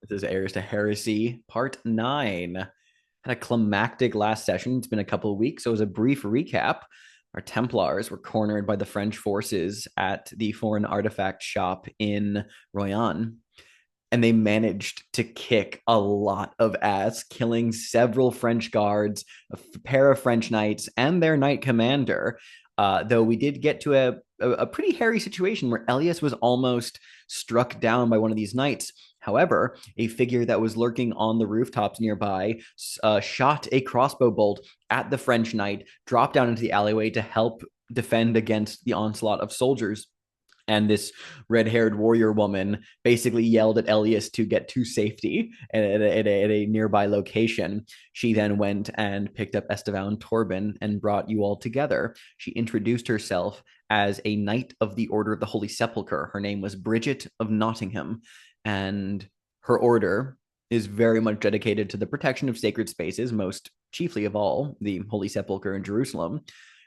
This is Heirs to Heresy, Part 9. Had a climactic last session. It's been a couple of weeks, so as a brief recap, our Templars were cornered by the French forces at the foreign artifact shop in Royan, and they managed to kick a lot of ass, killing several French guards, a pair of French knights, and their knight commander. Though we did get to a pretty hairy situation where Elias was almost struck down by one of these knights. However, a figure that was lurking on the rooftops nearby shot a crossbow bolt at the French knight, dropped down into the alleyway to help defend against the onslaught of soldiers. And this red-haired warrior woman basically yelled at Elias to get to safety at a nearby location. She then went and picked up Estevan Torben and brought you all together. She introduced herself as a knight of the Order of the Holy Sepulchre. Her name was Bridget of Nottingham, and her order is very much dedicated to the protection of sacred spaces, most chiefly of all the Holy Sepulchre in Jerusalem,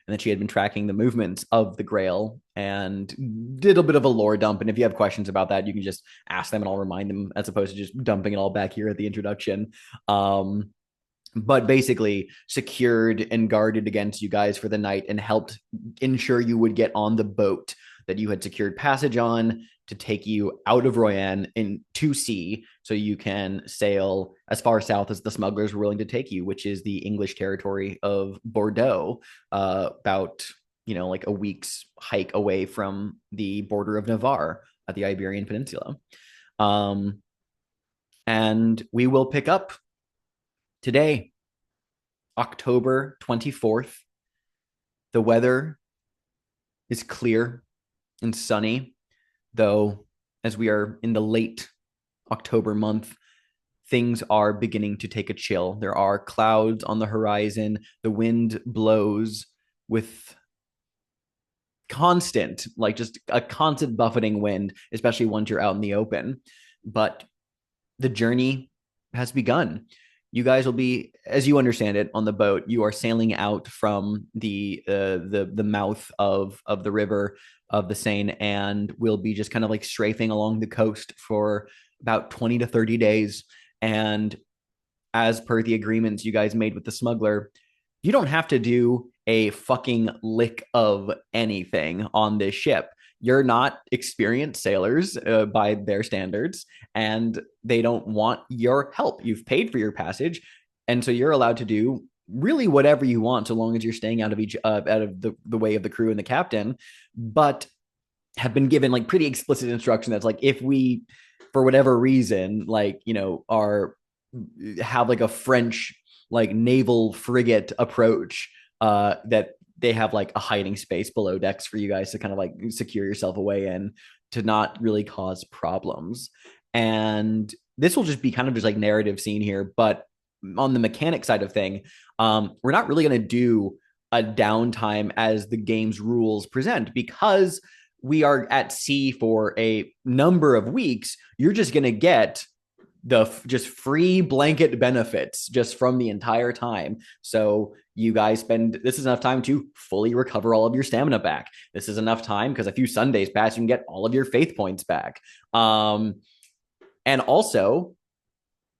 and that she had been tracking the movements of the Grail and did a bit of a lore dump. And if you have questions about that, you can just ask them and I'll remind them, as opposed to just dumping it all back here at the introduction. But basically secured and guarded against you guys for the night and helped ensure you would get on the boat that you had secured passage on to take you out of Royan into sea so you can sail as far south as the smugglers were willing to take you, which is the English territory of Bordeaux, about, like a week's hike away from the border of Navarre at the Iberian Peninsula. And we will pick up today, October 24th. The weather is clear and sunny, though as we are in the late October month, things are beginning to take a chill. There are clouds on the horizon. The wind blows with constant, like just a constant buffeting wind, especially once you're out in the open. But the journey has begun. You guys will be, as you understand it, on the boat. You are sailing out from the mouth of the river of the Seine, and will be just kind of like strafing along the coast for about 20 to 30 days. And as per the agreements you guys made with the smuggler, you don't have to do a fucking lick of anything on this ship. You're not experienced sailors by their standards, and they don't want your help. You've paid for your passage, and so you're allowed to do really whatever you want, so long as you're staying out of the way of the crew and the captain. But have been given like pretty explicit instruction that's like, if we, for whatever reason, are have like a French like naval frigate approach, that they have like a hiding space below decks for you guys to kind of like secure yourself away in, to not really cause problems. And this will just be kind of just like narrative scene here. But on the mechanic side of thing, we're not really going to do a downtime as the game's rules present, because we are at sea for a number of weeks. You're just going to get the just free blanket benefits just from the entire time. So you guys this is enough time to fully recover all of your stamina back. This is enough time because a few Sundays pass, you can get all of your faith points back. And also,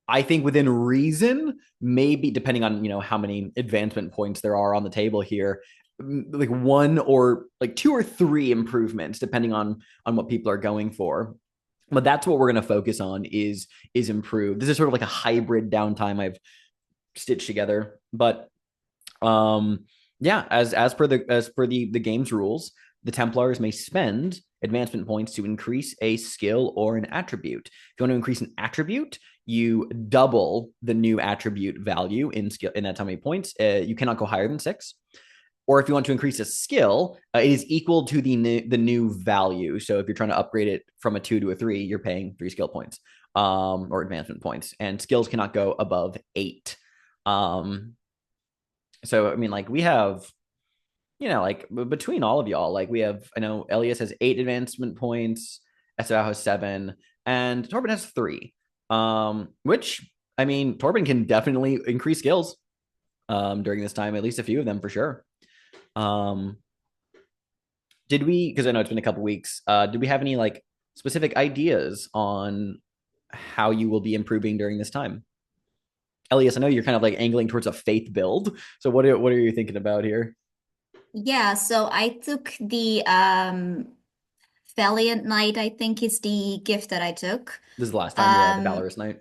I think within reason, maybe depending on, how many advancement points there are on the table here, like one or like two or three improvements, depending on what people are going for. But that's what we're going to focus on is improve. This is sort of like a hybrid downtime I've stitched together. But yeah, as per the game's rules, the Templars may spend advancement points to increase a skill or an attribute. If you want to increase an attribute, you double the new attribute value in skill in that how many points. You cannot go higher than 6. Or if you want to increase a skill, it is equal to the new value. So if you're trying to upgrade it from a 2 to a 3, you're paying 3 skill points, or advancement points. And skills cannot go above 8. So I mean, like, we have, like, between all of y'all, like, we have, I know Elias has 8 advancement points, Esau has 7, and Torben has 3. Which, I mean, Torben can definitely increase skills during this time, at least a few of them for sure. Did we, because I know it's been a couple weeks, did we have any like specific ideas on how you will be improving during this time. Elias, I know you're kind of like angling towards a faith build. So what are you thinking about here? Yeah, so I took the Valiant Knight, I think is the gift that I took. This is the last time, yeah, the Um Valorous Knight.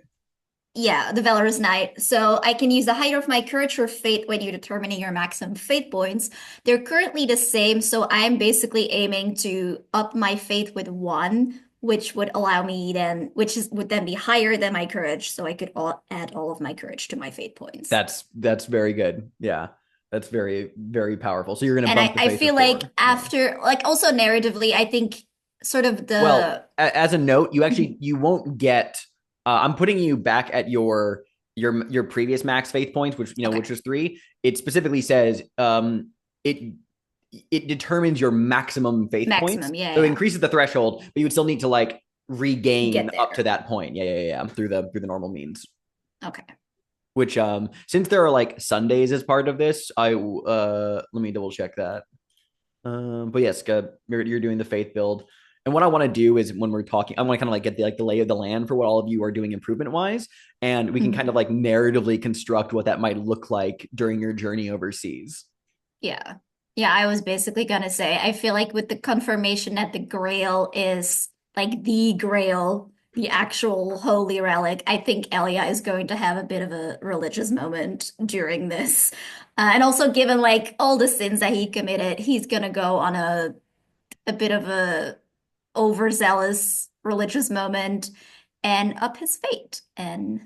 yeah, the Valorous Knight. So I can use the height of my courage or fate when you're determining your maximum fate points. They're currently the same, so I'm basically aiming to up my fate with one, which would allow me then, would then be higher than my courage, so I could add all of my courage to my fate points. That's very good. Yeah, that's very very powerful. So you're going to And bump the I faith to feel like four. Yeah. after, like also narratively, I think sort of Well, the as a note, you won't get. I'm putting you back at your previous max faith points, which okay, which was three. It specifically says it it determines your maximum faith points, maximum. Yeah, so it yeah. increases the threshold, but you would still need to like regain Get up to there. that point. Yeah, through the normal means. Okay. Which since there are like Sundays as part of this, I let me double check that. But yes, you're doing the faith build. And what I want to do is when we're talking, I want to kind of like get the lay of the land for what all of you are doing improvement wise, and we can kind Mhm. of like narratively construct what that might look like during your journey overseas. Yeah. Yeah, I was basically gonna say, I feel like with the confirmation that the Grail is like the Grail, the actual holy relic, I think Elia is going to have a bit of a religious moment during this. And also given like all the sins that he committed, he's gonna go on a bit of a overzealous religious moment and up his fate. And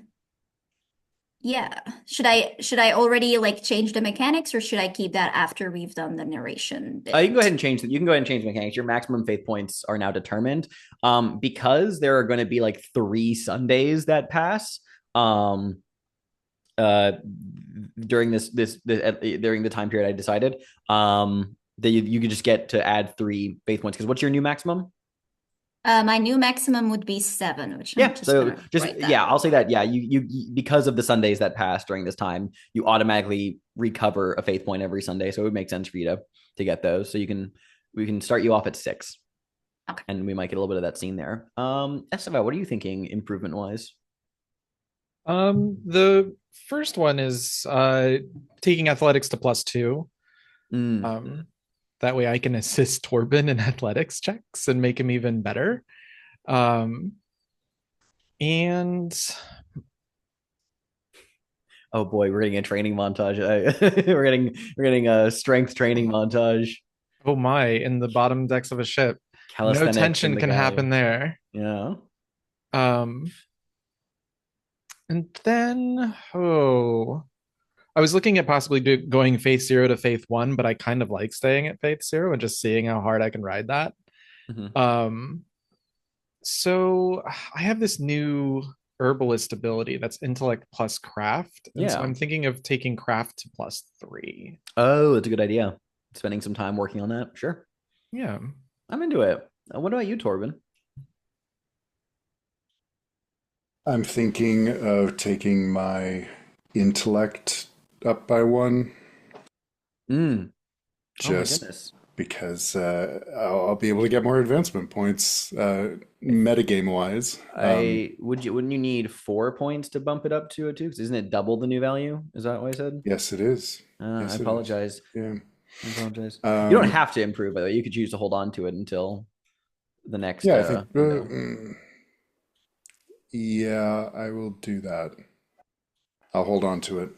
yeah. Should I already like change the mechanics or should I keep that after we've done the narration You can go ahead bit? and change that. You can go ahead and change mechanics. Your maximum faith points are now determined. Because there are going to be like 3 Sundays that pass. Um, uh, during during the time period I decided. That you could just get to add 3 faith points. Because what's your new maximum? My new maximum would be 7, which I'm Yeah. just So gonna just write that yeah, real I'll say quick. that. Yeah, because of the Sundays that pass during this time, you automatically recover a faith point every Sunday. So it would make sense for you to get those. So we can start you off at 6, Okay. and we might get a little bit of that scene there. Esteva, what are you thinking improvement wise? The first one is taking athletics to +2. Mm. Um, that way I can assist Torben in athletics checks and make him even better. Um, and Oh boy, we're getting a training montage. We're getting a strength training montage. oh my, in the bottom decks of a ship, no Calisthenics in tension the can guy. happen there. Yeah. Um, and then I was looking at possibly going Faith 0 to Faith 1, but I kind of like staying at Faith 0 and just seeing how hard I can ride that. Mm-hmm. Um, so I have this new herbalist ability that's intellect plus craft. And so Yeah. I'm thinking of taking craft to +3. Oh, that's a good idea. Spending some time working on that. Sure. Yeah. I'm into it. What about you, Torben? I'm thinking of taking my intellect up by one, Mm. Oh my just goodness. because I'll be able to get more advancement points, metagame wise. I wouldn't you need 4 points to bump it up to a 2? Because isn't it double the new value? Is that what I said? Yes, it is. I Yes, it is. apologize. Yeah. I apologize. You don't Um, have to improve, by the way. You could choose to hold on to it until the next yeah, I think. window. Yeah, I will do that. I'll hold on to it.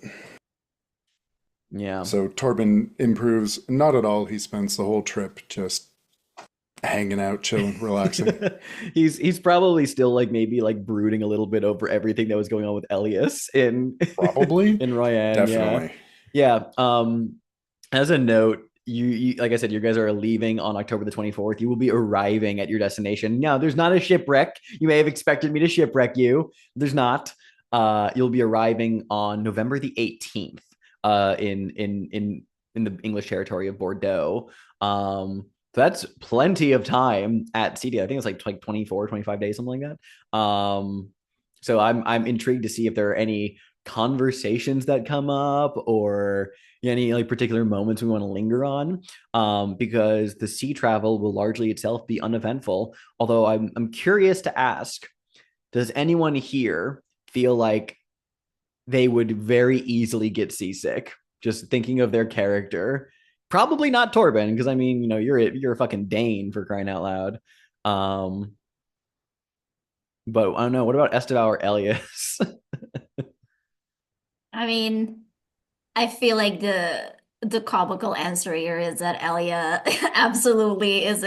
Yeah. So Torben improves not at all. He spends the whole trip just hanging out, chilling, relaxing. He's probably still like maybe like brooding a little bit over everything that was going on with Elias in Probably. in Royan. Yeah. Definitely. Yeah. As a note, you like I said, you guys are leaving on October the 24th. You will be arriving at your destination. Now, there's not a shipwreck. You may have expected me to shipwreck you. There's not. You'll be arriving on November the 18th in the English territory of Bordeaux. So that's plenty of time at CD. I think it's like 24, 25 days, something like that. So I'm intrigued to see if there are any conversations that come up or any like particular moments we want to linger on, because the sea travel will largely itself be uneventful. Although I'm curious to ask, Does anyone here feel like they would very easily get seasick? Just thinking of their character. Probably not Torben, because I mean, you're a fucking Dane for crying out loud. Um, but I don't know. What about Esteval or Elias? I mean, I feel like the comical answer here is that Elia absolutely is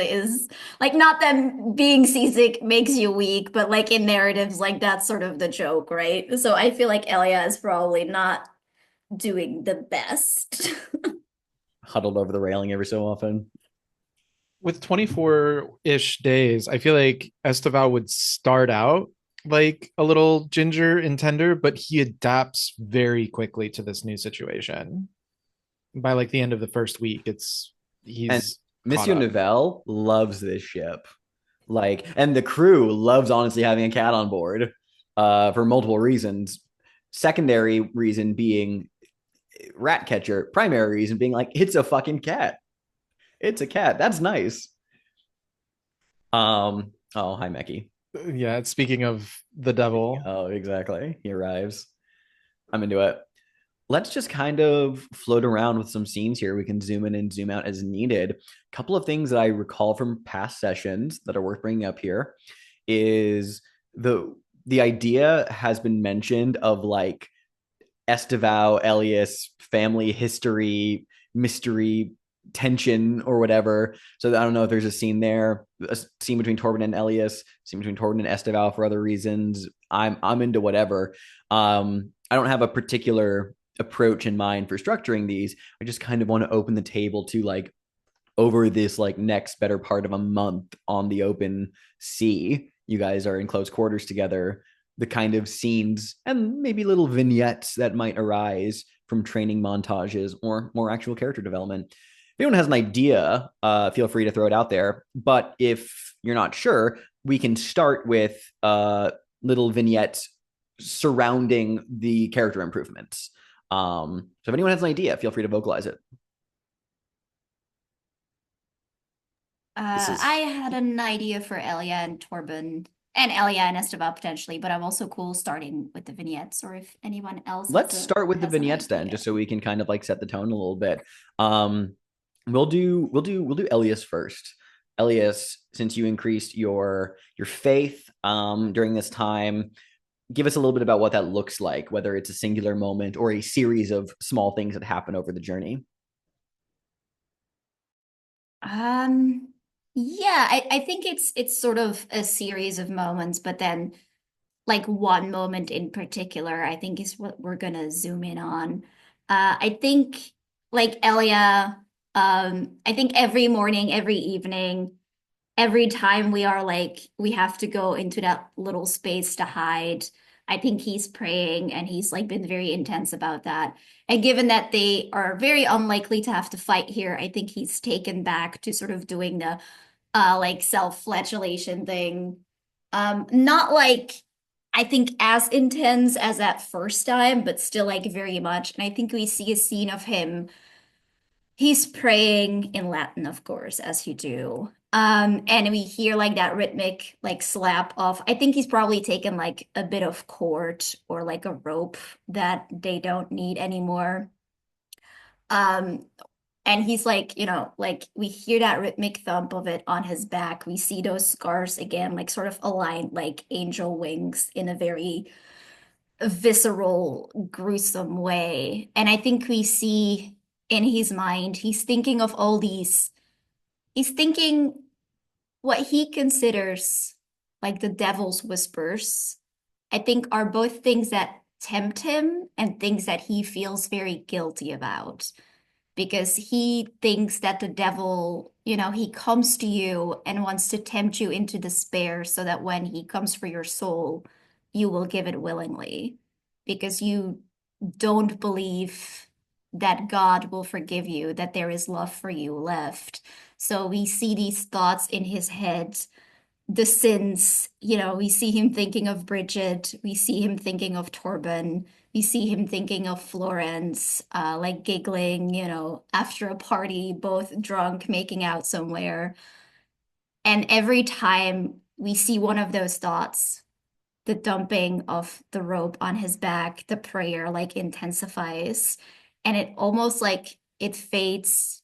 like, not that being seasick makes you weak, but like in narratives, like that's sort of the joke, right? So I feel like Elia is probably not doing the best. Huddled over the railing every so often. With 24-ish days, I feel like Esteval would start out like a little ginger and tender, but he adapts very quickly to this new situation. By like the end of the first week, And he's caught Monsieur up. Novell loves this ship. Like, and the crew loves honestly having a cat on board, for multiple reasons. Secondary reason being rat catcher. Primary reason being like, it's a fucking cat. It's a cat. That's nice. Oh, hi, Meki. Yeah, speaking of the devil, Oh, exactly. He arrives. I'm into it. Let's just kind of float around with some scenes here. We can zoom in and zoom out as needed. A couple of things that I recall from past sessions that are worth bringing up here is the idea has been mentioned of like Esteval, Elias, family history, mystery, tension, or whatever. So I don't know if there's a scene there, a scene between Torben and Elias, a scene between Torben and Esteval for other reasons. I'm into whatever. I don't have a particular approach in mind for structuring these. I just kind of want to open the table to like over this like next better part of a month on the open sea. You guys are in close quarters together. The kind of scenes and maybe little vignettes that might arise from training montages or more actual character development. If anyone has an idea, feel free to throw it out there. But if you're not sure, we can start with little vignettes surrounding the character improvements. So if anyone has an idea, feel free to vocalize it. This is I had an idea for Elia and Torben and Elia and Esteban potentially, but I'm also cool starting with the vignettes, or if anyone else Let's start with the has an vignettes then, idea. just so we can kind of like set the tone a little bit. Um, we'll do Elias first. Elias, since you increased your faith during this time, give us a little bit about what that looks like, whether it's a singular moment or a series of small things that happen over the journey. Um, yeah, I think it's sort of a series of moments, but then like one moment in particular, I think is what we're gonna zoom in on. I think like Elia, I think every morning, every evening, every time we are like we have to go into that little space to hide. I think he's praying and he's like been very intense about that. And given that they are very unlikely to have to fight here, I think he's taken back to sort of doing the like self-flagellation thing. Not like I think as intense as that first time, but still like very much. And I think we see a scene of him. He's praying in Latin, of course, as you do. And we hear like that rhythmic like slap off. I think he's probably taken like a bit of cord or like a rope that they don't need anymore. Um, and he's like, like we hear that rhythmic thump of it on his back. We see those scars again, like sort of aligned like angel wings in a very visceral, gruesome way. And I think we see in his mind, he's thinking what he considers like the devil's whispers, I think are both things that tempt him and things that he feels very guilty about. Because he thinks that the devil, he comes to you and wants to tempt you into despair so that when he comes for your soul, you will give it willingly. Because you don't believe that God will forgive you, that there is love for you left. So we see these thoughts in his head, the sins, we see him thinking of Bridget, we see him thinking of Torben, we see him thinking of Florence, like giggling, after a party, both drunk, making out somewhere. And every time we see one of those thoughts, the dumping of the rope on his back, the prayer like intensifies, and it almost like it fades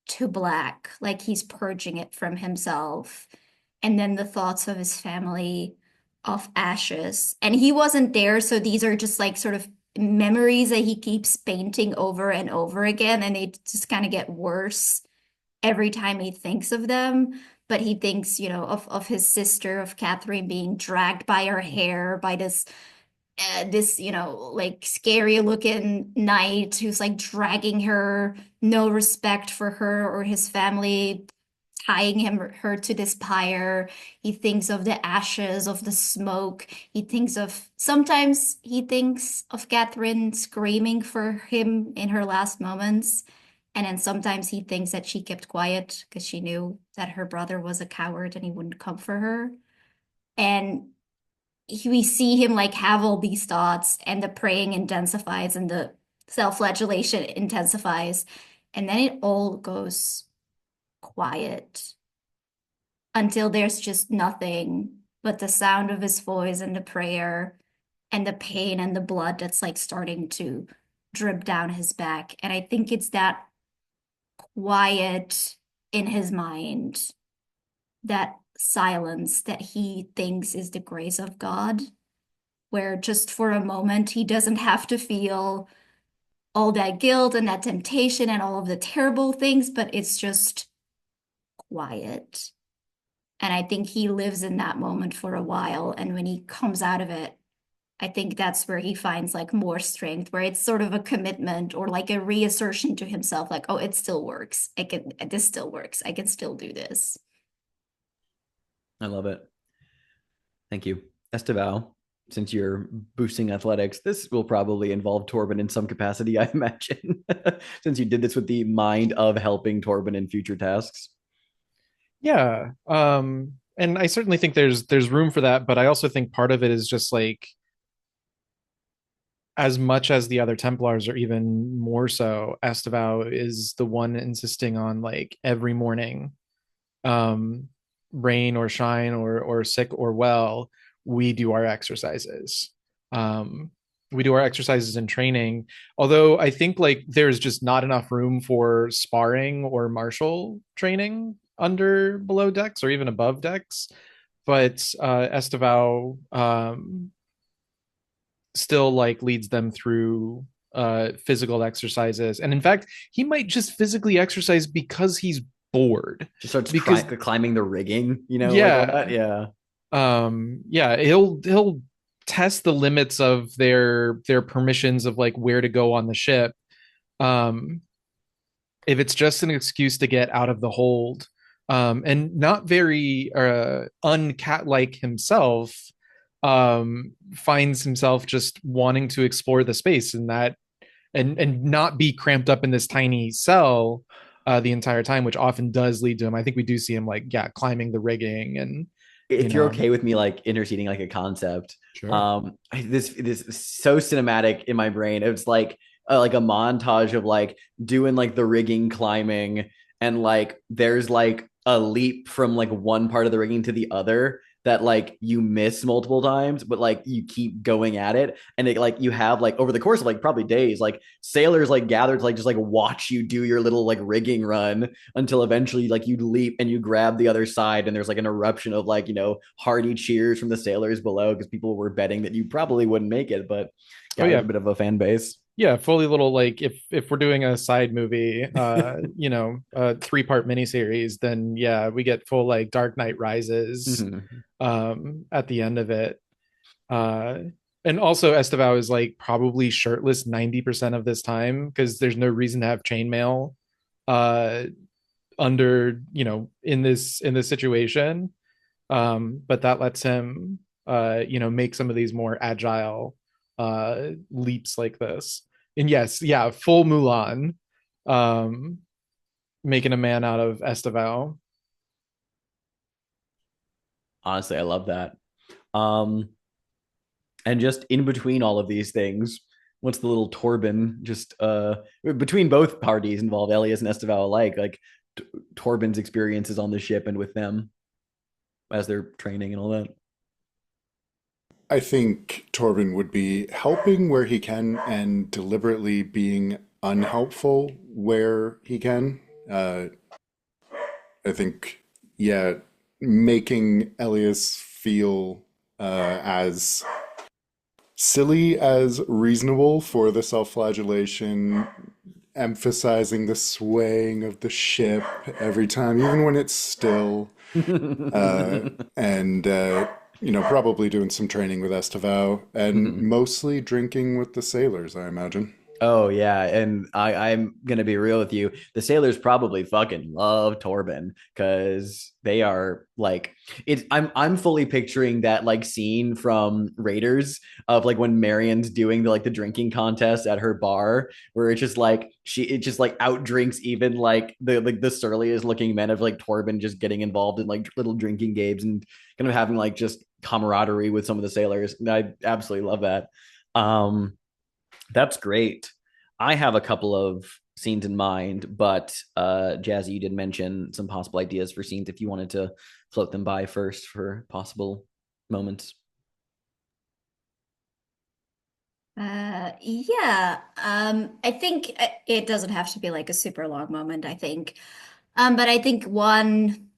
to black, like he's purging it from himself. And then the thoughts of his family, of ashes. And he wasn't there, so these are just like sort of memories that he keeps painting over and over again, and they just kind of get worse every time he thinks of them. But he thinks, of his sister, of Catherine being dragged by her hair by this, like scary looking knight who's like dragging her, no respect for her or his family, tying her to this pyre. He thinks of the ashes, of the smoke. Sometimes he thinks of Catherine screaming for him in her last moments. And then sometimes he thinks that she kept quiet because she knew that her brother was a coward and he wouldn't come for her. And we see him like have all these thoughts, and the praying intensifies and the self-flagellation intensifies. And then it all goes quiet until there's just nothing but the sound of his voice and the prayer and the pain and the blood that's like starting to drip down his back. And I think it's that quiet in his mind, that silence that he thinks is the grace of God, where just for a moment he doesn't have to feel all that guilt and that temptation and all of the terrible things, but it's just quiet. And I think he lives in that moment for a while. And when he comes out of it, I think that's where he finds like more strength, where it's sort of a commitment or like a reassertion to himself, like, oh, it still works. This still works. I can still do this. I love it. Thank you. Esteval, since you're boosting athletics, this will probably involve Torben in some capacity, I imagine, since you did this with the mind of helping Torben in future tasks. Yeah. And I certainly think there's room for that, but I also think part of it is just like, as much as the other Templars, or even more so, Esteval is the one insisting on like every morning, rain or shine or sick or well, we do our exercises. We do our exercises and training. Although I think like there's just not enough room for sparring or martial training under below decks or even above decks. But Esteval still like leads them through physical exercises, and in fact he might just physically exercise because he's bored, Just starts because climbing the rigging, like all yeah, that. Yeah. Yeah, he'll test the limits of their permissions of like where to go on the ship. um if it's just an excuse to get out of the hold, and not very uncat like himself, finds himself just wanting to explore the space, and that and not be cramped up in this tiny cell the entire time, which often does lead to him. I think we do see him like, yeah, climbing the rigging, and If you're okay with me like interceding like a concept, sure. this is so cinematic in my brain. It's like a montage of like doing like the rigging climbing, and like there's like a leap from like one part of the rigging to the other that like you miss multiple times, but like you keep going at it, and it like you have like over the course of like probably days, like sailors like gathered to like just like watch you do your little like rigging run until eventually like you leap and you grab the other side, and there's like an eruption of like hearty cheers from the sailors below because people were betting that you probably wouldn't make it, but Oh got yeah, a bit of a fan base. yeah, fully little like, if we're doing a side movie, a 3-part miniseries, then yeah, we get full like Dark Knight Rises Mhm. at the end of it. uh and also Esteval is like probably shirtless 90% of this time because there's no reason to have chainmail uh under, in this situation. But that lets him make some of these more agile leaps like this. And yes, yeah, full Mulan, um making a man out of Esteval. Honestly, I love that. um and just in between all of these things, what's the little Torben just between both parties involved, Elias and Esteval alike, like Torben's experiences on the ship and with them as they're training and all that? I think Torben would be helping where he can and deliberately being unhelpful where he can. Uh, I think, yeah, making Elias feel as silly as reasonable for the self-flagellation, emphasizing the swaying of the ship every time, even when it's still, and probably doing some training with Esteval, and Mhm. mostly drinking with the sailors, I imagine. Oh yeah, and I'm gonna be real with you. The sailors probably fucking love Torben because they are like it's. I'm fully picturing that like scene from Raiders of like when Marion's doing the drinking contest at her bar, where it's just like it just like outdrinks even the surliest looking men of like Torben just getting involved in like little drinking games and kind of having like just camaraderie with some of the sailors. And I absolutely love that. Um, that's great. I have a couple of scenes in mind, but Jazzy, you did mention some possible ideas for scenes if you wanted to float them by first for possible moments. Yeah. I think it doesn't have to be like a super long moment, I think. But I think one,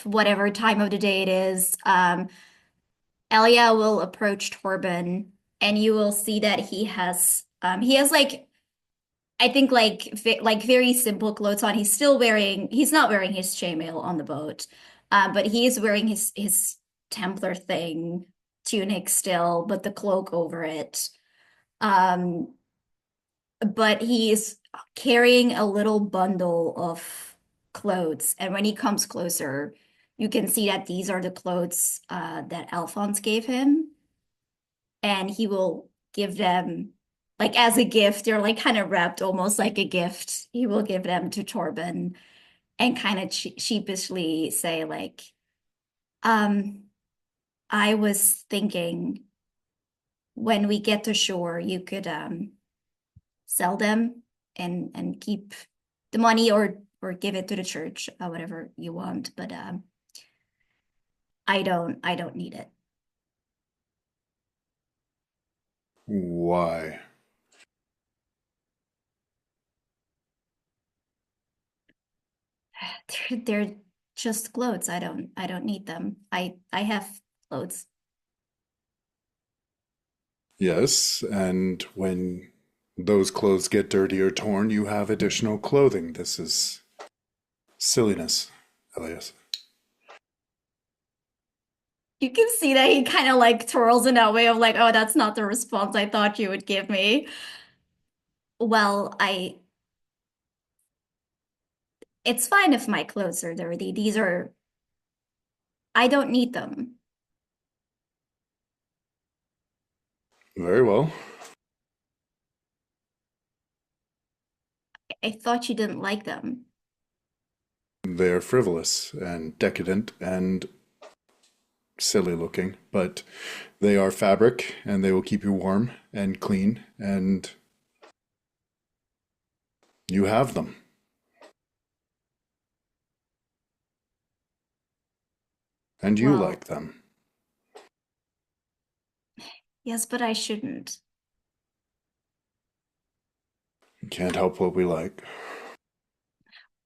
whatever time of the day it is, Elia will approach Torben and you will see that he has like I think like very simple clothes on. He's not wearing his chainmail on the boat. But he is wearing his Templar thing tunic still, but the cloak over it. Um, but he's carrying a little bundle of clothes, and when he comes closer, you can see that these are the clothes that Alphonse gave him, and he will give them like as a gift. They're like kind of wrapped almost like a gift. He will give them to Torben and kind of sheepishly say like, um, I was thinking when we get to shore, you could sell them and keep the money or give it to the church, whatever you want. But I don't need it. Why? They're just clothes. I don't need them. I have clothes. Yes, and when those clothes get dirty or torn, you have additional clothing. This is silliness, Elias. You can see that he kind of like twirls in that way of like, oh, that's not the response I thought you would give me. Well, it's fine if my clothes are dirty. I don't need them. Very well. I thought you didn't like them. They're frivolous and decadent and silly looking, but they are fabric and they will keep you warm and clean, and you have them. And you Well, like them. yes, but I shouldn't. You can't help what we like.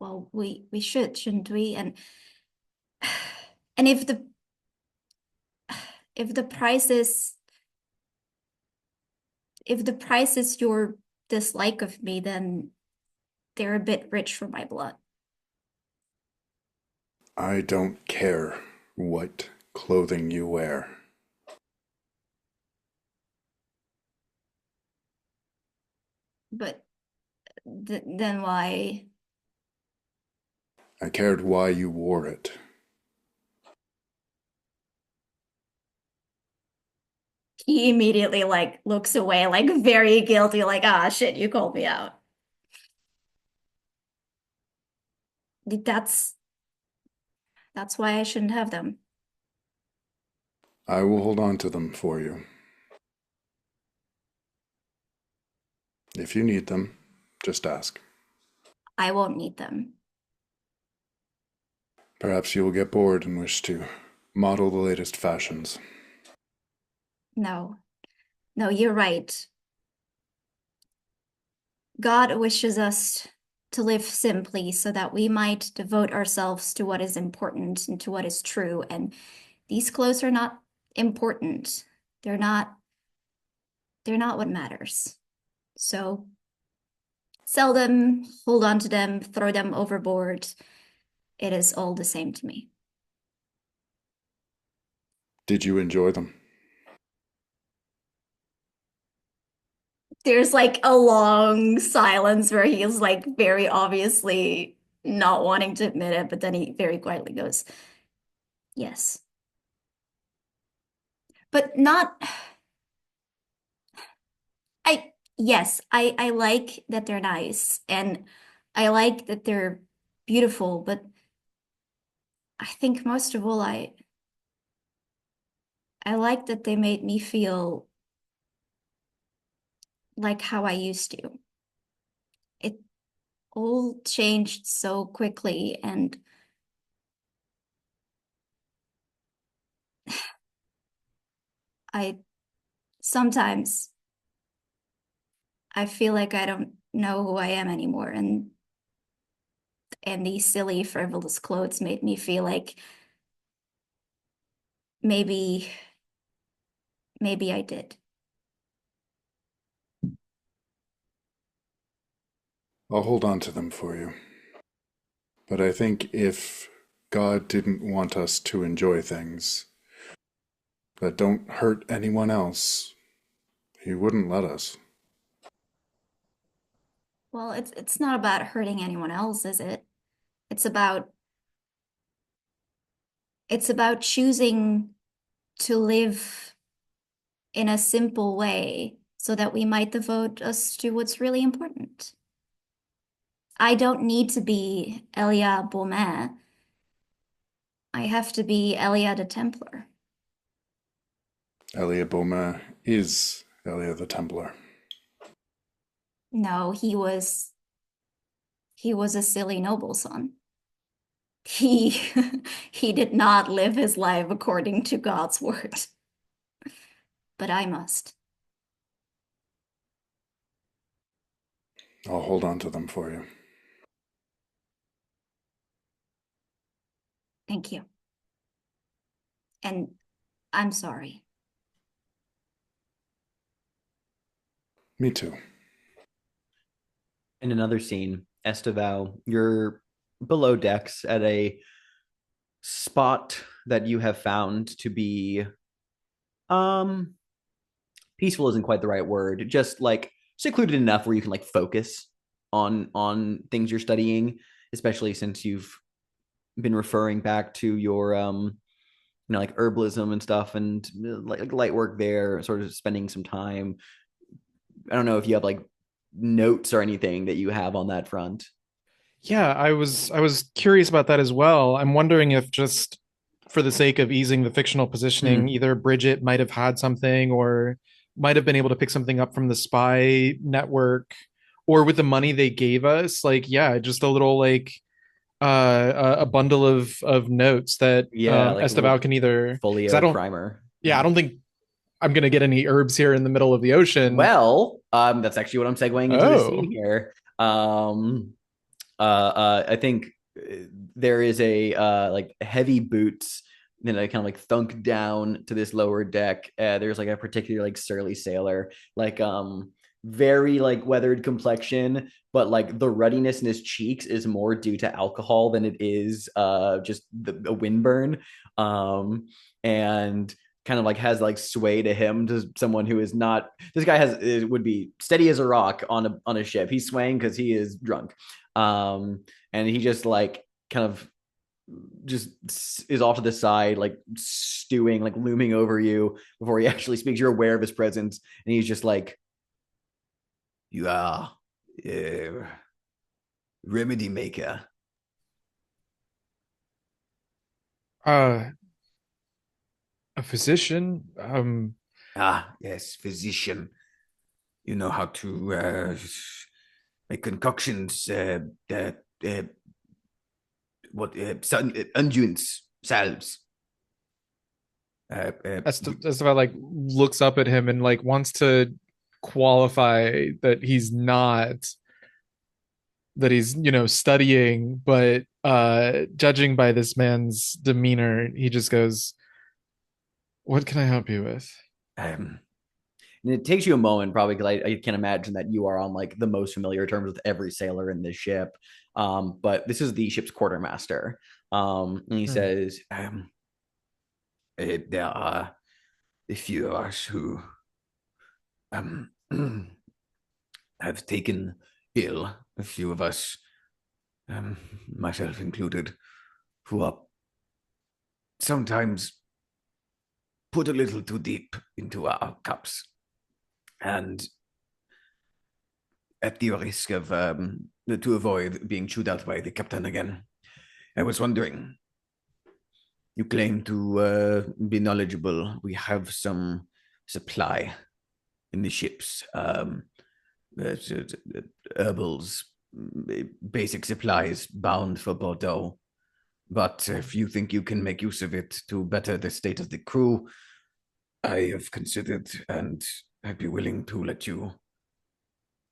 Well, we shouldn't we? And if the price is if the price is your dislike of me, then they're a bit rich for my blood. I don't care what clothing you wear. But then why? I cared why you wore it. He immediately like looks away, like very guilty, like, ah, shit, you called me out. That's that's why I shouldn't have them. I will hold on to them for you. If you need them, just ask. I won't need them. Perhaps you will get bored and wish to model the latest fashions. No, no, you're right. God wishes us to live simply so that we might devote ourselves to what is important and to what is true. And these clothes are not important. They're not, they're not what matters. So sell them, hold on to them, throw them overboard. It is all the same to me. Did you enjoy them? There's like a long silence where he is like very obviously not wanting to admit it, but then he very quietly goes, yes. But not yes, I like that they're nice and I like that they're beautiful, but I think most of all I like that they made me feel like how I used to. It all changed so quickly and I sometimes I feel like I don't know who I am anymore and these silly frivolous clothes made me feel like maybe maybe I did. I'll hold on to them for you. But I think if God didn't want us to enjoy things that don't hurt anyone else, he wouldn't let us. Well, it's not about hurting anyone else, is it? It's about it's about choosing to live in a simple way so that we might devote us to what's really important. I don't need to be Elia Beaumain. I have to be Elia the Templar. Elia Boma is Elia the Templar. No, he was a silly noble son. He he did not live his life according to God's word. But I must. I'll hold on to them for you. Thank you. And I'm sorry. Me too. In another scene, Esteval, you're below decks at a spot that you have found to be um peaceful isn't quite the right word, just like secluded enough where you can like focus on things you're studying, especially since you've been referring back to your like herbalism and stuff and like light work there, sort of spending some time. I don't know if you have like notes or anything that you have on that front. Yeah, I was curious about that as well. I'm wondering if just for the sake of easing the fictional positioning, Mm. either Bridget might have had something or might have been able to pick something up from the spy network, or with the money they gave us, like yeah, just a little like a bundle of notes that Yeah, like a Esteval little can either, because I folio don't, primer. yeah, I don't think I'm gonna get any herbs here in the middle of the ocean. Well, that's actually what I'm segueing into the scene Oh, here. I think there is a like heavy boots, then I kind of like thunk down to this lower deck. There's like a particular like surly sailor, like very like weathered complexion, but like the ruddiness in his cheeks is more due to alcohol than it is just the windburn. And kind of like has like sway to him to someone who is not, this guy would be steady as a rock on a ship. He's swaying because he is drunk. And he just like kind of just is off to the side, like stewing, like looming over you before he actually speaks. You're aware of his presence, and he's just like, "You are remedy maker." uh, a physician. Ah, yes, physician. You know how to make concoctions. What unguents, salves. Esteban like looks up at him and like wants to qualify that he's studying, but judging by this man's demeanor, he just goes, "What can I help you with?" um, and it takes you a moment, probably, because I can imagine that you are on like the most familiar terms with every sailor in this ship. But this is the ship's quartermaster. And he says, there are a few of us who um, have taken ill. A few of us, myself included, who are sometimes put a little too deep into our cups. And at the risk of to avoid being chewed out by the captain again, I was wondering. You claim to be knowledgeable. We have some supply in the ships, herbals, basic supplies bound for Bordeaux. But if you think you can make use of it to better the state of the crew, I have considered and I'd be willing to let you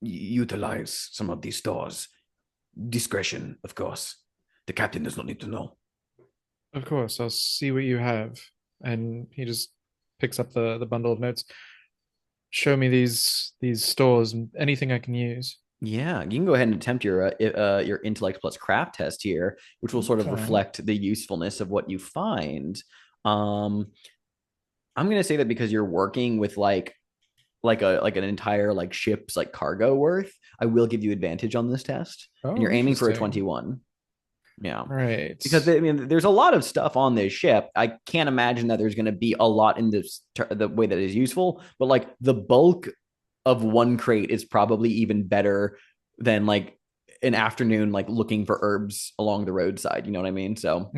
utilize some of these stores. Discretion, of course. The captain does not need to know. Of course, I'll see what you have. And he just picks up the bundle of notes. Show me these stores and anything I can use. Yeah, you can go ahead and attempt your intellect plus craft test here, which will sort of reflect the usefulness of what you find. I'm gonna say that because you're working with like an entire like ship's like cargo worth, I will give you advantage on this test. Oh, and you're aiming for a interesting. 21. Yeah. Right. Because I mean, there's a lot of stuff on this ship. I can't imagine that there's going to be a lot in this the way that is useful, but like the bulk of one crate is probably even better than like an afternoon like looking for herbs along the roadside. You know what I mean? So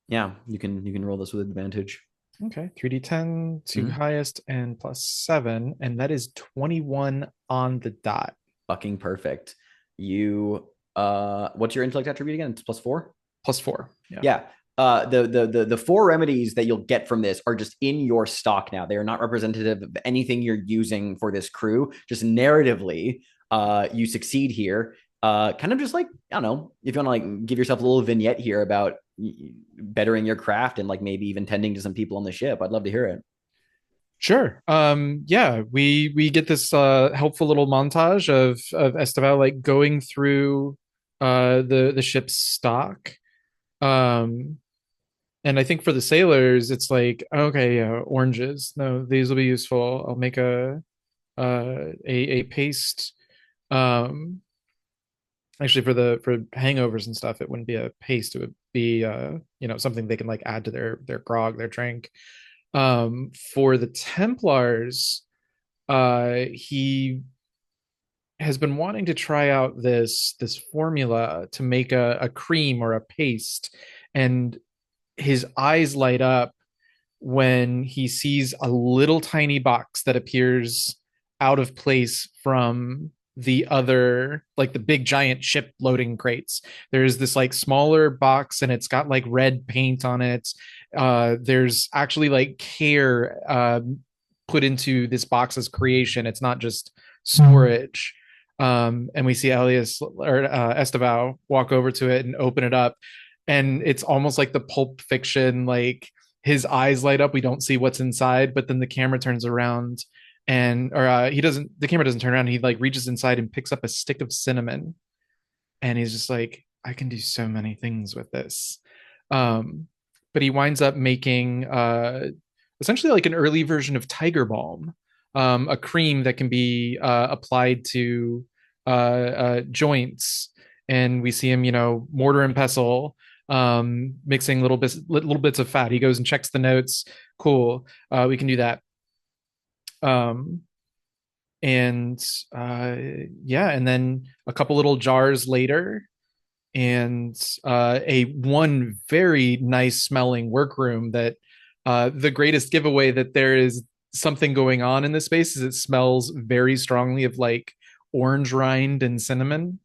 yeah, you can roll this with advantage. Okay, 3d10 to highest and +7, and that is 21 on the dot. Fucking perfect. You what's your intellect attribute again? It's +4? +4. Yeah. The four remedies that you'll get from this are just in your stock now. They are not representative of anything you're using for this crew. Just narratively, you succeed here. Kind of just like, I don't know, if you want to like give yourself a little vignette here about bettering your craft and like maybe even tending to some people on the ship. I'd love to hear it. Sure. Yeah, we get this helpful little montage of Esteval like going through the ship's stock. And I think for the sailors, it's like, okay, oranges. No, these will be useful. I'll make a paste. Actually, for hangovers and stuff, it wouldn't be a paste. It would be something they can like add to their grog, their drink. For the Templars, he has been wanting to try out this formula to make a cream or a paste, and his eyes light up when he sees a little tiny box that appears out of place from the other, like the big giant ship loading crates. There's this like smaller box and it's got like red paint on it. There's actually like care put into this box's creation. It's not just storage. And we see Elias or Esteval walk over to it and open it up, and it's almost like the Pulp Fiction, like his eyes light up. We don't see what's inside, but then the camera turns around and the camera doesn't turn around. He like reaches inside and picks up a stick of cinnamon, and he's just like, I can do so many things with this. But he winds up making essentially like an early version of Tiger Balm, a cream that can be applied to joints. And we see him, mortar and pestle, mixing little bits of fat. He goes and checks the notes. Cool, we can do that. And then a couple little jars later, and a one very nice smelling workroom that the greatest giveaway that there is something going on in this space is it smells very strongly of like orange rind and cinnamon.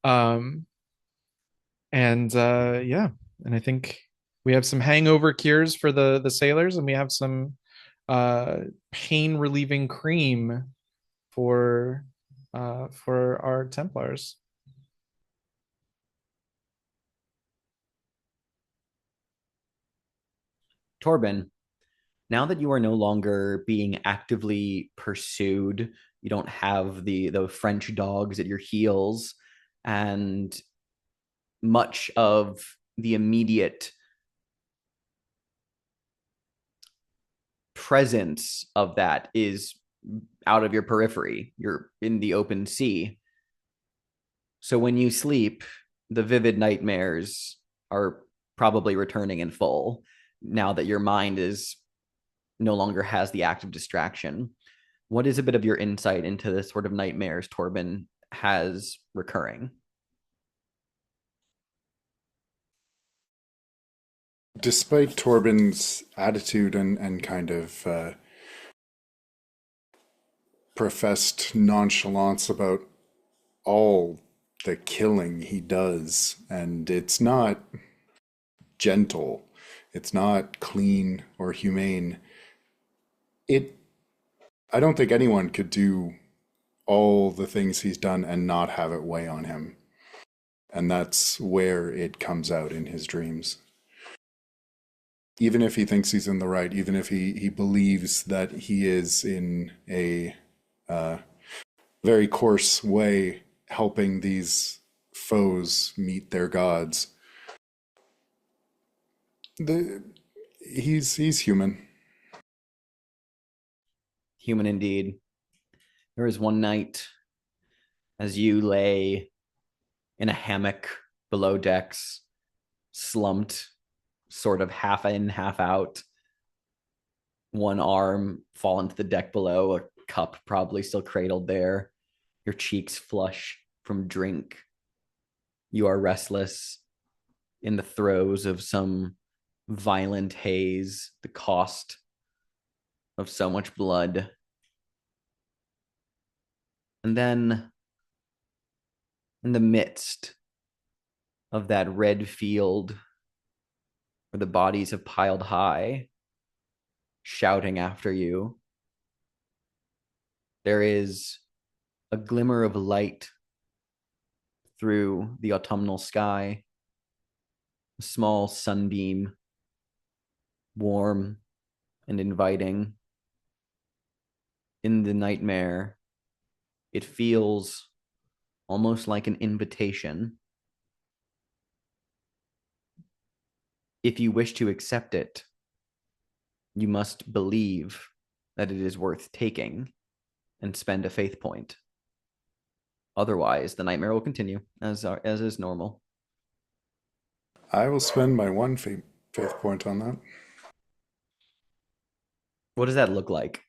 And I think We have some hangover cures for the sailors, and we have some pain relieving cream for our Templars. Torben, now that you are no longer being actively pursued, you don't have the French dogs at your heels, and much of the immediate presence of that is out of your periphery. You're in the open sea. So when you sleep, the vivid nightmares are probably returning in full now that your mind is no longer has the active distraction. What is a bit of your insight into this sort of nightmares Torben has recurring? Despite Torben's attitude and kind of professed nonchalance about all the killing he does, and it's not gentle, it's not clean or humane. I don't think anyone could do all the things he's done and not have it weigh on him. And that's where it comes out in his dreams. Even if he thinks he's in the right, even if he believes that he is in a very coarse way helping these foes meet their gods, he's human. Human indeed. There was one night as you lay in a hammock below decks, slumped, sort of half in, half out, one arm fallen to the deck below, a cup probably still cradled there, your cheeks flush from drink. You are restless, in the throes of some violent haze, the cost of so much blood. And then, in the midst of that red field where the bodies have piled high, shouting after you, there is a glimmer of light through the autumnal sky, a small sunbeam, warm and inviting. In the nightmare, it feels almost like an invitation. If you wish to accept it, you must believe that it is worth taking and spend a faith point. Otherwise, the nightmare will continue as is normal. I will spend my one faith point on that. What does that look like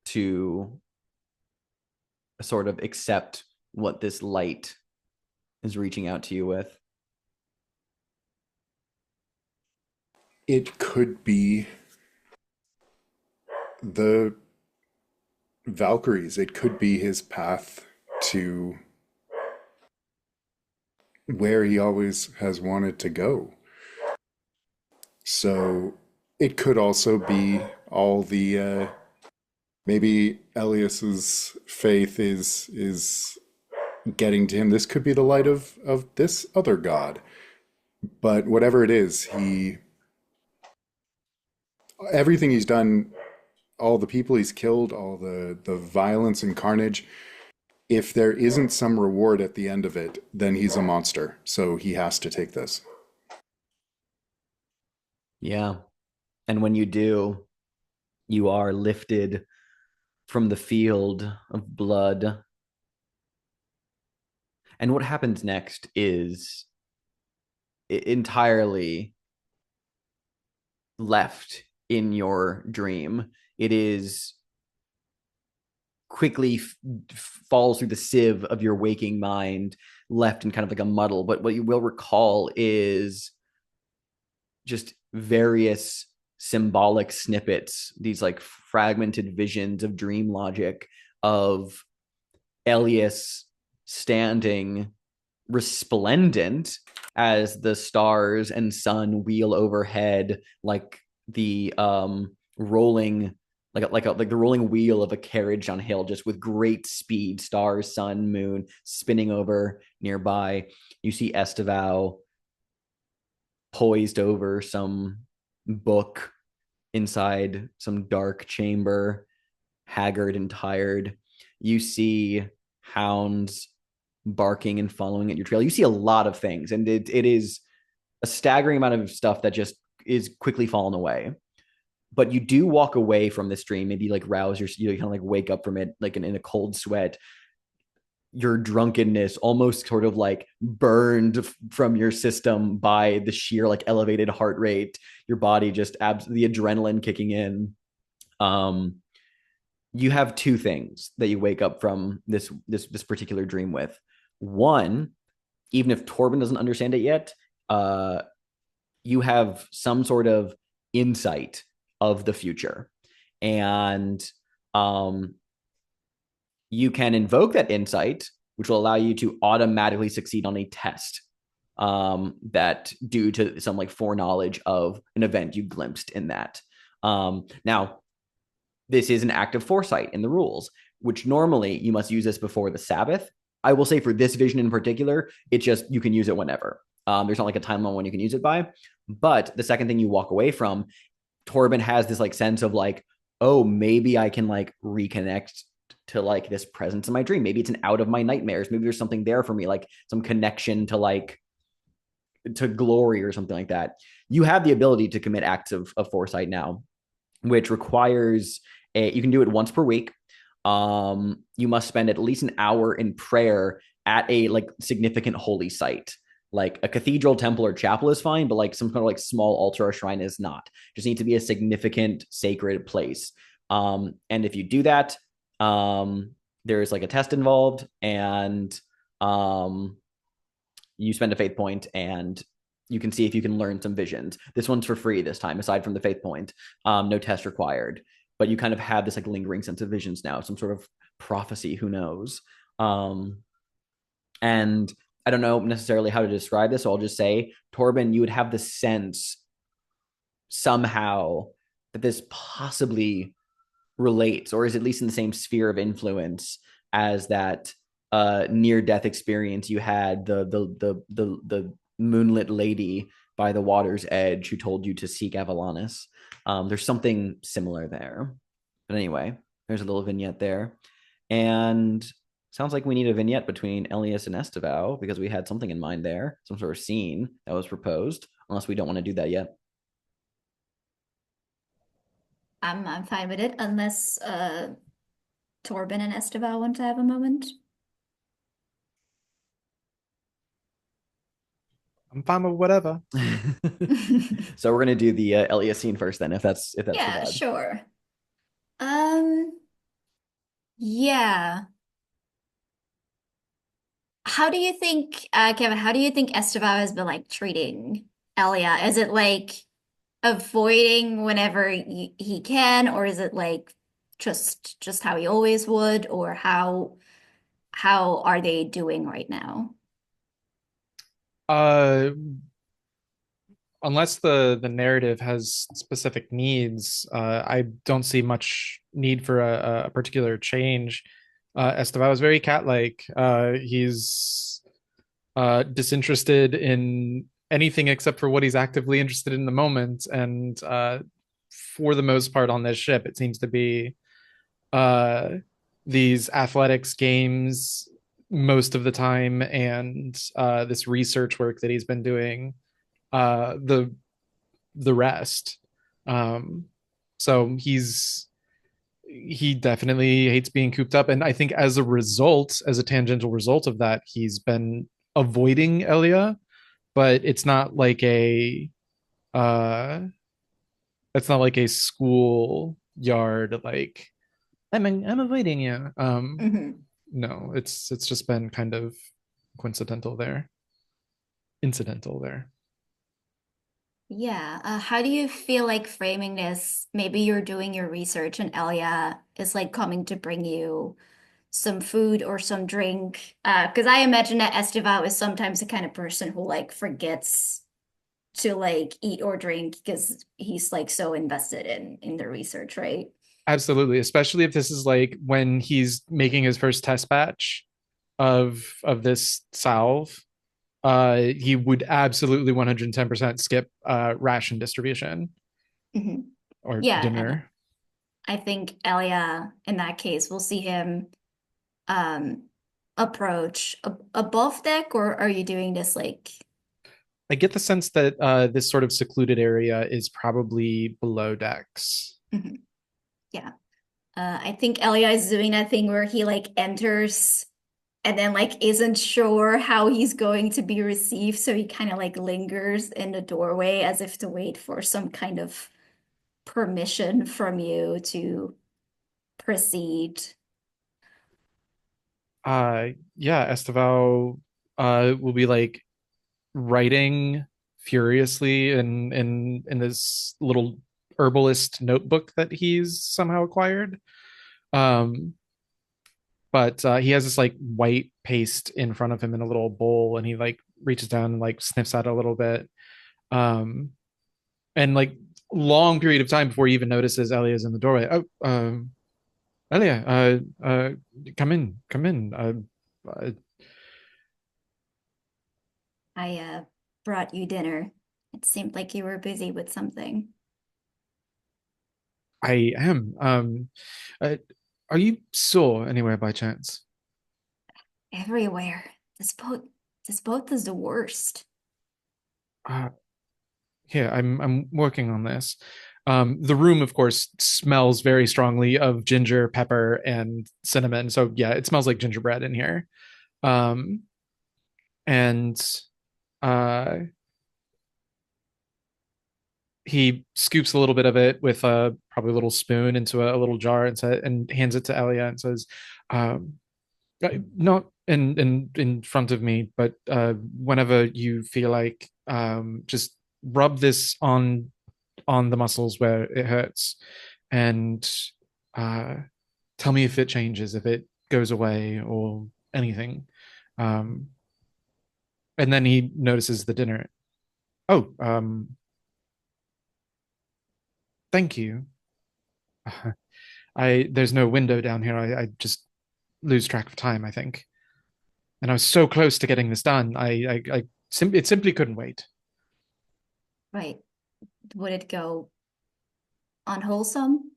to sort of accept what this light is reaching out to you with? It could be the Valkyries. It could be his path to where he always has wanted to go. So it could also be all the maybe Elias's faith is getting to him. This could be the light of this other god. But whatever it is, everything he's done, all the people he's killed, all the violence and carnage, if there isn't some reward at the end of it, then he's a monster. So he has to take this. Yeah. And when you do, you are lifted from the field of blood. And what happens next is entirely left in your dream. It is quickly falls through the sieve of your waking mind, left in kind of like a muddle. But what you will recall is just various symbolic snippets, these like fragmented visions of dream logic of Elias standing resplendent as the stars and sun wheel overhead like the rolling like the rolling wheel of a carriage on hill, just with great speed, stars, sun, moon spinning over nearby. You see Esteval poised over some book inside some dark chamber, haggard and tired. You see hounds barking and following at your trail. You see a lot of things, and it is a staggering amount of stuff that just is quickly fallen away. But you do walk away from this dream, maybe like rouse you kind of like wake up from it like in a cold sweat. Your drunkenness almost sort of like burned from your system by the sheer like elevated heart rate, your body just the adrenaline kicking in. um you have two things that you wake up from this particular dream with. One, even if Torben doesn't understand it yet, you have some sort of insight of the future, and um, you can invoke that insight, which will allow you to automatically succeed on a test that due to some like foreknowledge of an event you glimpsed in that. Now, this is an act of foresight in the rules, which normally you must use this before the Sabbath. I will say for this vision in particular, it's just you can use it whenever. There's not like a timeline when you can use it by. But the second thing you walk away from, Torben has this like sense of like, oh, maybe I can like reconnect to like this presence in my dream. Maybe it's an out of my nightmares. Maybe there's something there for me, like some connection to like to glory or something like that. You have the ability to commit acts of foresight now, which requires you can do it once per week. You must spend at least an hour in prayer at a like significant holy site. Like a cathedral, temple, or chapel is fine, but like some kind of like small altar or shrine is not. Just need to be a significant sacred place. And if you do that, there's like a test involved, and you spend a faith point, and you can see if you can learn some visions. This one's for free this time, aside from the faith point. No test required, but you kind of have this like lingering sense of visions now, some sort of prophecy, who knows. And I don't know necessarily how to describe this, so I'll just say, Torben, you would have the sense somehow that this possibly relates, or is at least in the same sphere of influence as that near death experience you had, the moonlit lady by the water's edge who told you to seek Avalanis. There's something similar there. But anyway, there's a little vignette there. And sounds like we need a vignette between Elias and Esteval, because we had something in mind there, some sort of scene that was proposed, unless we don't want to do that yet. I'm fine with it, unless Torben and Esteval want to have a moment. I'm fine with whatever. So we're gonna do the Elias scene first, then, if that's Yeah, the vibe. sure. Yeah. How do you think, Kevin, how do you think Esteval has been like treating Elia? Is it like avoiding whenever he can, or is it like just how he always would, or how are they doing right now? Uh, unless the narrative has specific needs, I don't see much need for a particular change. Esteban is very cat-like. He's disinterested in anything except for what he's actively interested in the moment, and for the most part on this ship, it seems to be uh, these athletics games most of the time, and this research work that he's been doing the rest. Um, so he definitely hates being cooped up, and I think as a result, as a tangential result of that, he's been avoiding Elia, but uh it's not like a school yard like I'm avoiding you. Mhm. No, it's just been kind of coincidental there, incidental there. Yeah. How do you feel like framing this? Maybe you're doing your research and Elia is like coming to bring you some food or some drink. Because I imagine that Esteval is sometimes the kind of person who like forgets to like eat or drink because he's like so invested in the research, right? Absolutely, especially if this is like when he's making his first test batch of this salve. He would absolutely 110% skip ration distribution Hmm. or Yeah, and dinner. I think Elia in that case will see him um approach above deck, or are you doing this like I get the sense that this sort of secluded area is probably below decks. mhm. Yeah. I think Elia is doing that thing where he like enters and then like isn't sure how he's going to be received, so he kind of like lingers in the doorway as if to wait for some kind of permission from you to proceed. Yeah, Esteval will be like writing furiously in this little herbalist notebook that he's somehow acquired. Um, but he has this like white paste in front of him in a little bowl, and he like reaches down and like sniffs at it a little bit. Um, and like long period of time before he even notices Elia's in the doorway. Oh, Elia, come in, come in. Uh, I brought you dinner. It seemed like you were busy with something. I am. Uh, are you sore anywhere by chance? Everywhere. This boat is the worst. Uh, Here, I'm working on this. The room, of course, smells very strongly of ginger, pepper, and cinnamon. So yeah, it smells like gingerbread in here. Um, and uh, he scoops a little bit of it with a probably a little spoon into a little jar and hands it to Elia and says, um, "Not in front of me, but whenever you feel like, just rub this on the muscles where it hurts, and uh, tell me if it changes, if it goes away or anything." Um, and then he notices the dinner. Oh, thank you. I There's no window down here. I just lose track of time, I think. And I was so close to getting this done. It simply couldn't wait. Right. Would it go unwholesome?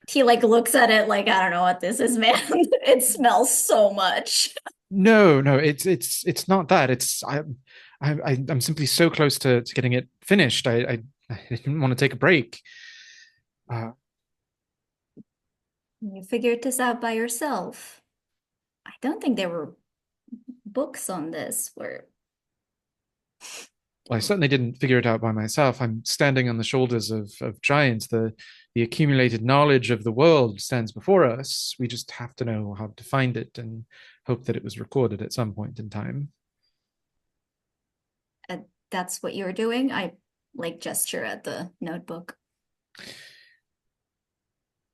He like looks at it like, I don't know what this is, man. It smells so much. No, no, it's not that. I'm simply so close to getting it finished. I didn't want to take a break. Uh, You figured this out by yourself. I don't think there were books on this where well, I certainly didn't figure it out by myself. I'm standing on the shoulders of giants. The accumulated knowledge of the world stands before us. We just have to know how to find it and hope that it was recorded at some point in time. uh, that's what you're doing. I like gesture at the notebook.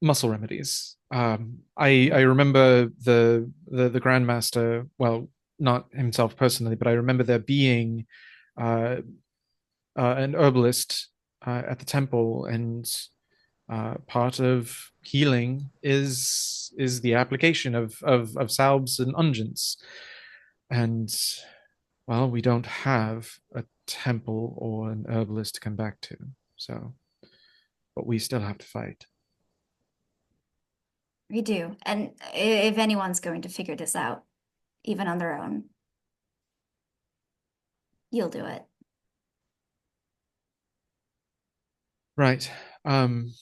Muscle remedies. I remember the Grandmaster. Well, not himself personally, but I remember there being uh, an herbalist at the temple, and part of healing is the application of salves and unguents. And well, we don't have a temple or an herbalist to come back to, so but we still have to fight. We do. And if anyone's going to figure this out, even on their own, you'll do it. Right. Um,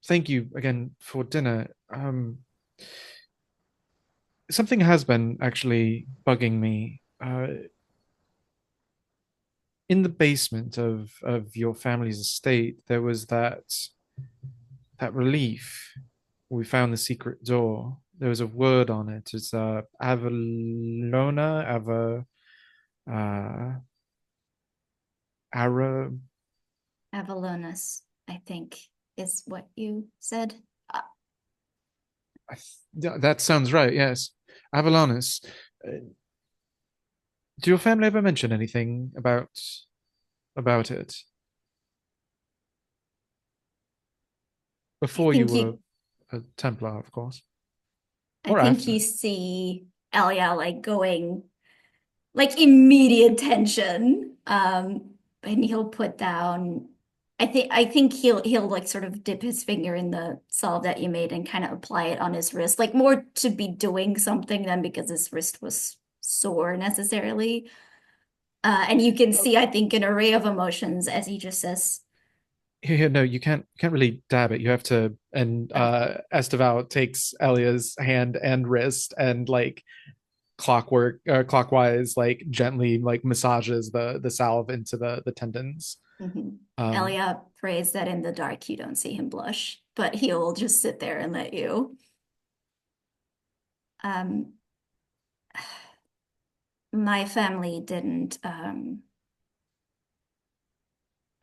Thank you again for dinner. Something has been actually bugging me. In the basement of your family's estate, there was that relief. We found the secret door. There was a word on it. It's Avalona, uh, Ara. Avalonus, I think. is what you said. That sounds right, yes. Avalanus, do your family ever mention anything about it? I Before you think were you a Templar, of course. I Or think after. you see Elia like going like immediate tension. And he'll put down I think he'll like sort of dip his finger in the salve that you made and kind of apply it on his wrist, like more to be doing something than because his wrist was sore necessarily. And you can see, I think, an array of emotions as he just says, Yeah, no, you can't really dab it. You have to, and "Oh, Esteval takes Elia's hand and wrist and like clockwise, like gently like massages the salve into the tendons. mhm." Um, Elia prays that in the dark you don't see him blush, but he'll just sit there and let you. Um, my family didn't,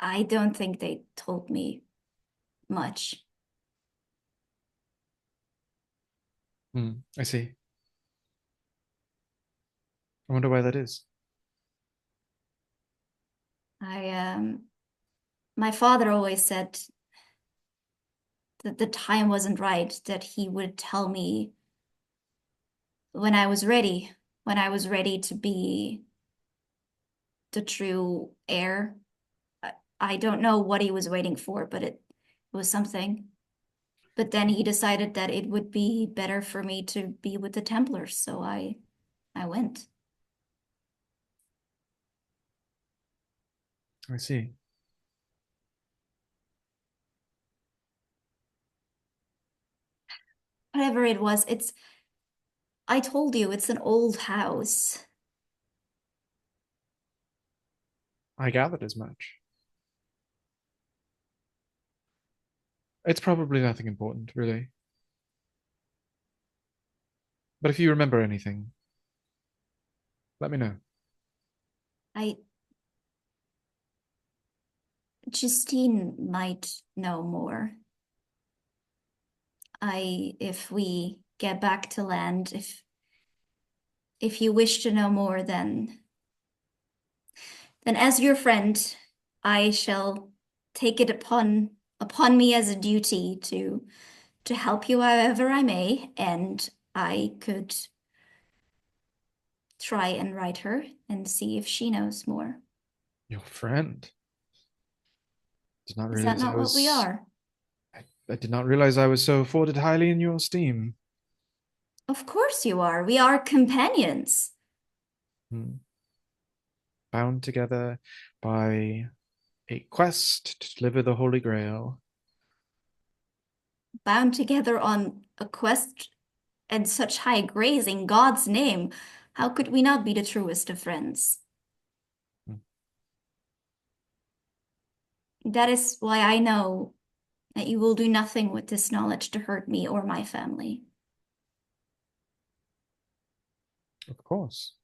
I don't think they told me much. I see. I wonder why that is. I, my father always said that the time wasn't right, that he would tell me when I was ready, when I was ready to be the true heir. I don't know what he was waiting for, but it was something. But then he decided that it would be better for me to be with the Templars, so I went. I see. Whatever it was, I told you, it's an old house. I gathered as much. It's probably nothing important, really. But if you remember anything, let me know. I Justine might know more. If we get back to land, if you wish to know more, then as your friend, I shall take it upon me as a duty to help you however I may, and I could try and write her and see if she knows more. Your friend. Did not Is that realize I not what we was. are? I did not realize I was so afforded highly in your esteem. Of course you are. We are companions, Hmm. Bound together by a quest to deliver the Holy Grail. bound together on a quest and such high grace in God's name. How could we not be the truest of friends? Hmm. That is why I know that you will do nothing with this knowledge to hurt me or my family. Of course.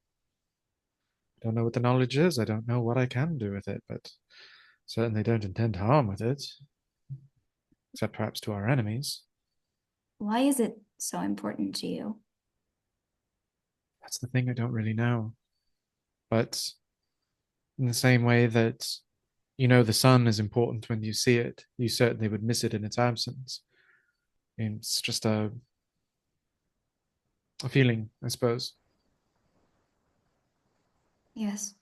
I don't know what the knowledge is. I don't know what I can do with it, but certainly don't intend harm with it, except perhaps to our enemies. Why is it so important to you? That's the thing I don't really know. But in the same way that the sun is important when you see it, you certainly would miss it in its absence. It's just a feeling, I suppose. Yes.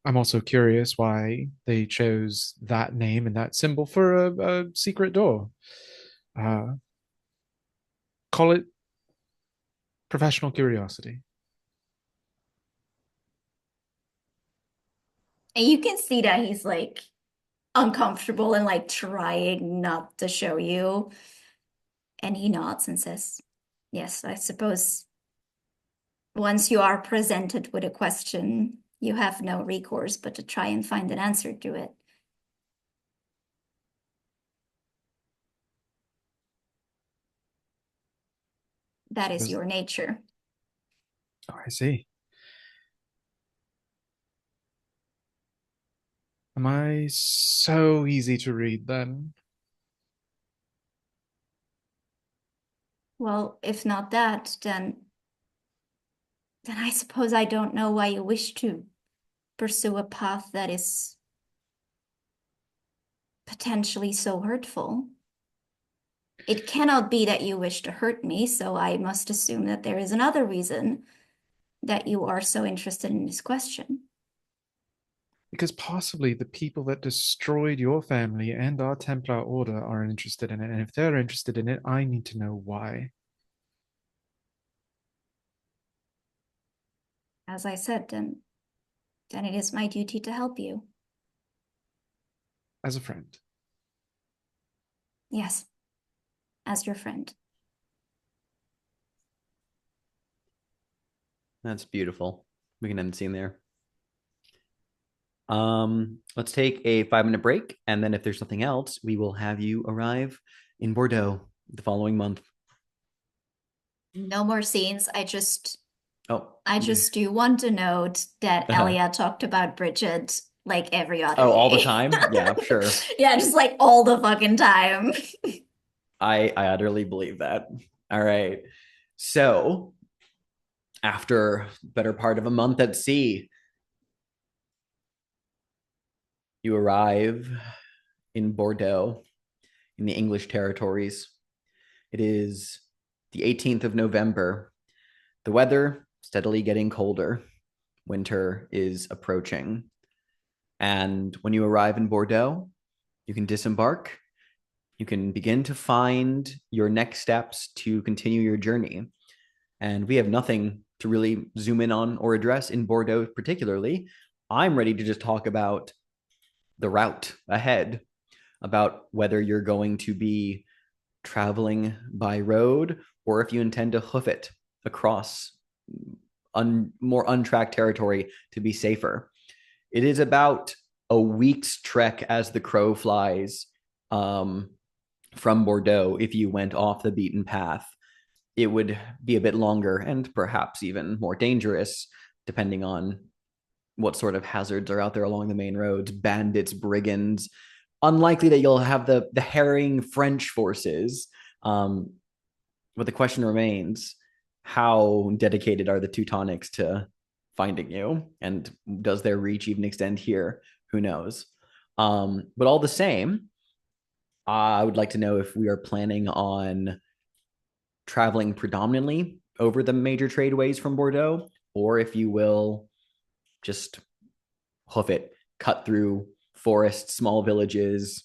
I'm also curious why they chose that name and that symbol for a secret door. Uh, call it professional curiosity. And you can see that he's like uncomfortable and like trying not to show you. And he nods and says, "Yes, I suppose once you are presented with a question, you have no recourse but to try and find an answer to it. That is Does- your nature." Oh, I see. Am I so easy to read then? Well, if not that, then I suppose I don't know why you wish to pursue a path that is potentially so hurtful. It cannot be that you wish to hurt me, so I must assume that there is another reason that you are so interested in this question. Because possibly the people that destroyed your family and our Templar order are interested in it. And if they're interested in it, I need to know why. As I said, then it is my duty to help you. As a friend. Yes, as your friend. That's beautiful. We can end the scene there. Let's take a 5-minute break, and then if there's something else, we will have you arrive in Bordeaux the following month. No more scenes. I just Oh, do want to note that Elia talked about Bridget like every other oh, all the day. time? Yeah, sure. Yeah, just like all the fucking time. I utterly believe that. All right. So, after better part of a month at sea, you arrive in Bordeaux in the English territories. It is the 18th of November. The weather steadily getting colder. Winter is approaching. And when you arrive in Bordeaux, you can disembark. You can begin to find your next steps to continue your journey. And we have nothing to really zoom in on or address in Bordeaux particularly. I'm ready to just talk about the route ahead, about whether you're going to be traveling by road or if you intend to hoof it across more untracked territory to be safer. It is about a week's trek as the crow flies from Bordeaux if you went off the beaten path. It would be a bit longer and perhaps even more dangerous, depending on what sort of hazards are out there along the main roads, bandits, brigands. Unlikely that you'll have the harrying French forces. But the question remains, how dedicated are the Teutonics to finding you? And does their reach even extend here? Who knows? But all the same, I would like to know if we are planning on traveling predominantly over the major tradeways from Bordeaux, or if you will just hoof it, cut through forests, small villages,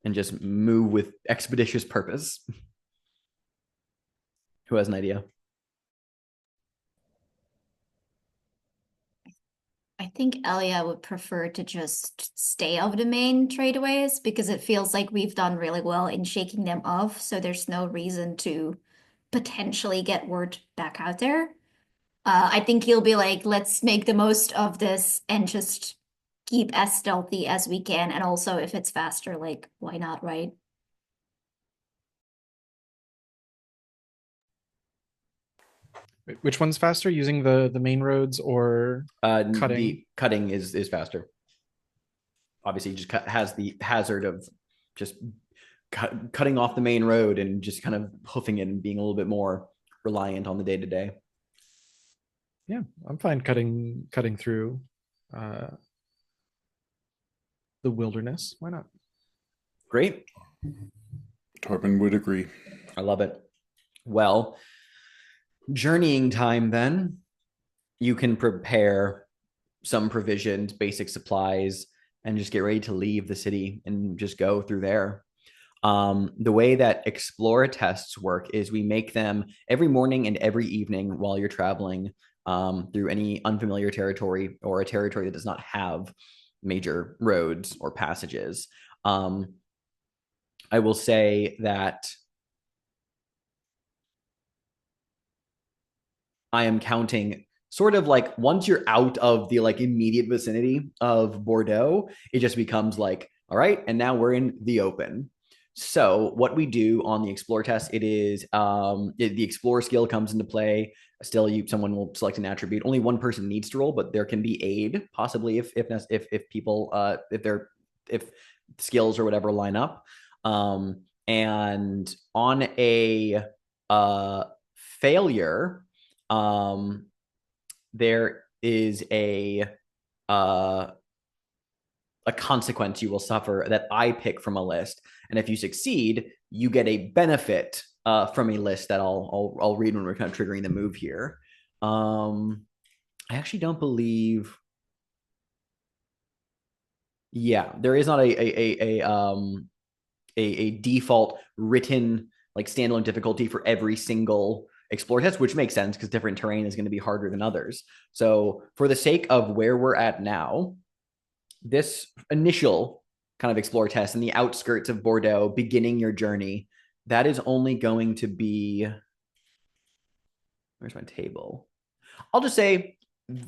and just move with expeditious purpose. Who has an idea? I think Elia would prefer to just stay off the main tradeways because it feels like we've done really well in shaking them off. So there's no reason to potentially get word back out there. I think he'll be like, let's make the most of this and just keep as stealthy as we can. And also, if it's faster, like, why not, right? Which one's faster, using the main roads or cutting? The cutting is faster. Obviously, just has the hazard of just cutting off the main road and just kind of hoofing it and being a little bit more reliant on the day to day. Yeah, I'm fine cutting through the wilderness. Why not? Great. Torben would agree. I love it. Well, journeying time then. You can prepare some provisions, basic supplies, and just get ready to leave the city and just go through there. The way that Explore tests work is we make them every morning and every evening while you're traveling through any unfamiliar territory or a territory that does not have major roads or passages. I will say that I am counting sort of like once you're out of the like immediate vicinity of Bordeaux, it just becomes like, all right, and now we're in the open. So what we do on the explore test, it is the explore skill comes into play. Still, someone will select an attribute. Only one person needs to roll, but there can be aid possibly if people if skills or whatever line up. And on a failure, there is a consequence you will suffer that I pick from a list. And if you succeed, you get a benefit from a list that I'll read when we're kind of triggering the move here. I actually don't believe. Yeah, there is not a default written like standalone difficulty for every single explore test, which makes sense because different terrain is going to be harder than others. So for the sake of where we're at now, this initial kind of explore test in the outskirts of Bordeaux, beginning your journey, that is only going to be, where's my table? I'll just say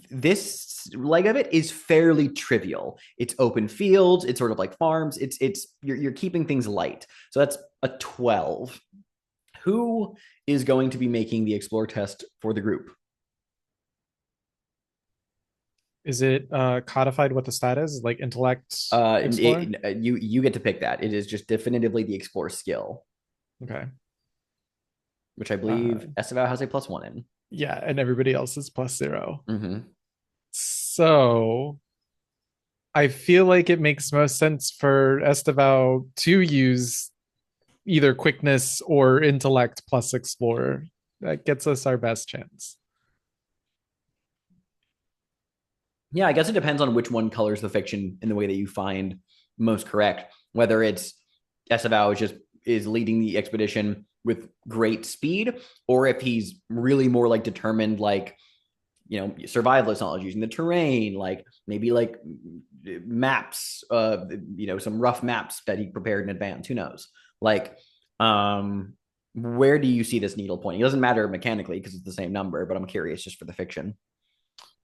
this leg of it is fairly trivial. It's open fields, it's sort of like farms, you're keeping things light. So that's a 12. Who is going to be making the explore test for the group? Is it codified what the stat is? Like intellect explore? You get to pick that. It is just definitively the explore skill. Okay. Which I believe Esteval has a +1 in. Yeah, and everybody else is +0. Mm-hmm. So I feel like it makes most sense for Esteval to use either quickness or intellect plus explore. That gets us our best chance. Yeah, I guess it depends on which one colors the fiction in the way that you find most correct. Whether it's Esteval is leading the expedition with great speed, or if he's really more like determined, like, you know, survivalist knowledge, using the terrain, like maybe like maps, you know, some rough maps that he prepared in advance. Who knows? Like, where do you see this needle pointing? It doesn't matter mechanically because it's the same number, but I'm curious just for the fiction.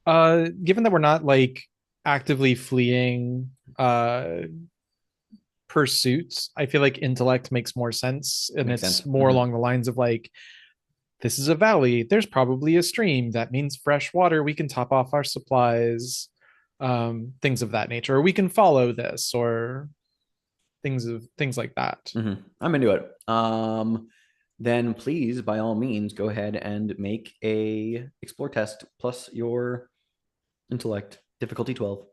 Given that we're not like actively fleeing pursuits, I feel like intellect makes more sense, and Makes it's sense. more along the lines of like, this is a valley, there's probably a stream, that means fresh water, we can top off our supplies, things of that nature, or we can follow this, or things like that. I'm into it. Then please, by all means, go ahead and make a explore test plus your intellect, difficulty 12.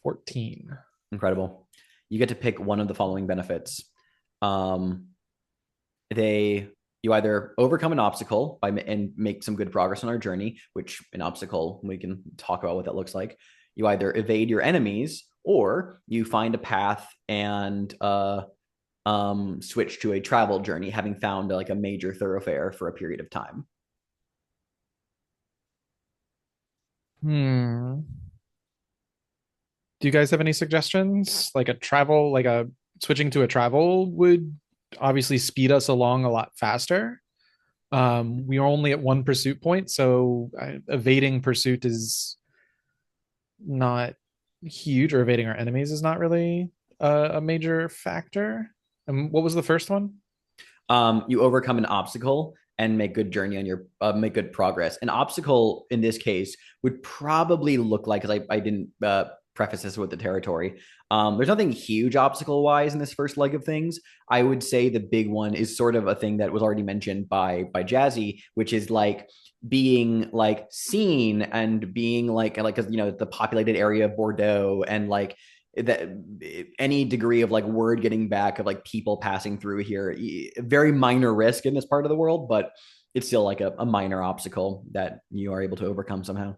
14. Incredible. You get to pick one of the following benefits. You either overcome an obstacle and make some good progress on our journey, which an obstacle, we can talk about what that looks like. You either evade your enemies, or you find a path and switch to a travel journey, having found like a major thoroughfare for a period of time. Do you guys have any suggestions? Like switching to a travel would obviously speed us along a lot faster. We are only at 1 pursuit point, so evading pursuit is not huge, or evading our enemies is not really a major factor. And what was the first one? You overcome an obstacle and make good journey on your make good progress. An obstacle in this case would probably look like, because I didn't preface this with the territory. There's nothing huge obstacle wise in this first leg of things. I would say the big one is sort of a thing that was already mentioned by Jazzy, which is like being like seen and being like, you know, the populated area of Bordeaux, and like that any degree of like word getting back of like people passing through here. Very minor risk in this part of the world, but it's still like a minor obstacle that you are able to overcome somehow.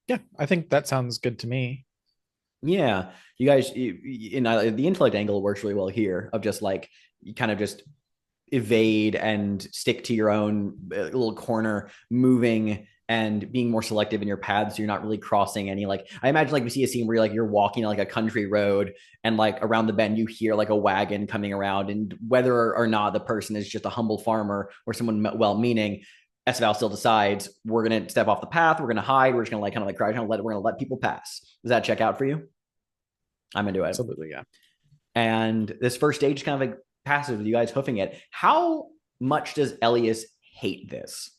Yeah, I think that sounds good to me. Yeah, you guys, in the intellect angle works really well here, of just like you kind of just evade and stick to your own little corner, moving and being more selective in your paths. So you're not really crossing any, like, I imagine like we see a scene where you're walking like a country road, and like around the bend you hear like a wagon coming around, and whether or not the person is just a humble farmer or someone well-meaning, Esteval still decides, we're gonna step off the path, we're gonna hide, we're just gonna like kind of like crouch, we're gonna let people pass. Does that check out for you? I'm into it. Absolutely, yeah. And this first stage is kind of like passive with you guys hoofing it. How much does Elias hate this?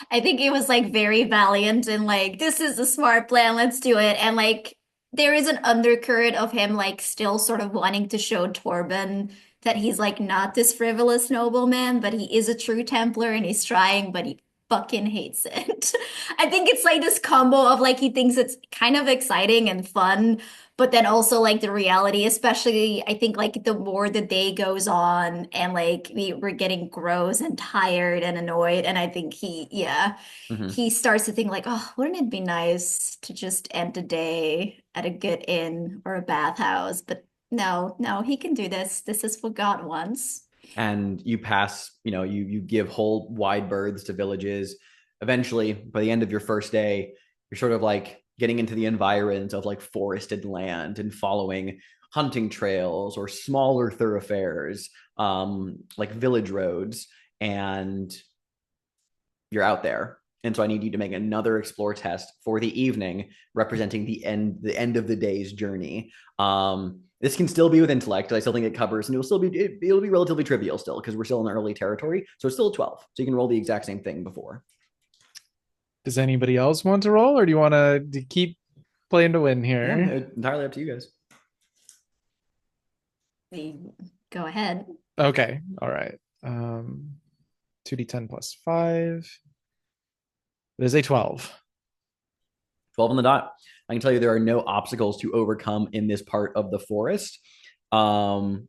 I think it was like very valiant and like, this is a smart plan, let's do it. And like, there is an undercurrent of him like still sort of wanting to show Torben that he's like not this frivolous nobleman, but he is a true Templar and he's trying, but he fucking hates it. I think it's like this combo of like he thinks it's kind of exciting and fun, but then also like the reality, especially I think like the more the day goes on and like we're getting gross and tired and annoyed, and I think yeah, Mm-hmm. he starts to think like, oh, wouldn't it be nice to just end the day at a good inn or a bathhouse? But no, he can do this. This is what God wants. And you pass, you give whole wide berths to villages. Eventually, by the end of your first day, you're sort of like getting into the environs of like forested land and following hunting trails or smaller thoroughfares, like village roads, and you're out there. And so I need you to make another explore test for the evening, representing the end of the day's journey. This can still be with intellect. I still think it covers, and it'll be relatively trivial still because we're still in early territory. So it's still a 12. So you can roll the exact same thing before. Does anybody else want to roll, or do you want to keep playing to win Yeah, here? entirely up to you guys. Go ahead. Okay, all right. 2d10 plus 5. It is a 12. 12 on the dot. I can tell you there are no obstacles to overcome in this part of the forest. And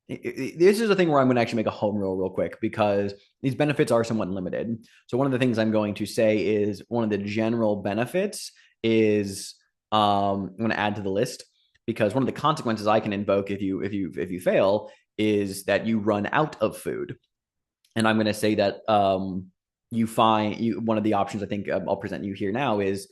this is a thing where I'm going to actually make a home roll real quick because these benefits are somewhat limited. So one of the things I'm going to say is one of the general benefits is I'm going to add to the list because one of the consequences I can invoke if you fail is that you run out of food. And I'm going to say that one of the options I think I'll present you here now is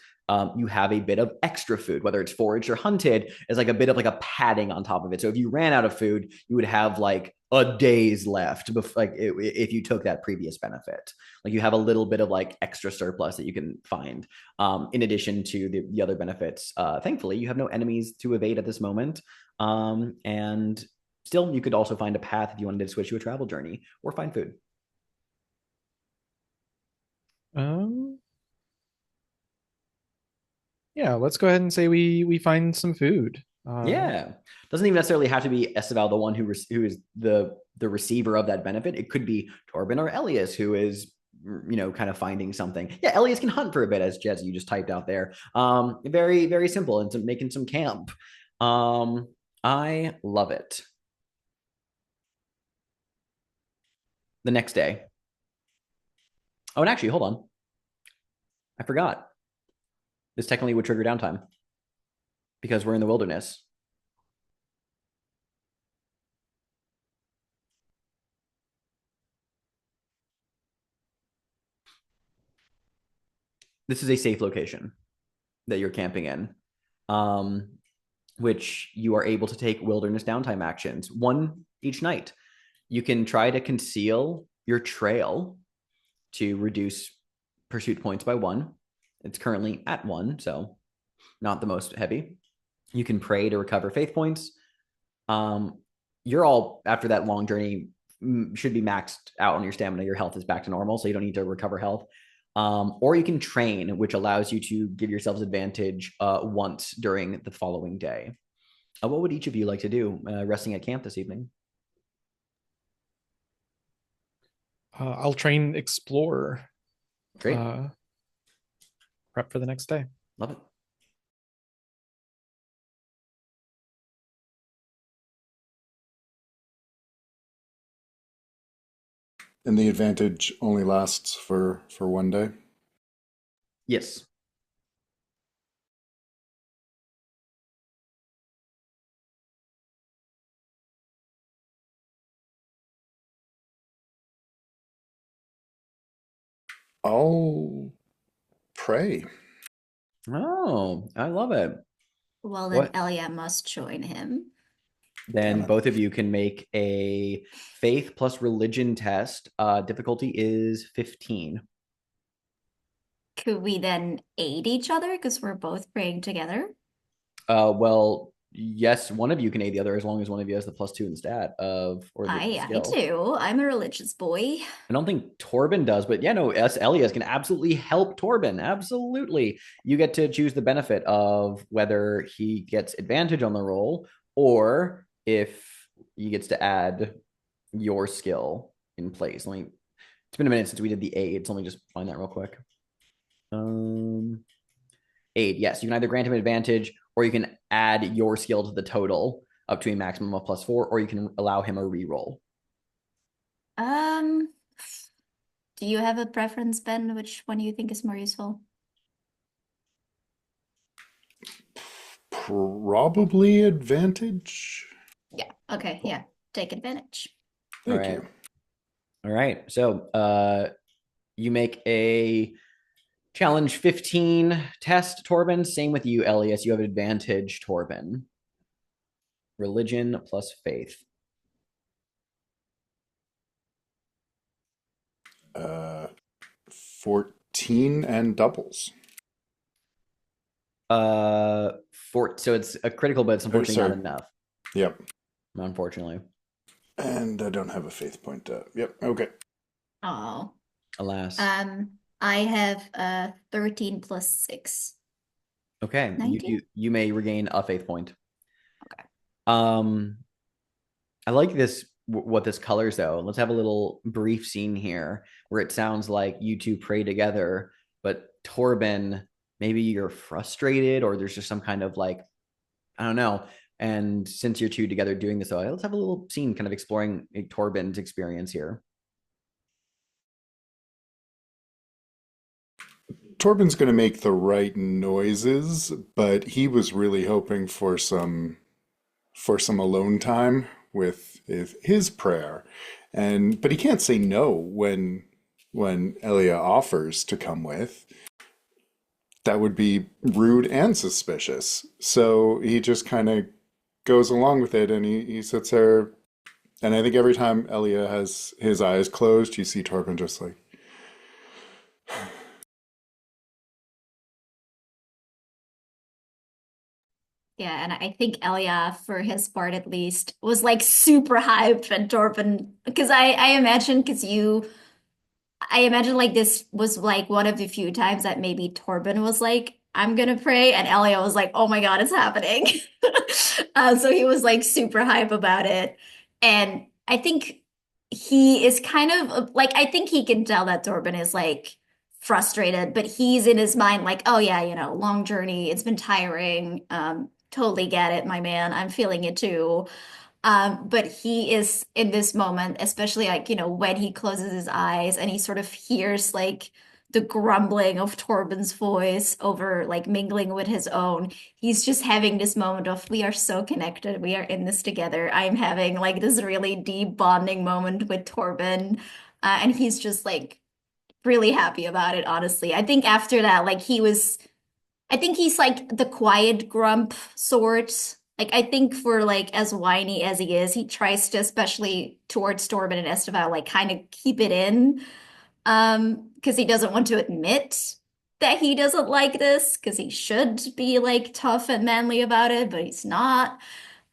you have a bit of extra food, whether it's foraged or hunted, as like a bit of like a padding on top of it. So if you ran out of food, you would have like a day's left, if you took that previous benefit. Like you have a little bit of like extra surplus that you can find, in addition to the other benefits. Thankfully, you have no enemies to evade at this moment, and still you could also find a path if you wanted to switch to a travel journey or find food. Yeah, let's go ahead and say we find some food. Yeah, doesn't even necessarily have to be Esteval, the one who is the receiver of that benefit. It could be Torben or Elias, who is kind of finding something. Yeah, Elias can hunt for a bit, as Jez you just typed out there. Very very simple, and making some camp. I love it. The next day. Oh, and actually, hold on. I forgot. This technically would trigger downtime because we're in the wilderness. This is a safe location that you're camping in, which you are able to take wilderness downtime actions, one each night. You can try to conceal your trail to reduce pursuit points by 1. It's currently at 1, so not the most heavy. You can pray to recover faith points. You're all, after that long journey, should be maxed out on your stamina. Your health is back to normal, so you don't need to recover health. Or you can train, which allows you to give yourselves advantage once during the following day. What would each of you like to do resting at camp this evening? I'll train Explorer. Great. Prep for the next day. Love it. And the advantage only lasts for 1 day? Yes. I'll pray. Oh, I love it. Well, then Elia must join him. Then both of you can make a faith plus religion test. Difficulty is 15. Could we then aid each other because we're both praying together? Well, yes, one of you can aid the other as long as one of you has the +2 in stat or the I skill. do. I'm a religious boy. I don't think Torben does, but yeah, no, us Elias can absolutely help Torben. Absolutely. You get to choose the benefit of whether he gets advantage on the roll or if he gets to add your skill in place. It's been a minute since we did the aid, so let me just find that real quick. Aid, yes, you can either grant him advantage or you can add your skill to the total up to a maximum of +4, or you can allow him a reroll. Um, do you have a preference, Ben? Which one do you think is more useful? Probably advantage. Yeah. Okay. Yeah. Take advantage. Thank All right. you. All right. So you make a challenge 15 test, Torben. Same with you, Elias. You have advantage, Torben. Religion plus faith. 14 and doubles. So it's a critical, but it's unfortunately not enough. Yep. Unfortunately. And I don't have a faith point. Yep. Okay. Oh. Alas. I have 13 plus 6. Okay. 19? You may regain a faith point. Okay. I like this, what this colors though. Let's have a little brief scene here where it sounds like you two pray together, but Torben, maybe you're frustrated or there's just some kind of like, I don't know. And since you're two together doing this, let's have a little scene kind of exploring Torben's experience here. Torben's going to make the right noises, but he was really hoping for some alone time with his prayer, but he can't say no when Elia offers to come with. That would be rude and suspicious. So he just kind of goes along with it, and he sits there. And I think every time Elia has his eyes closed, you see Torben just like. Yeah, and I think Elia, for his part at least, was like super hyped when Torben, because I imagine, I imagine like this was like one of the few times that maybe Torben was like, I'm gonna pray, and Elia was like, oh my God, it's happening. So he was like super hype about it. And I think he is kind of like, I think he can tell that Torben is like frustrated, but he's in his mind like, oh yeah, long journey, it's been tiring. Totally get it, my man. I'm feeling it too. But he is in this moment, especially like, when he closes his eyes and he sort of hears like the grumbling of Torben's voice over like mingling with his own. He's just having this moment of, we are so connected. We are in this together. I'm having like this really deep bonding moment with Torben. And he's just like really happy about it, honestly. I think after that, like I think he's like the quiet grump sort. Like I think for like as whiny as he is, he tries to, especially towards Torben and Esteval, like kind of keep it in. Because he doesn't want to admit that he doesn't like this, because he should be like tough and manly about it, but he's not.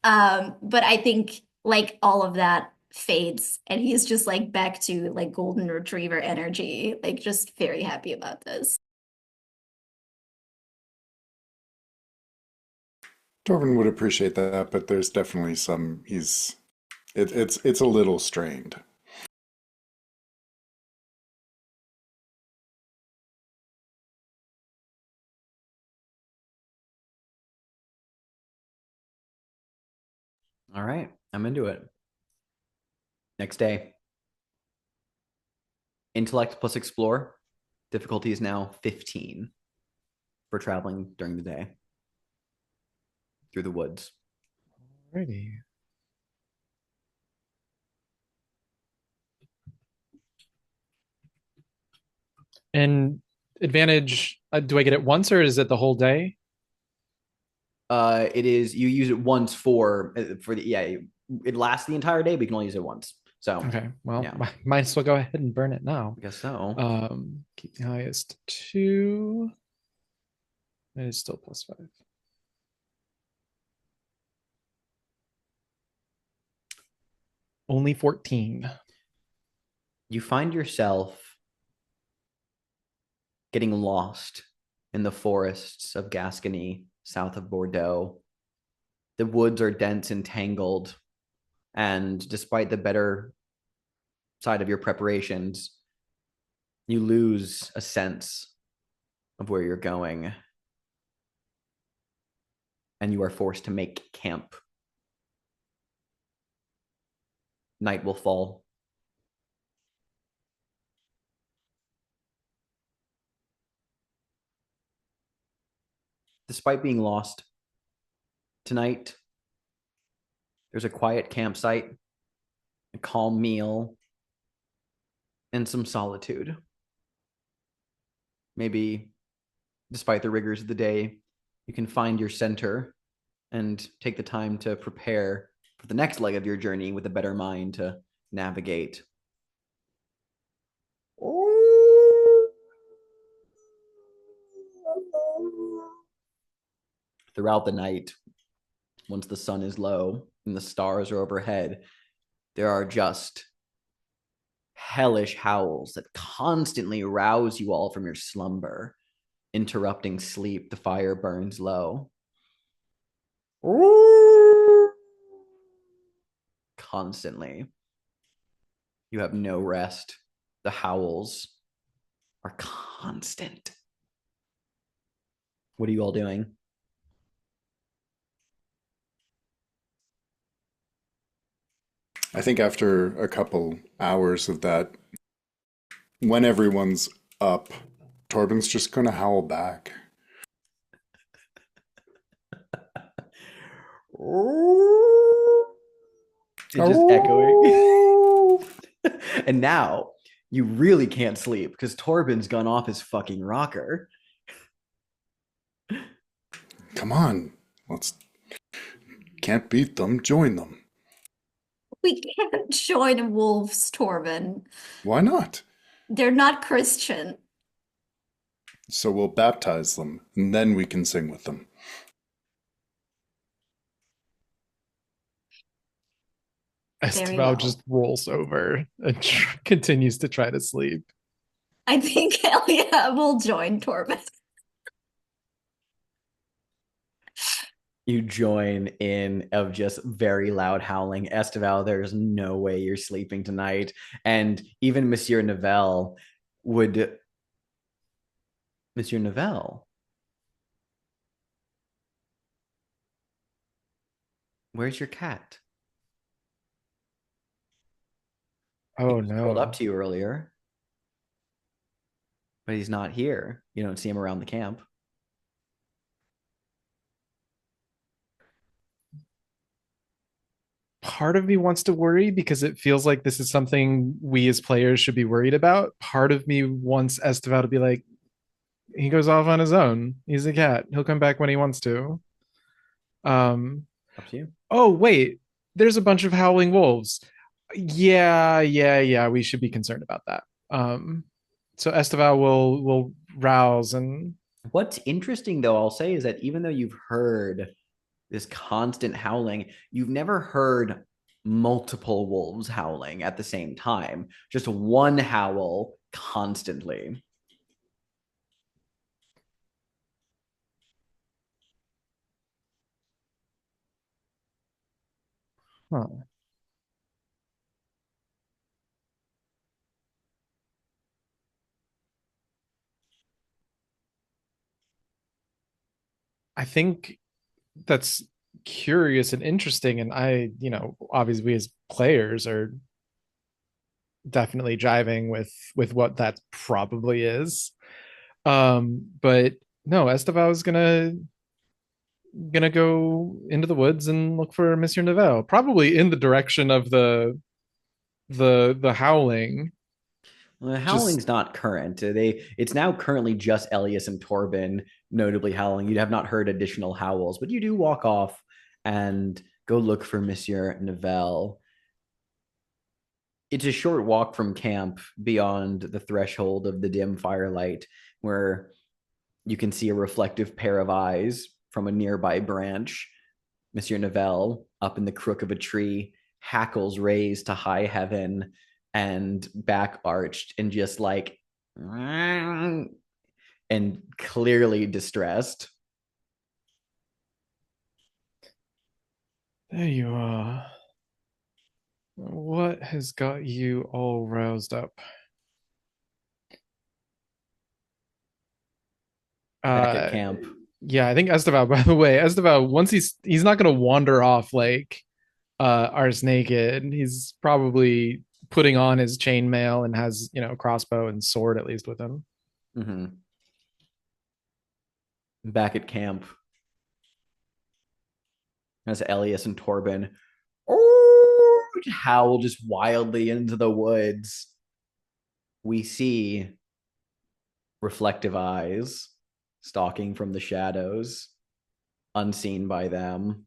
But I think like all of that fades and he's just like back to like golden retriever energy, like just very happy about this. Torben would appreciate that, but there's definitely it's a little strained. All right. I'm into it. Next day. Intellect plus explore. Difficulty is now 15 for traveling during the day through the woods. Alrighty. And advantage, do I get it once or is it the whole day? It is, you use it once for the, yeah, it lasts the entire day, but you can only use it once. So Okay, well, yeah, might as well go ahead and burn it now. I guess so. Keep the highest 2. It is still +5. Only 14. You find yourself getting lost in the forests of Gascony, south of Bordeaux. The woods are dense and tangled, and despite the better side of your preparations, you lose a sense of where you're going, and you are forced to make camp. Night will fall. Despite being lost tonight, there's a quiet campsite, a calm meal, and some solitude. Maybe, despite the rigors of the day, you can find your center and take the time to prepare for the next leg of your journey with a better mind to navigate. Throughout the night, once the sun is low and the stars are overhead, there are just hellish howls that constantly rouse you all from your slumber, interrupting sleep. The fire burns low. Constantly. You have no rest. The howls are constant. What are you all doing? I think after a couple hours of that, when everyone's up, Torben's just gonna howl back. It's just echoing. And now you really can't sleep because Torben's gone off his fucking rocker. Come on, let's can't beat them, join them. We can't join wolves, Torben. Why not? They're not Christian. So we'll baptize them, and then we can sing with them. Very well. Esteval just rolls over and continues to try to sleep. I think Elia will join Torben. You join in of just very loud howling. Esteval, there's no way you're sleeping tonight. And even Monsieur Neville would. Monsieur Neville, where's your cat? Oh He rolled up no. to you earlier, but he's not here. You don't see him around the camp. Part of me wants to worry because it feels like this is something we as players should be worried about. Part of me wants Esteval to be like, he goes off on his own. He's a cat. He'll come back when he wants to. Up to you. Oh, wait. There's a bunch of howling wolves. Yeah. We should be concerned about that. So Esteval will rouse and What's interesting, though, I'll say, is that even though you've heard this constant howling, you've never heard multiple wolves howling at the same time. Just one howl constantly. huh. I think that's curious and interesting. And obviously we as players are definitely jiving with what that probably is. But no, Esteval is gonna go into the woods and look for Monsieur Neville, probably in the direction of the howling. Well, the Just howling's not current. It's now currently just Elias and Torben notably howling. You have not heard additional howls, but you do walk off and go look for Monsieur Neville. it's a short walk from camp beyond the threshold of the dim firelight, where you can see a reflective pair of eyes from a nearby branch. Monsieur Novell, up in the crook of a tree, hackles raised to high heaven and back arched and just like, and clearly distressed. There you are. What has got you all roused up? Back at camp. Yeah, I think Esteval, by the way, Esteval, once he's not gonna wander off like Ars Naked. He's probably putting on his chainmail and has, crossbow and sword at least with him. Mm-hmm. Back at camp, as Elias and Torben howl just wildly into the woods, we see reflective eyes stalking from the shadows, unseen by them,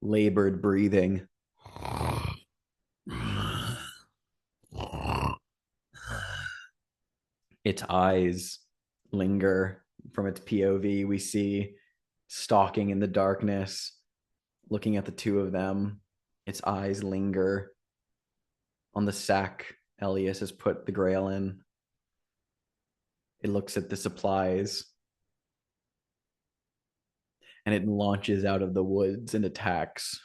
labored breathing. Its eyes linger from its POV. We see stalking in the darkness, looking at the two of them. Its eyes linger on the sack Elias has put the grail in. It looks at the supplies, and it launches out of the woods and attacks.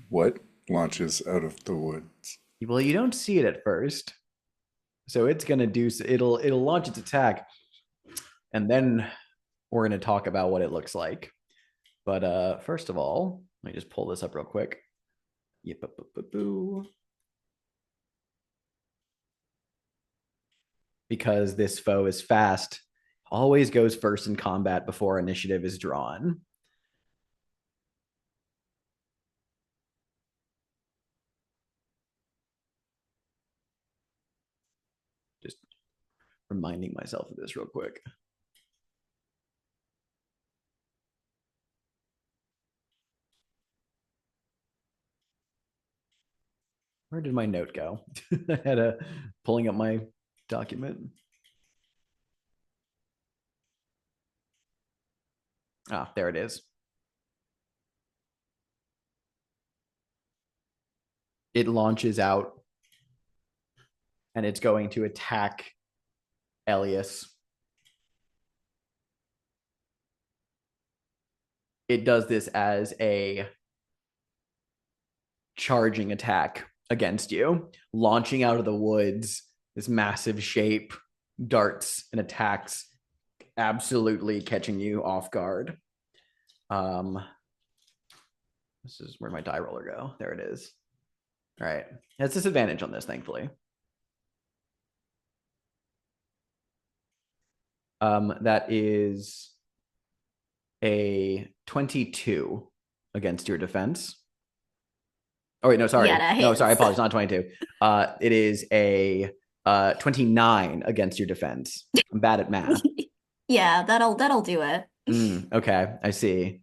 What launches out of the woods? Well, you don't see it at first, so it's gonna do. It'll launch its attack, and then we're gonna talk about what it looks like. But first of all, let me just pull this up real quick. Yep, because this foe is fast, always goes first in combat before initiative is drawn. Just reminding myself of this real quick. Where did my note go? I had a pulling up my document. Ah, there it is. It launches out and it's going to attack Elias. It does this as a charging attack against you, launching out of the woods. This massive shape darts and attacks, absolutely catching you off guard. This is where my die roller go. There it is. All right. It has disadvantage on this, thankfully. That is a 22 against your defense. Oh, wait, no, sorry. Yeah, no, sorry, I apologize. Not 22. It is a 29 against your defense. I'm bad at math. Yeah, that'll do it. Okay, I see.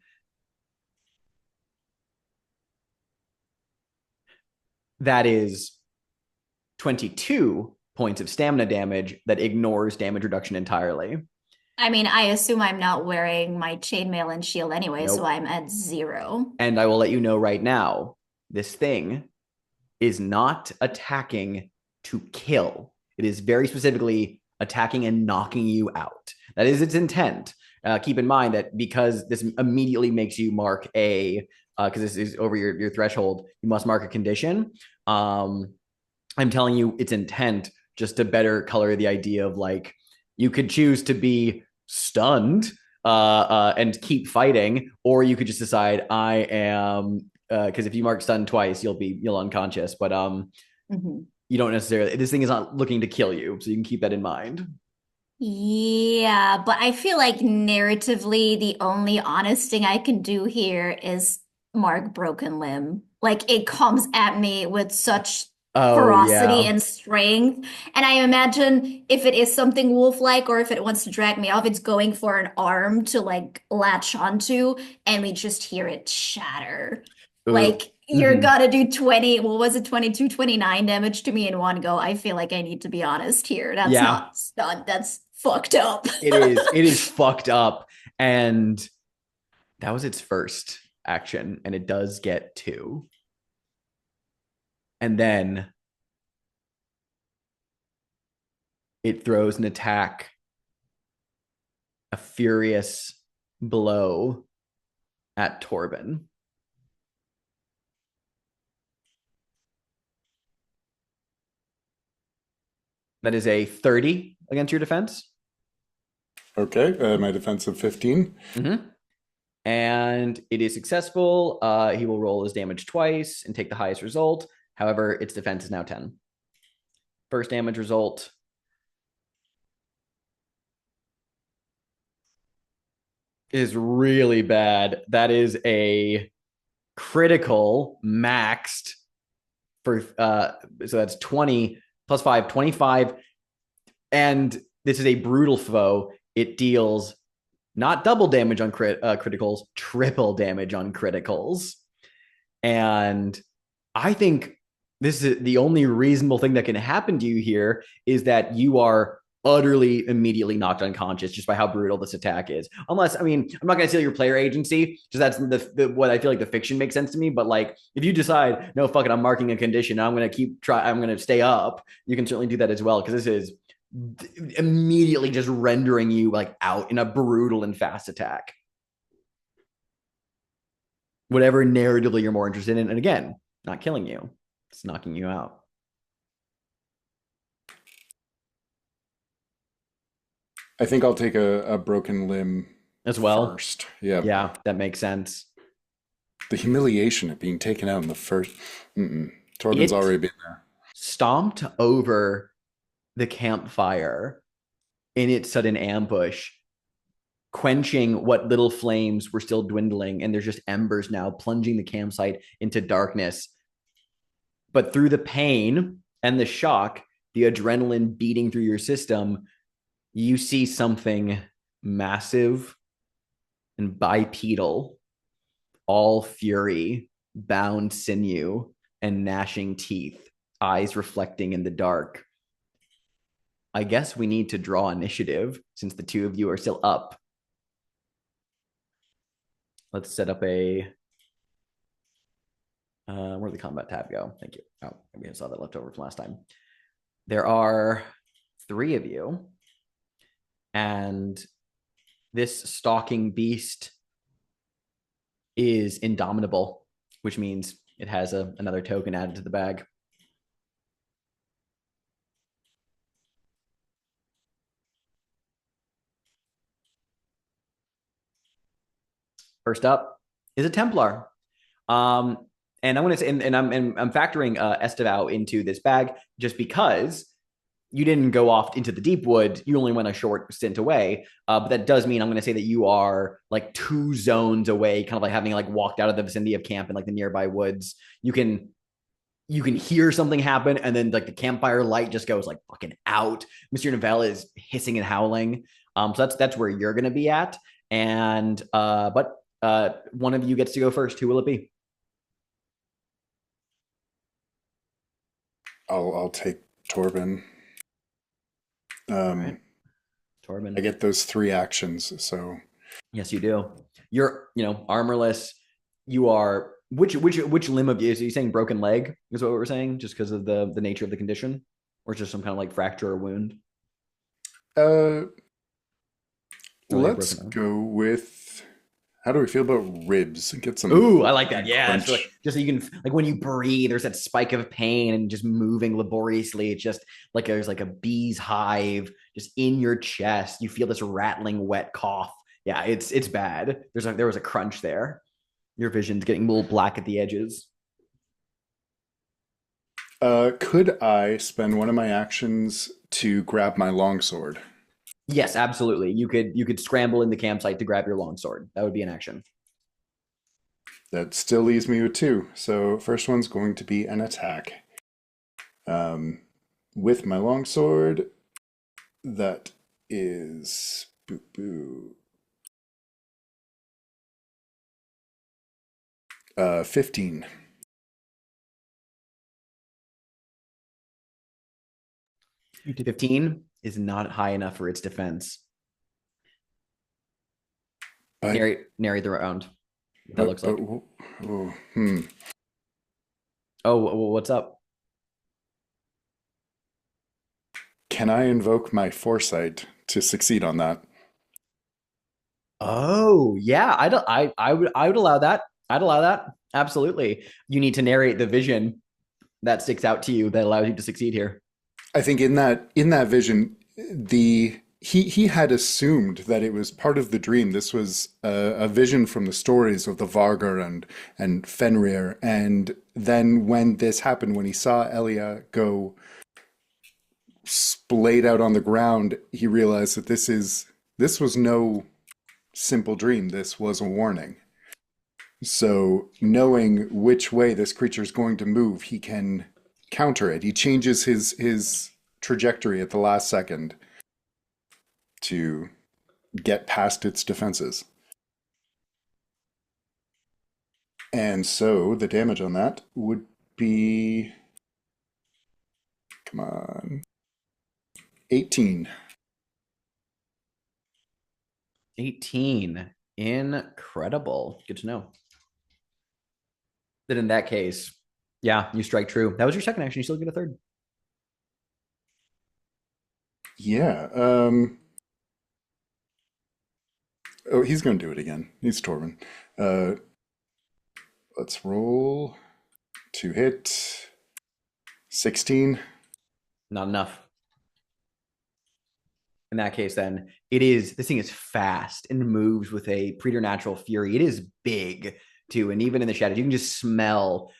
That is 22 points of stamina damage that ignores damage reduction entirely. I mean, I assume I'm not wearing my chainmail and shield anyway, Nope. so I'm at 0. And I will let you know right now, this thing is not attacking to kill. It is very specifically attacking and knocking you out. That is its intent. Keep in mind that because this immediately makes you mark because this is over your threshold, you must mark a condition. I'm telling you its intent just to better color the idea of like, you could choose to be stunned and keep fighting, or you could just decide I am, because if you mark stunned twice, you'll unconscious. But you don't necessarily. This thing is not looking to kill you, so you can keep that in mind. Yeah, but I feel like narratively, the only honest thing I can do here is mark broken limb. Like it comes at me with such Oh ferocity yeah. and strength. And I imagine if it is something wolf-like or if it wants to drag me off, it's going for an arm to like latch onto, and we just hear it shatter. Like you're Mhm. gonna do 20, what was it, 22, 29 damage to me in one go. I feel like I need to be honest here. Yeah, That's fucked up. it is. It is fucked up. And that was its first action, and it does get two. And then it throws an attack, a furious blow at Torben. That is a 30 against your defense. Okay, my defense of 15. Mm-hmm. And it is successful. He will roll his damage twice and take the highest result. However, its defense is now 10. First damage result is really bad. That is a critical maxed for so that's 20 plus 5, 25. And this is a brutal foe. It deals not double damage on criticals, triple damage on criticals. And I think this is the only reasonable thing that can happen to you here is that you are utterly immediately knocked unconscious just by how brutal this attack is. Unless, I mean, I'm not going to steal your player agency, because that's what I feel like the fiction makes sense to me. But like, if you decide, no, fuck it, I'm marking a condition, I'm going to I'm going to stay up, you can certainly do that as well, because this is immediately just rendering you like out in a brutal and fast attack. Whatever narratively you're more interested in. And again, not killing you, it's knocking you out. I think I'll take a broken limb As well. first. Yeah. Yeah, that makes sense. The humiliation of being taken out in the first. Torben's already been there. Stomped over the campfire in its sudden ambush, quenching what little flames were still dwindling, and there's just embers now plunging the campsite into darkness. But through the pain and the shock, the adrenaline beating through your system, you see something massive and bipedal, all fury, bound sinew, and gnashing teeth, eyes reflecting in the dark. I guess we need to draw initiative since the two of you are still up. Let's set up a. Where'd the combat tab go? Thank you. Oh, maybe I saw that left over from last time. There are 3 of you, and this stalking beast is indomitable, which means it has another token added to the bag. First up is a Templar. And I'm going to say, and I'm factoring Esteval into this bag just because you didn't go off into the deep wood. You only went a short stint away. But that does mean I'm going to say that you are like 2 zones away, kind of like having like walked out of the vicinity of camp in like the nearby woods. You can hear something happen, and then like the campfire light just goes like fucking out. Mr. Novella is hissing and howling. So that's where you're going to be at. And but one of you gets to go first. Who will it be? I'll take Torben. Right. Torben. I get those 3 actions, so Yes, you do. You're, armorless. You are which limb of you? Is you saying broken leg? Is what we're saying, just because of the nature of the condition, or just some kind of like fracture or wound? Let's go with. How do we feel about ribs? Get some. Ooh, I like that. Yeah, crunch. so just so you can, like, when you breathe, there's that spike of pain and just moving laboriously. It's just like there's like a bee's hive just in your chest. You feel this rattling, wet cough. Yeah, it's bad. There was a crunch there. Your vision's getting a little black at the edges. Could I spend one of my actions to grab my longsword? Yes, absolutely. You could scramble in the campsite to grab your longsword. That would be an action. That still leaves me with 2. So first one's going to be an attack. With my longsword, that is 15. 15 is not high enough for its defense. But, narrate the round. What that looks like. Oh, what's up? Can I invoke my foresight to succeed on that? Oh, yeah. I would allow that. I'd allow that. Absolutely. You need to narrate the vision that sticks out to you that allows you to succeed here. I think in that vision, he had assumed that it was part of the dream. This was a vision from the stories of the Vargar and Fenrir. And then when this happened, when he saw Elia go splayed out on the ground, he realized that this was no simple dream. This was a warning. So knowing which way this creature is going to move, he can counter it. He changes his trajectory at the last second to get past its defenses. And so the damage on that would be, come on, 18. 18. Incredible. Good to know. Then in that case, yeah, you strike true. That was your second action. You still get a third. Yeah. Oh, he's going to do it again. He's Torben. Let's roll to hit. 16. Not enough. In that case, then this thing is fast and moves with a preternatural fury. It is big too, and even in the shadows, you can just smell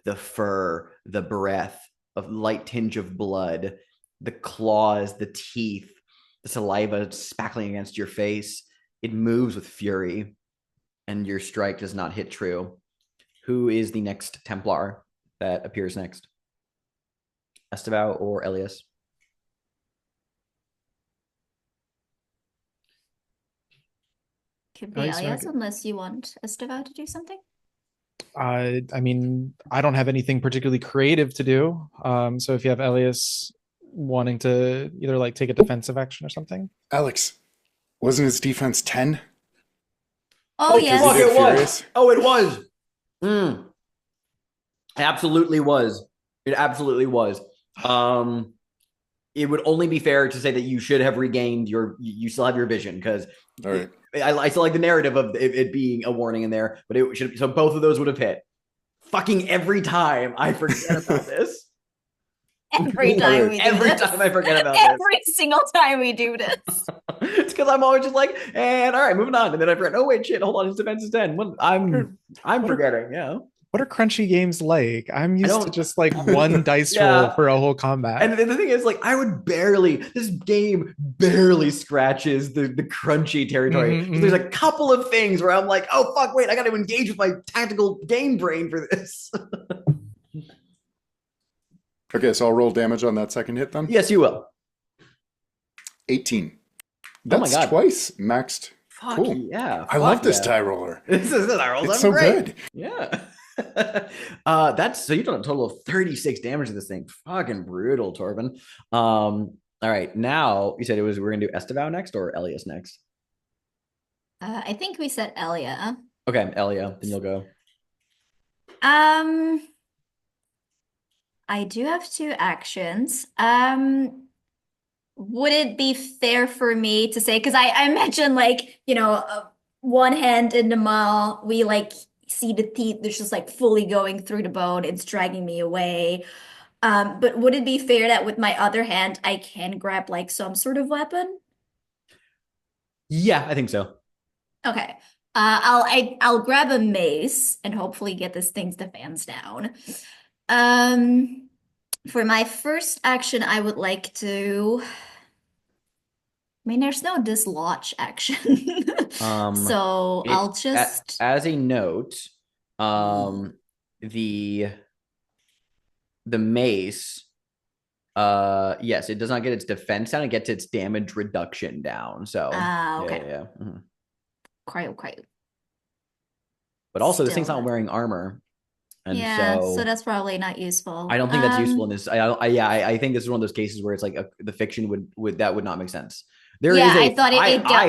the fur, the breath of light tinge of blood, the claws, the teeth, the saliva spackling against your face. It moves with fury, and your strike does not hit true. Who is the next Templar that appears next? Esteval or Elias? Could be Elias, unless you want Esteval to do something. I mean, I don't have anything particularly creative to do. So if you have Elias wanting to either like take a defensive action or something. Alex, wasn't his defense 10? Oh, yes. Fuck, it was. Oh, it was. It absolutely was. It absolutely was. It would only be fair to say that you should have regained you still have your vision, because all right. I still like the narrative of it being a warning in there, but it should, so both of those would have hit. Fucking every time I forget about this. Every time we do every this. time I forget about every single time we do this. It's because I'm always just like, and all right, moving on, and then I forget. Oh wait, shit, hold on, his defense is 10. I'm forgetting. Yeah. What are crunchy games like? I'm used to just like one dice roll for a whole combat. And the thing is, like, this game barely scratches the crunchy territory. So there's a couple of things where I'm like, oh fuck, wait, I got to engage with my tactical game brain for this. Okay, so I'll roll damage on that second hit then? Yes, you will. 18. That's twice maxed. Fuck cool. Yeah. I love this die roller. This die roller. It's so great. good. Yeah. So you've done a total of 36 damage to this thing. Fucking brutal, Torben. All right, now you said we're gonna do Esteval next or Elias next? I think we said Elia. Okay, Elia, then you'll go. I do have 2 actions. Would it be fair for me to say, because I mentioned, like, one hand in the maw, we like see the teeth, there's just like fully going through the bone, it's dragging me away. But would it be fair that with my other hand I can grab like some sort of weapon? Yeah, I think so. Okay. I'll grab a mace and hopefully get this thing's defense down. For my first action, I would like to. I mean, there's no dislodge action. So I'll just. As a note, the mace Yes, it does not get its defense down. It gets its damage reduction down. So Okay. yeah. Mhm. Quite. But also, this Still thing's not not. wearing armor, and Yeah, so so that's probably not I useful. don't think that's useful in this. I think this is one of those cases where it's like the fiction would that would not make sense. There Yeah, is I a thought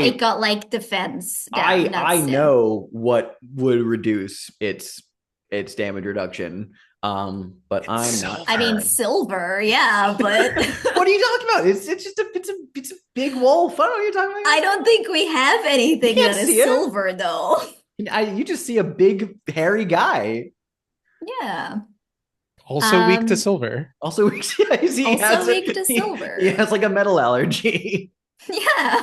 it got like defense down. I That's yeah. know what would reduce its damage reduction. But It's I'm not I mean silver. sure. silver, yeah, but What are you talking about? It's just a big wolf. I don't know what you're talking about. I don't think we have You anything can't that see is him. silver though. You just see a big hairy guy. Yeah. Also weak to Um, silver. Also, yeah, also weak to he silver. has like a metal allergy. Yeah.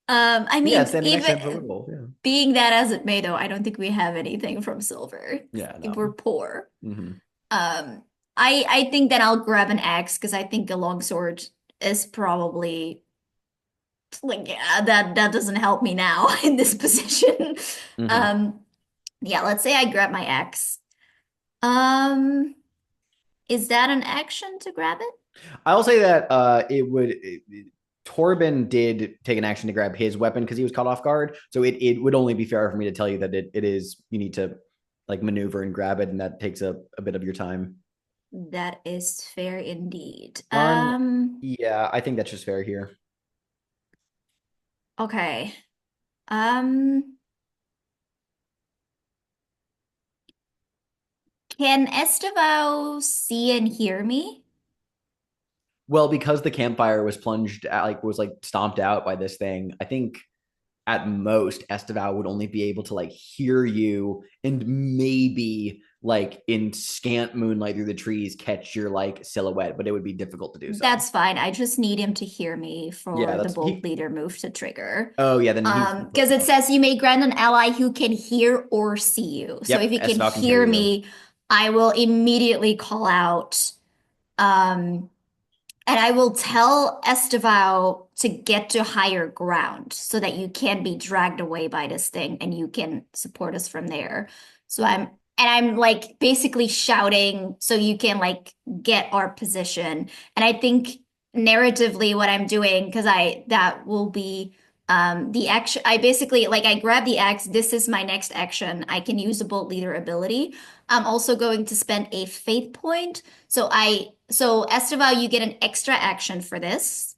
I Yeah, mean, standing next to him for even werewolf. Yeah. being that as it may, though, I don't think we have anything from silver. Yeah. We're No. poor. Hmm. Um, I think that I'll grab an axe because I think a longsword is probably like yeah, that doesn't help me now in this position. Hmm. Um, yeah, let's say I grab my axe. Um, is that an action to grab it? I will say that Torben did take an action to grab his weapon because he was caught off guard. So it would only be fair for me to tell you that it is you need to like maneuver and grab it, and that takes a bit of your time. That is fair indeed. Yeah, I think that's just fair here. Okay. Um, can Estevao see and hear me? Well, because the campfire was plunged at, was like stomped out by this thing, I think at most Esteval would only be able to like hear you and maybe like in scant moonlight through the trees catch your like silhouette, but it would be difficult to do so. That's fine. I just need him to hear me Yeah, for the that's bolt he. leader move to trigger. Oh yeah, then he's Because it says you may grant an ally who can hear or see you. So if yep. he can Esteval can hear hear you. me, I will immediately call out. Um, And I will tell Estevao to get to higher ground so that you can be dragged away by this thing and you can support us from there. I'm like basically shouting so you can like get our position. And I think narratively what I'm doing, because that will be the action. I basically like I grab the axe. This is my next action. I can use a bolt leader ability. I'm also going to spend a faith point. So Esteval, you get an extra action for this.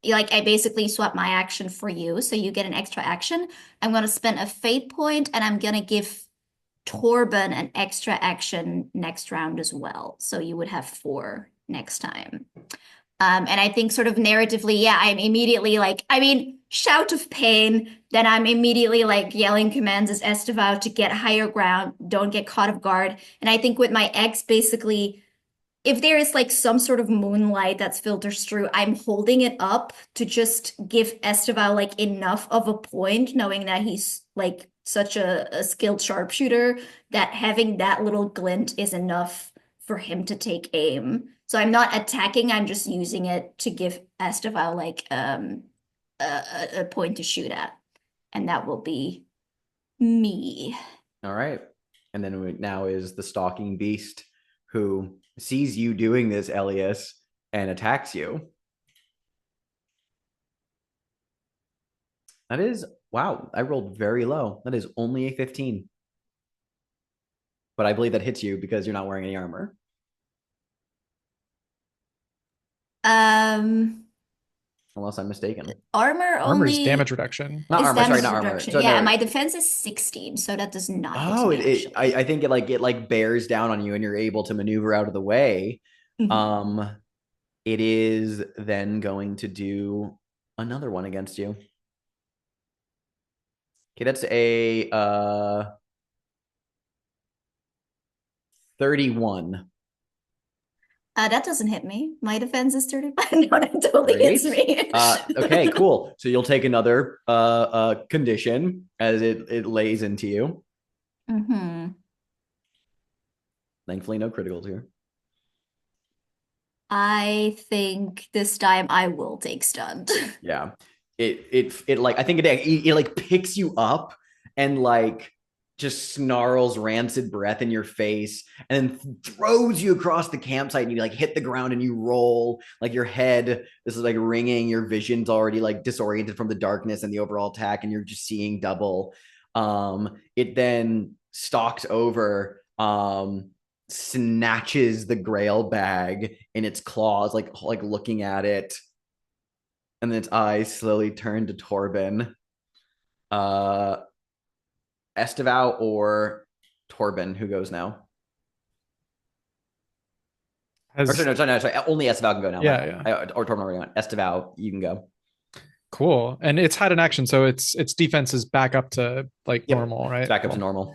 Like I basically swap my action for you, so you get an extra action. I'm gonna spend a fate point, and I'm gonna give Torben an extra action next round as well. So you would have 4 next time. And I think sort of narratively, yeah, I'm immediately like, I mean, shout of pain. Then I'm immediately like yelling commands as Esteval to get higher ground, don't get caught off guard. And I think with my X, basically if there is like some sort of moonlight that's filters through, I'm holding it up to just give Esteval like enough of a point, knowing that he's like such a skilled sharpshooter, that having that little glint is enough for him to take aim. So I'm not attacking, I'm just using it to give Esteval like a point to shoot at. And that will be me. All right. And then now is the stalking beast who sees you doing this, Elias, and attacks you. That is, wow, I rolled very low. That is only a 15. But I believe that hits you because you're not wearing any armor. Um, Unless I'm mistaken. armor Armor's only damage reduction. Not is armor, sorry, damage not armor. reduction. So Yeah, no. my defense is 16, so that does not hit Oh, me actually. I think it bears down on you and you're able to maneuver out of the way. Mhm. It is then going to do another one against you. Okay, that's a 31. That doesn't hit me. My defense is 35. No, that totally Great. hits me. Okay, cool. So you'll take another condition as it lays into you. Hmm. Thankfully, no criticals here. I think this time I will take stunned. Yeah. It like I think it like picks you up and like just snarls rancid breath in your face and then throws you across the campsite, and you like hit the ground and you roll like your head. This is like ringing. Your vision's already like disoriented from the darkness and the overall attack, and you're just seeing double. It then stalks over, snatches the grail bag in its claws, like looking at it, and then its eyes slowly turn to Torben. Esteval or Torben, who goes now? Sorry. Only Esteval can go now. Yeah. Or Torben already went. Esteval, you can go. Cool. And it's had an action, so its defense is back up to like normal, right? It's back up to normal.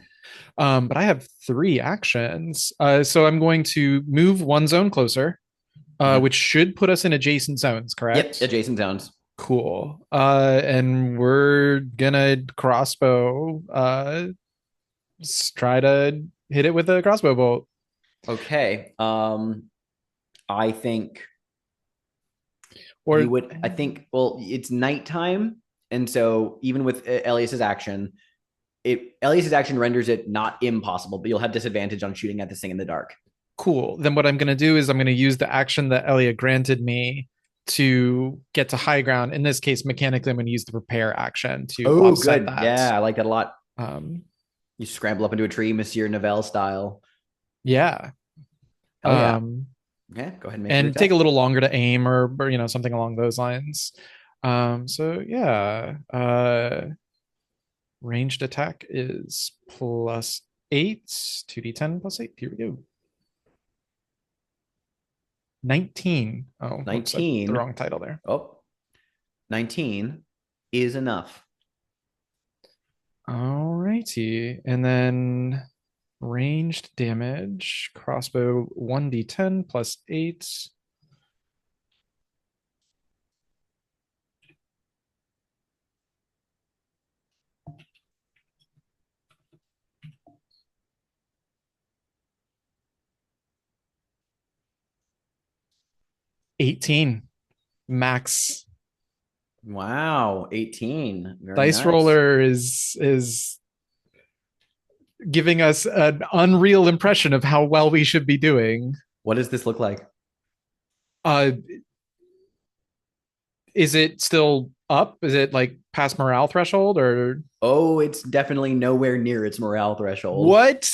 But I have 3 actions. So I'm going to move 1 zone closer, which should put us in adjacent zones, correct? Yep, adjacent zones. Cool. And we're gonna crossbow, try to hit it with a crossbow bolt. Okay. I think Or you would. I think. Well, it's nighttime, and so even with Elias's action, Elias's action renders it not impossible, but you'll have disadvantage on shooting at this thing in the dark. Cool. Then what I'm gonna do is I'm gonna use the action that Elia granted me to get to high ground. In this case, mechanically, I'm going to use the prepare action to offset that. Yeah, I like that a lot. You scramble up into a tree, Monsieur Novell style. Yeah. Yeah. Okay, go ahead and take a little longer to aim, or something along those lines. So yeah, ranged attack is +8, 2d10 +8. Here we go. 19. Oh, 19. The wrong title there. Oh, 19 is enough. All righty. And then ranged damage, crossbow 1d10 +8. (18) max. Wow, 18. Very Dice nice. roller is giving us an unreal impression of how well we should be doing. What does this look like? Is it still up? Is it like past morale threshold, or? Oh, it's definitely nowhere near its morale threshold. What?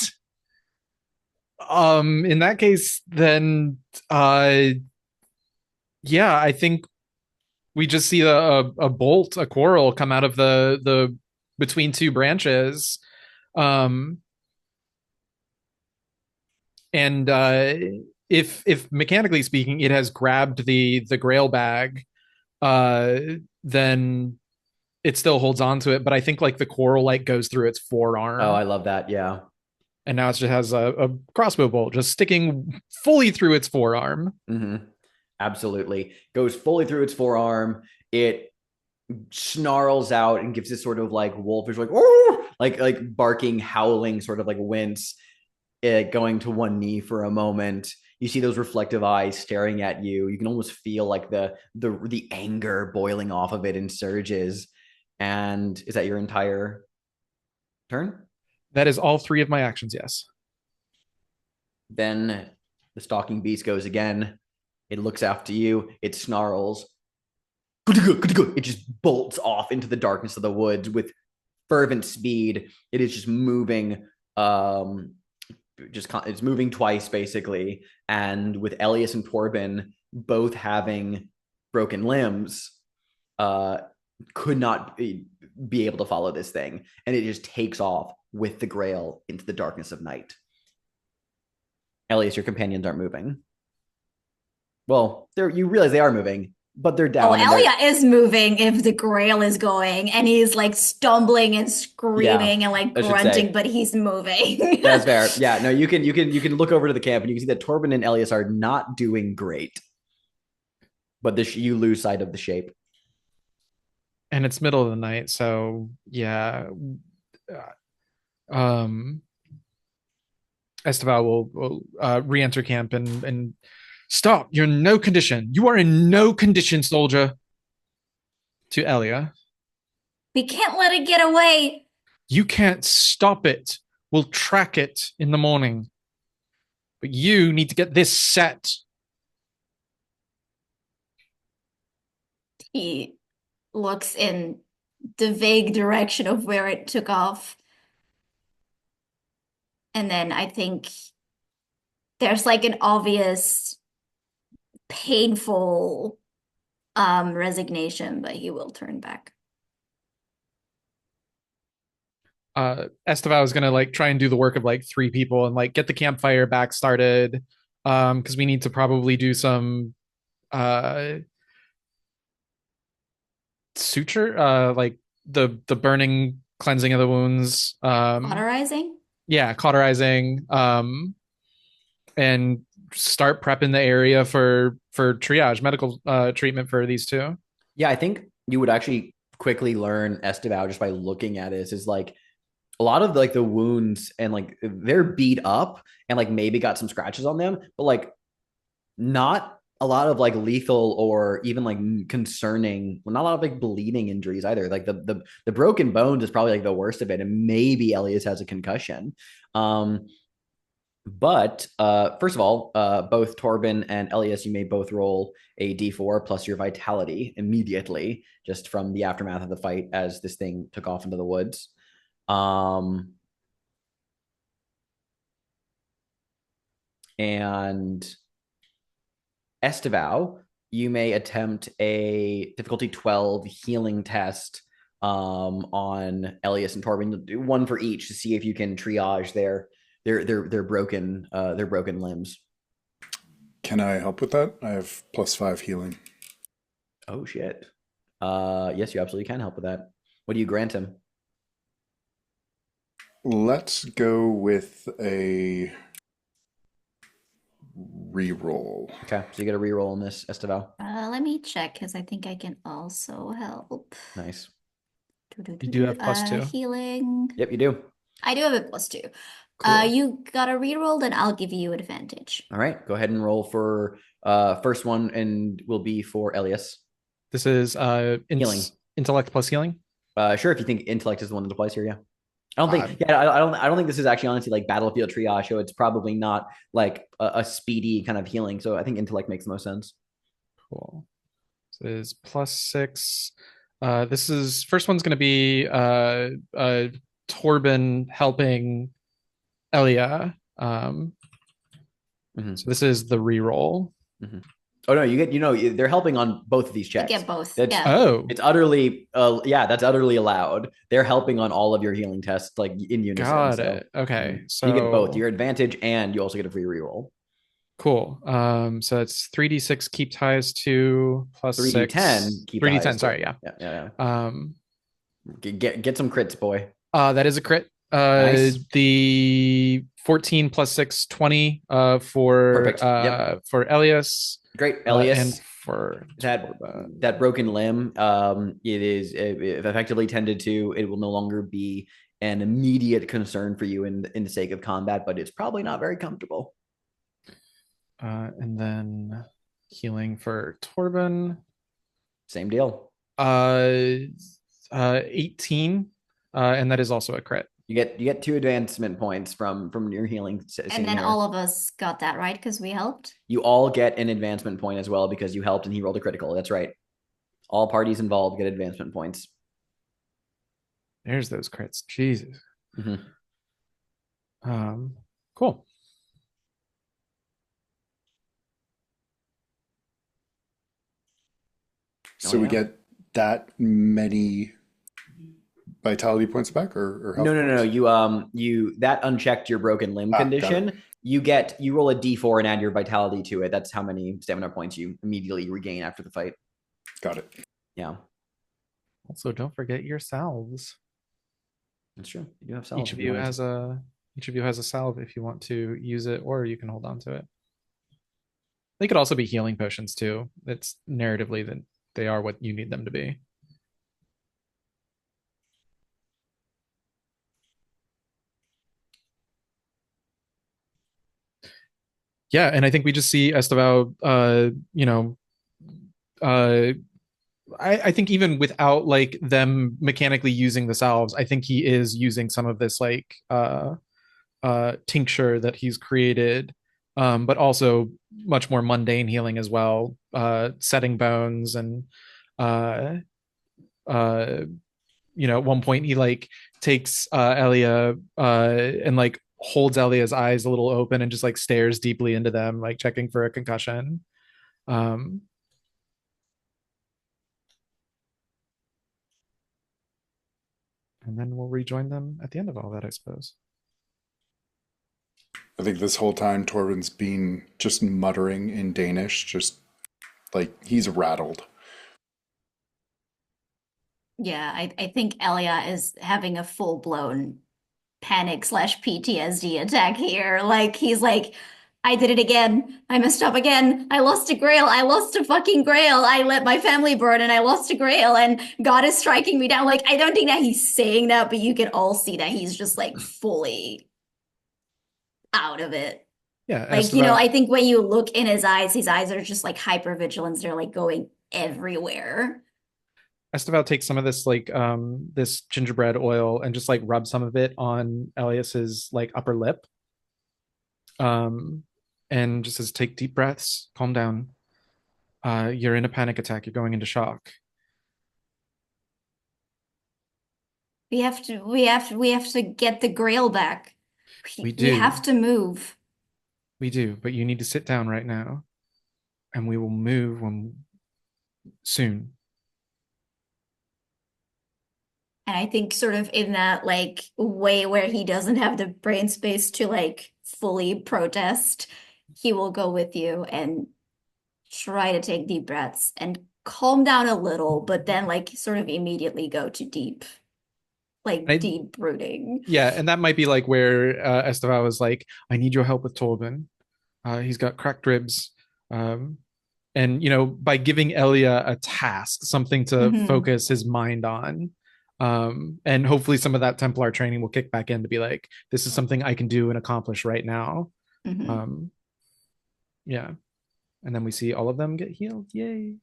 In that case, then yeah, I think we just see a bolt, a quarrel come out of the between 2 branches. And if mechanically speaking, it has grabbed the grail bag, then it still holds on to it. But I think like the quarrel like goes through its forearm. Oh, I love that. Yeah. And now it just has a crossbow bolt just sticking fully through its forearm. Mm-hmm. Absolutely. Goes fully through its forearm. It snarls out and gives this sort of like wolfish, like barking, howling sort of like wince, going to one knee for a moment. You see those reflective eyes staring at you. You can almost feel like the anger boiling off of it in surges. And is that your entire turn? That is all 3 of my actions, yes. Then the stalking beast goes again. It looks after you. It snarls. It just bolts off into the darkness of the woods with fervent speed. It is just moving. It's moving twice basically. And with Elias and Torben both having broken limbs, could not be able to follow this thing, and it just takes off with the grail into the darkness of night. Elias, your companions aren't moving. Well, you realize they are moving, but they're down. Oh, Elia is moving if the grail is going, and he's like stumbling and screaming and like grunting, but he's moving. That's fair. Yeah, no, you can look over to the camp and you can see that Torben and Elias are not doing great, but you lose sight of the shape. And it's middle of the night, so yeah. Esteval will re-enter camp and stop. You're in no condition. You are in no condition, soldier. To Elia. We can't let it get away. You can't stop it. We'll track it in the morning. But you need to get this set. He looks in the vague direction of where it took off. And then I think there's like an obvious painful resignation, but he will turn back. Estevao is gonna like try and do the work of like 3 people and like get the campfire back started. Because we need to probably do some suture, like the burning, cleansing of the wounds. Cauterizing? Yeah, cauterizing. And start prepping the area for triage, medical treatment for these 2. Yeah, I think you would actually quickly learn Estevao just by looking at it. Is like a lot of like the wounds and like they're beat up and like maybe got some scratches on them, but like not a lot of like lethal or even like concerning, well, not a lot of like bleeding injuries either. Like the broken bones is probably like the worst of it, and maybe Elias has a concussion. But first of all, both Torben and Elias, you may both roll a d4 plus your vitality immediately, just from the aftermath of the fight as this thing took off into the woods. And Estevao, you may attempt a difficulty 12 healing test on Elias and Torben. Do one for each to see if you can triage their broken limbs. Can I help with that? I have +5 healing. Oh shit. Yes, you absolutely can help with that. What do you grant him? Let's go with a reroll. Okay, so you get a reroll on this, Estevao. Let me check because I think I can also help. Nice. You do have +2. Healing. Yep, you do. I do have a +2. Cool. You got a reroll, then I'll give you advantage. All right, go ahead and roll for first one, and will be for Elias. This is Healing. Intellect plus healing. Sure, if you think intellect is the one that applies here, yeah. I don't think. Yeah, I don't think this is actually honestly like battlefield triage. So it's probably not like a speedy kind of healing. So I think intellect makes the most sense. Cool. So it is +6. This is first one's going to be Torben helping Elia. So this is the reroll. Oh no, they're helping on both of these checks. You get both. That's, yeah. Oh, it's utterly that's utterly allowed. They're helping on all of your healing tests like in unison. Got it. Okay, so you get both your advantage and you also get a free reroll. Cool. So it's 3d6 keep ties 2 plus 3d10 keep 3d10. ties, Sorry, yeah. Get some crits, boy. That is a crit. Nice. The 14 plus 6, 20 for for Elias. Great, Elias. And for that broken limb, it is if effectively tended to, it will no longer be an immediate concern for you in the sake of combat, but it's probably not very comfortable. And then healing for Torben. Same deal. 18, and that is also a crit. You get 2 advancement points from your healing. And then all of us got that, right? Because we helped. You all get an advancement point as well because you helped and he rolled a critical. That's right. All parties involved get advancement points. There's those crits. Jesus. Cool. So we get that many vitality points back, or health no. points? You that unchecked your broken limb condition. You roll a d4 and add your vitality to it. That's how many stamina points you immediately regain after the fight. Got it. Yeah. Also, don't forget your salves. That's true. You do have salves. Each of you has a salve if you want to use it, or you can hold on to it. They could also be healing potions too. It's narratively that they are what you need them to be. Yeah, and I think we just see Estevao, I think even without like them mechanically using the salves, I think he is using some of this like tincture that he's created, but also much more mundane healing as well, setting bones and uh uh at one point he like takes Elia and like holds Elia's eyes a little open and just like stares deeply into them, like checking for a concussion. Um, and then we'll rejoin them at the end of all that, I suppose. I think this whole time Torben's been just muttering in Danish, just like he's rattled. Yeah, I think Elia is having a full-blown panic slash PTSD attack here. Like he's like, I did it again. I messed up again. I lost a grail. I lost a fucking grail. I let my family burn and I lost a grail and God is striking me down. Like I don't think that he's saying that, but you can all see that he's just like fully out of it. Yeah, Like, Esteban. I think when you look in his eyes are just like hyper vigilance. They're like going everywhere. Esteval takes some of this like this gingerbread oil and just like rub some of it on Elias's like upper lip. Um, and just says, take deep breaths, calm down. You're in a panic attack, you're going into shock. We have to get the grail back. We We have do. to move. We do, but you need to sit down right now. And we will move when soon. And I think sort of in that like way where he doesn't have the brain space to like fully protest, he will go with you and try to take deep breaths and calm down a little, but then like sort of immediately go to like I, deep brooding. yeah, and that might be like where Esteval was like, I need your help with Torben. He's got cracked ribs. Um, and by giving Elia a task, something to Hmm. focus his mind on, and hopefully some of that Templar training will kick back in to be like, this is something I can do and accomplish right now. Hmm. um yeah, and then we see all of them get healed. Yay.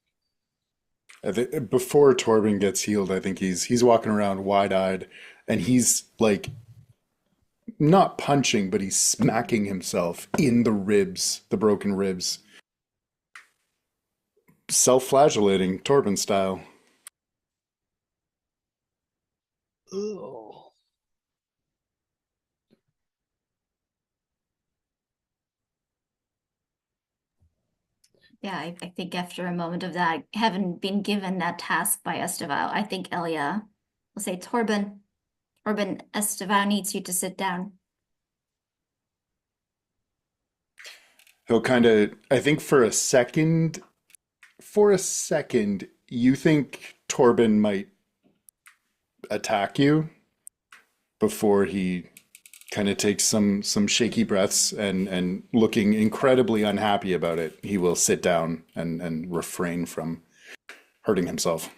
I think before Torben gets healed, I think he's walking around wide-eyed, and he's like not punching, but he's smacking himself in the ribs, the broken ribs, self-flagellating Torben style. Ugh. Yeah, I think after a moment of that, having been given that task by Esteval, I think Elia will say, Torben, Esteval needs you to sit down. He'll kind of, I think for a second, you think Torben might attack you before he kind of takes some shaky breaths and looking incredibly unhappy about it, he will sit down and refrain from hurting himself.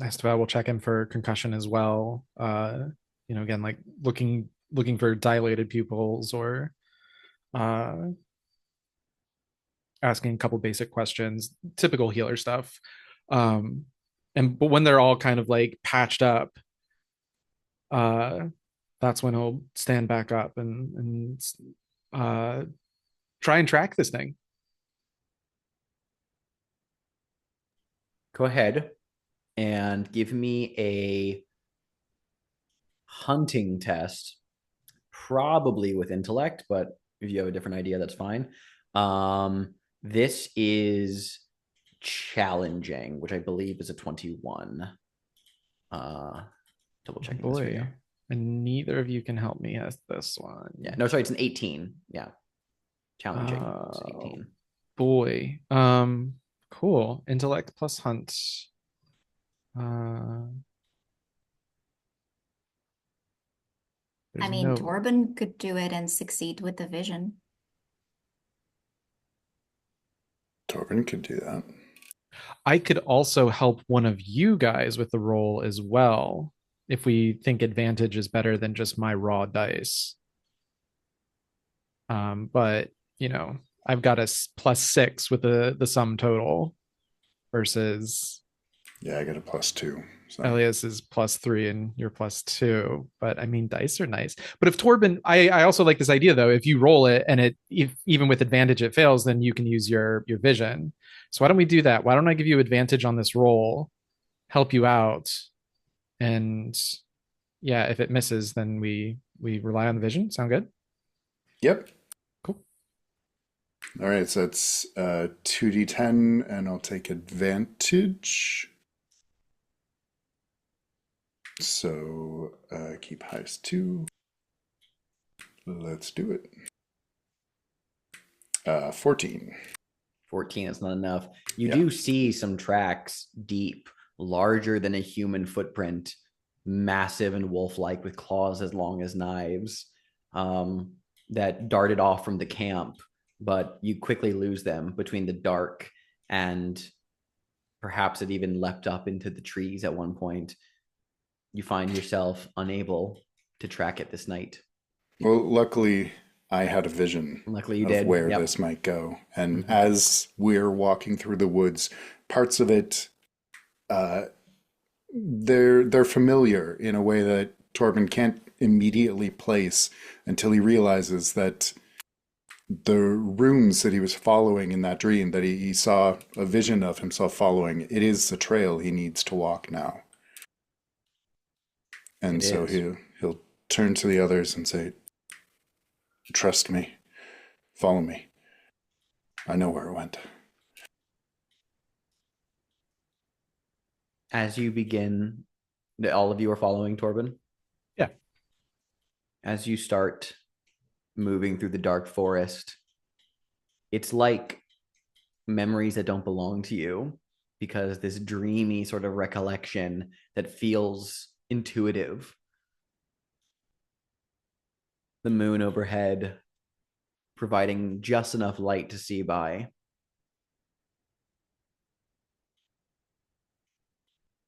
Esteval will check in for concussion as well. Again, like looking for dilated pupils or uh asking a couple basic questions, typical healer stuff. But when they're all kind of like patched up, uh that's when he'll stand back up and uh try and track this thing. Go ahead and give me a hunting test, probably with intellect, but if you have a different idea, that's fine. This is challenging, which I believe is a 21. Double checking this for you. Boy, and neither of you can help me as this one. Yeah, no, sorry, it's an 18. Yeah, challenging. It's 18. Boy, cool. Intellect plus hunt. Uh, I there's mean, no. Torben could do it and succeed with the vision. Torben could do that. I could also help one of you guys with the roll as well, if we think advantage is better than just my raw dice. But I've got a +6 with the sum total. versus Yeah, I get a +2. So Elias is +3 and you're +2. But I mean, dice are nice. But if Torben, I also like this idea though. If you roll it and if even with advantage it fails, then you can use your vision. So why don't we do that? Why don't I give you advantage on this roll, help you out, and yeah, if it misses, then we rely on the vision. Sound good? yep. Cool. All right, so it's 2d10, and I'll take advantage. So keep highest 2. Let's do it. 14. 14 is not enough. You Yeah. do see some tracks deep, larger than a human footprint, massive and wolf-like with claws as long as knives, that darted off from the camp, but you quickly lose them between the dark and perhaps it even leapt up into the trees at one point. You find yourself unable to track it this night. Well, luckily, I had a vision Luckily you of did. where Yep. this might go. And Mhm. as we're walking through the woods, parts of it, they're familiar in a way that Torben can't immediately place until he realizes that the runes that he was following in that dream, that he saw a vision of himself following, it is the trail he needs to walk now. And It so is. he'll turn to the others and say, "Trust me, follow me. I know where it went." As you begin, all of you are following Torben? Yeah. As you start moving through the dark forest, it's like memories that don't belong to you, because this dreamy sort of recollection that feels intuitive. The moon overhead providing just enough light to see by.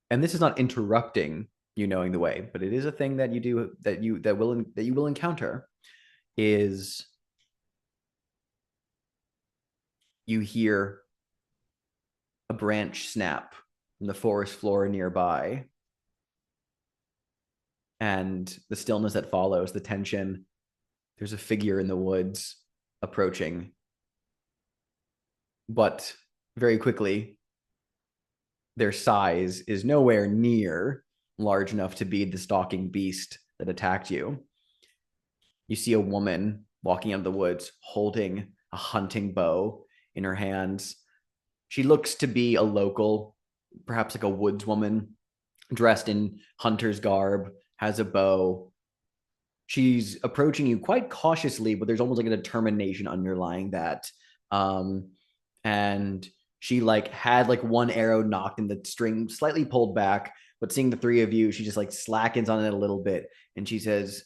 And this is not interrupting you knowing the way, but it is a thing that you do that you will encounter. Is you hear a branch snap from the forest floor nearby, and the stillness that follows, the tension. There's a figure in the woods approaching, but very quickly their size is nowhere near large enough to be the stalking beast that attacked you. You see a woman walking out of the woods holding a hunting bow in her hands. She looks to be a local, perhaps like a woodswoman, dressed in hunter's garb, has a bow. She's approaching you quite cautiously, but there's almost like a determination underlying that. And she like had like one arrow knocked and the string slightly pulled back, but seeing the three of you, she just like slackens on it a little bit, and she says,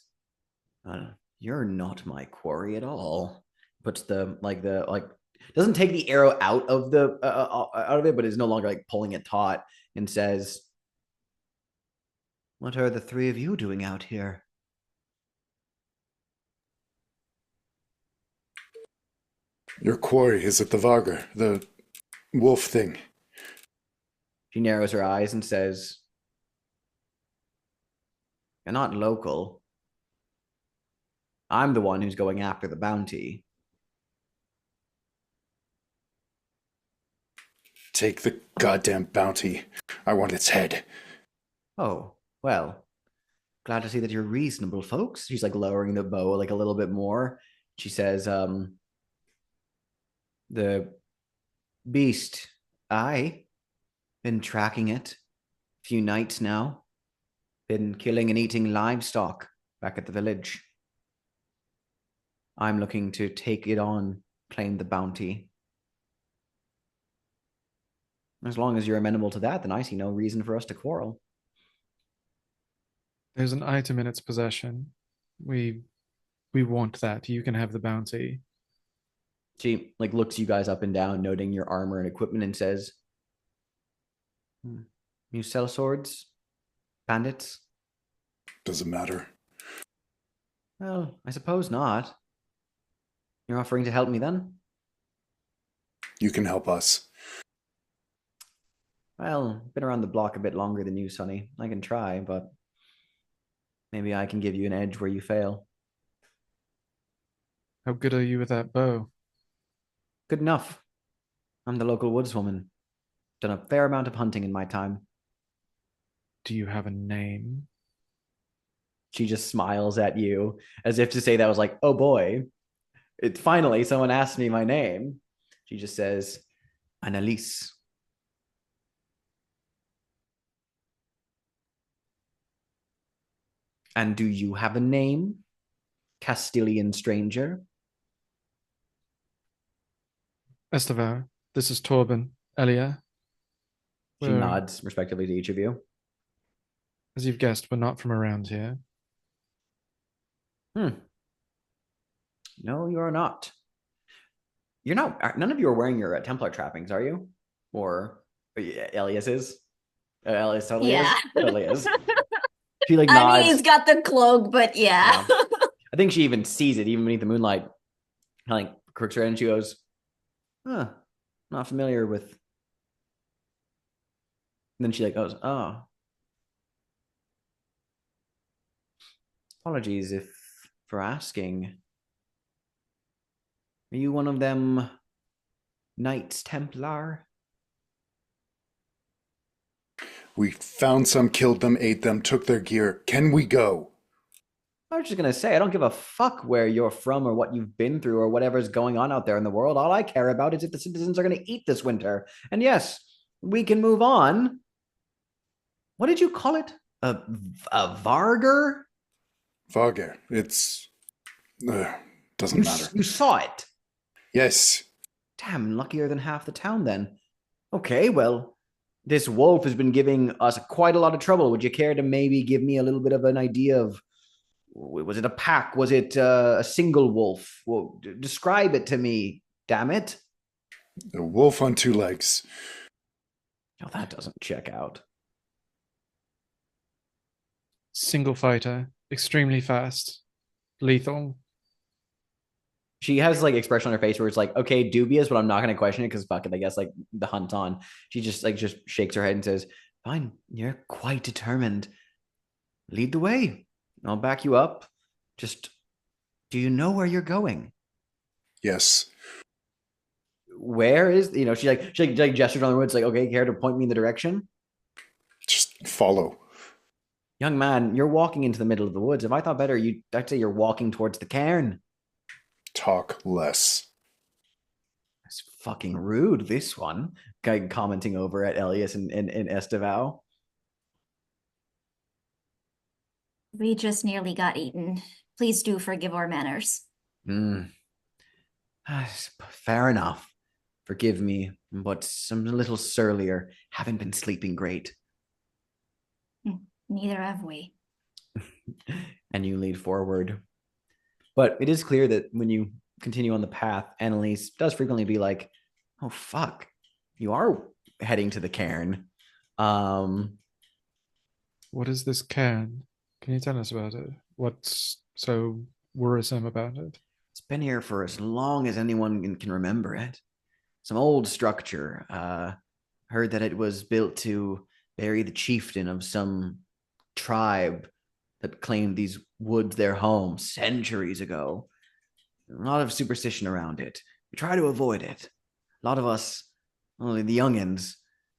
"You're not my quarry at all." Puts the doesn't take the arrow out of the out of it, but is no longer like pulling it taut, and says, "What are the three of you doing out here?" "Your quarry is at the Varger, the wolf thing." She narrows her eyes and says, "You're not local. I'm the one who's going after the bounty." "Take the goddamn bounty. I want its head." "Oh, well, glad to see that you're reasonable, folks." She's like lowering the bow like a little bit more. She says, "The beast, I been tracking it a few nights now. Been killing and eating livestock back at the village. I'm looking to take it on, claim the bounty. As long as you're amenable to that, then I see no reason for us to quarrel." There's an item in its possession. We want that. You can have the bounty. She like looks you guys up and down, noting your armor and equipment, and says, "You sell swords, bandits?" "Does it matter?" "Well, I suppose not. You're offering to help me then?" "You can help us." Well, been around the block a bit longer than you, Sonny. I can try, but maybe I can give you an edge where you fail. How good are you with that bow? Good enough. I'm the local woodswoman. Done a fair amount of hunting in my time. Do you have a name? She just smiles at you as if to say that was like, oh boy, it finally someone asked me my name. She just says, Annalise. And do you have a name, Castilian stranger? Estevar, this is Torben. Elia, She we're, nods respectively to each of you. as you've guessed, we're not from around here. No, you are not. You're not. None of you are wearing your Templar trappings, are you? Or Elias is. Elias totally is. Yeah. Totally is. She like I mean, nods. he's got the cloak, but yeah. Yeah. I think she even sees it, even beneath the moonlight. Kind of like crooks her head and she goes, "Huh, not familiar with." And then she like goes, "Oh, apologies if for asking. Are you one of them Knights Templar?" We found some, killed them, ate them, took their gear. Can we go? I was just gonna say, I don't give a fuck where you're from or what you've been through or whatever's going on out there in the world. All I care about is if the citizens are gonna eat this winter. And yes, we can move on. What did you call it? A Varger? Vager. It's doesn't matter. You saw it. Yes. Damn, luckier than half the town then. Okay, well, this wolf has been giving us quite a lot of trouble. Would you care to maybe give me a little bit of an idea of, was it a pack? Was it a single wolf? Well, describe it to me, damn it. A wolf on two legs. Oh, that doesn't check out. Single fighter, extremely fast, lethal. She has like expression on her face where it's like, okay, dubious, but I'm not going to question it because fuck it, I guess like the hunt on. She just shakes her head and says, "Fine, you're quite determined. Lead the way. I'll back you up. Just, do you know where you're going?" Yes. Where is, she gestures on the woods like, okay, care to point me in the direction? Just follow. Young man, you're walking into the middle of the woods. If I thought better, I'd say you're walking towards the cairn. Talk less. It's fucking rude, this one. Guy commenting over at Elias and Esteval. We just nearly got eaten. Please do forgive our manners. Fair enough. Forgive me, but I'm a little surlier. Haven't been sleeping great. Neither have we. And you lead forward. But it is clear that when you continue on the path, Annalise does frequently be like, oh, fuck, you are heading to the cairn. What is this cairn? Can you tell us about it? What's so worrisome about it? It's been here for as long as anyone can remember it. Some old structure. Heard that it was built to bury the chieftain of some tribe that claimed these woods their home centuries ago. A lot of superstition around it. We try to avoid it. A lot of us, only the youngins,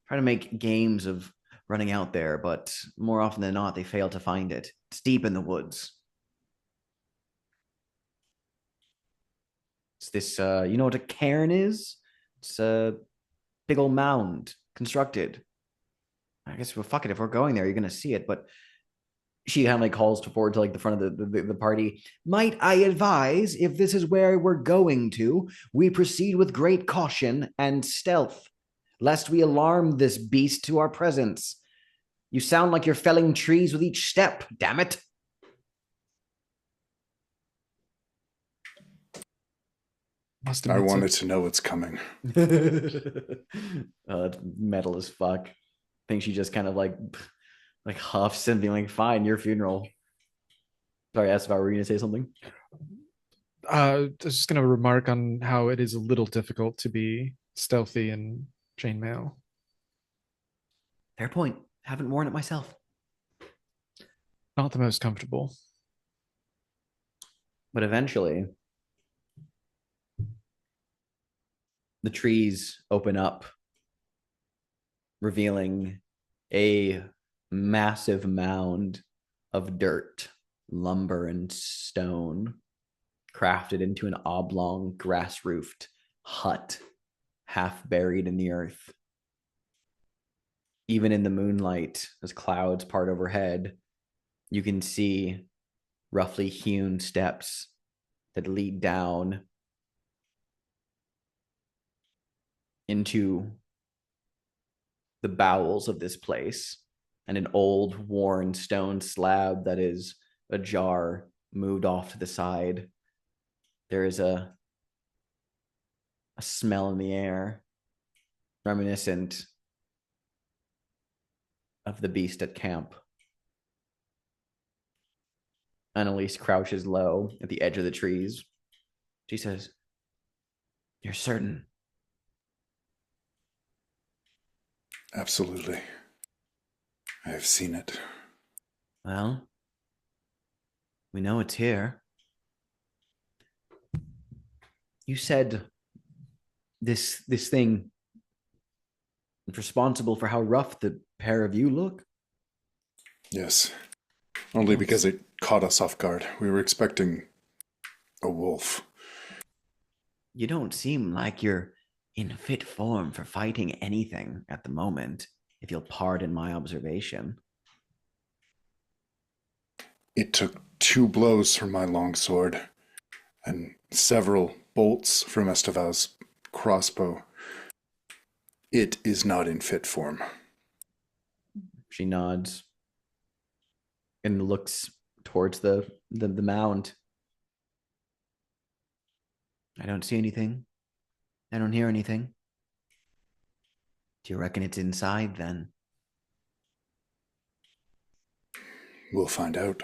try to make games of running out there, but more often than not, they fail to find it. It's deep in the woods. It's this, you know what a cairn is? It's a big old mound constructed. I guess, well, fuck it. If we're going there, you're going to see it. But she kind of like calls forward to like the front of the party. Might I advise, if this is where we're going to, we proceed with great caution and stealth, lest we alarm this beast to our presence. You sound like you're felling trees with each step, damn it. I wanted to know what's coming. Oh, it's metal as fuck. I think she just kind of like huffs and being like, fine, your funeral. Sorry, asked if I were going to say something. I was just going to remark on how it is a little difficult to be stealthy in chainmail. Fair point. Haven't worn it myself. Not the most comfortable. But eventually, the trees open up, revealing a massive mound of dirt, lumber, and stone, crafted into an oblong, grass-roofed hut, half buried in the earth. Even in the moonlight, as clouds part overhead, you can see roughly hewn steps that lead down into the bowels of this place, and an old worn stone slab that is ajar moved off to the side. There is a smell in the air reminiscent of the beast at camp. Annalise crouches low at the edge of the trees. She says, "You're certain?" Absolutely. I have seen it. Well, we know it's here. You said this thing is responsible for how rough the pair of you look? Yes. Only because it caught us off guard. We were expecting a wolf. You don't seem like you're in fit form for fighting anything at the moment, if you'll pardon my observation. It took 2 blows from my longsword and several bolts from Esteval's crossbow. It is not in fit form. She nods and looks towards the mound. I don't see anything. I don't hear anything. Do you reckon it's inside then? We'll find out.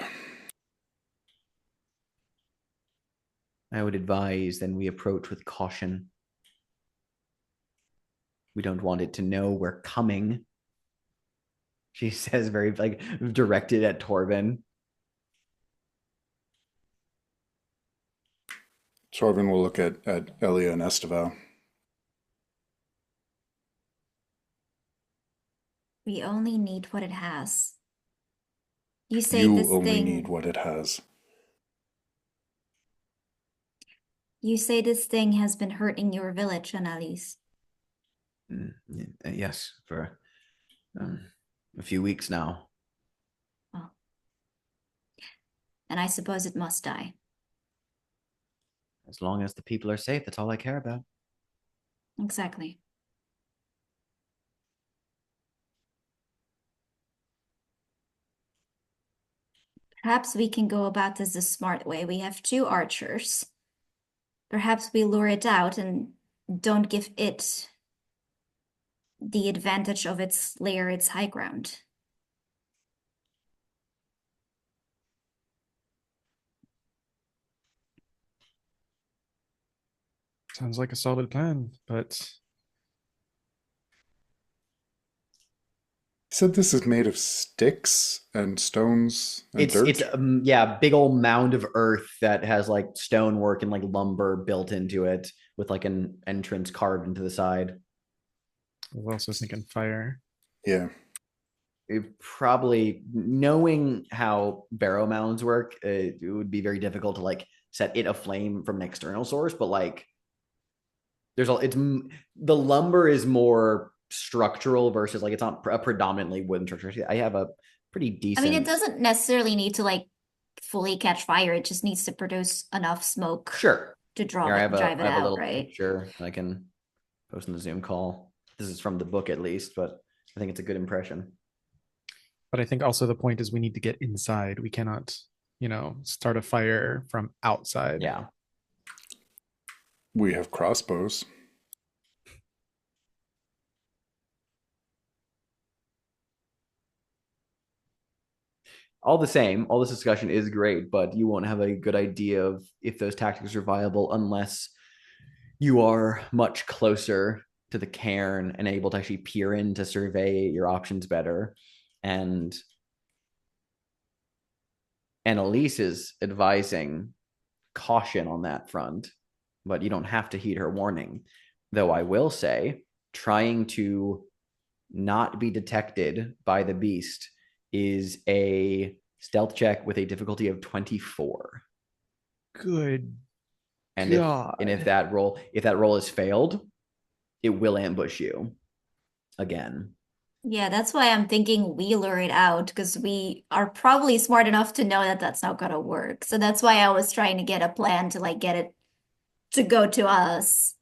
I would advise then we approach with caution. We don't want it to know we're coming. She says, very like directed at Torvin. Torvin will look at Elia and Esteval. We only need what it has. You say You this only thing. need what it has. You say this thing has been hurting your village, Annalise. Yes, for a few weeks now. Oh. And I suppose it must die. As long as the people are safe, that's all I care about. Exactly. Perhaps we can go about this the smart way. We have 2 archers. Perhaps we lure it out and don't give it the advantage of its lair, its high ground. Sounds like a solid plan, but He said this is made of sticks and stones and dirt. It's yeah, big old mound of earth that has like stonework and like lumber built into it with like an entrance carved into the side. I was also thinking fire. Yeah. Probably knowing how barrow mounds work, it would be very difficult to like set it aflame from an external source. But like, the lumber is more structural versus like it's not a predominantly wooden structure. I have a pretty decent. I mean, it doesn't necessarily need to like fully catch fire. It just needs to produce enough smoke Sure. to Here, I have drive it a out, little right? picture I can post in the Zoom call. This is from the book at least, but I think it's a good impression. But I think also the point is we need to get inside. We cannot, start a fire from outside. Yeah. We have crossbows. All the same, all this discussion is great, but you won't have a good idea of if those tactics are viable unless you are much closer to to the cairn and able to actually peer in to survey your options better. And Annalise is advising caution on that front, but you don't have to heed her warning. Though I will say, trying to not be detected by the beast is a stealth check with a difficulty of 24. Good And God. if that roll is failed, it will ambush you again. Yeah, that's why I'm thinking we lure it out because we are probably smart enough to know that that's not gonna work. So that's why I was trying to get a plan to like get it to go to us.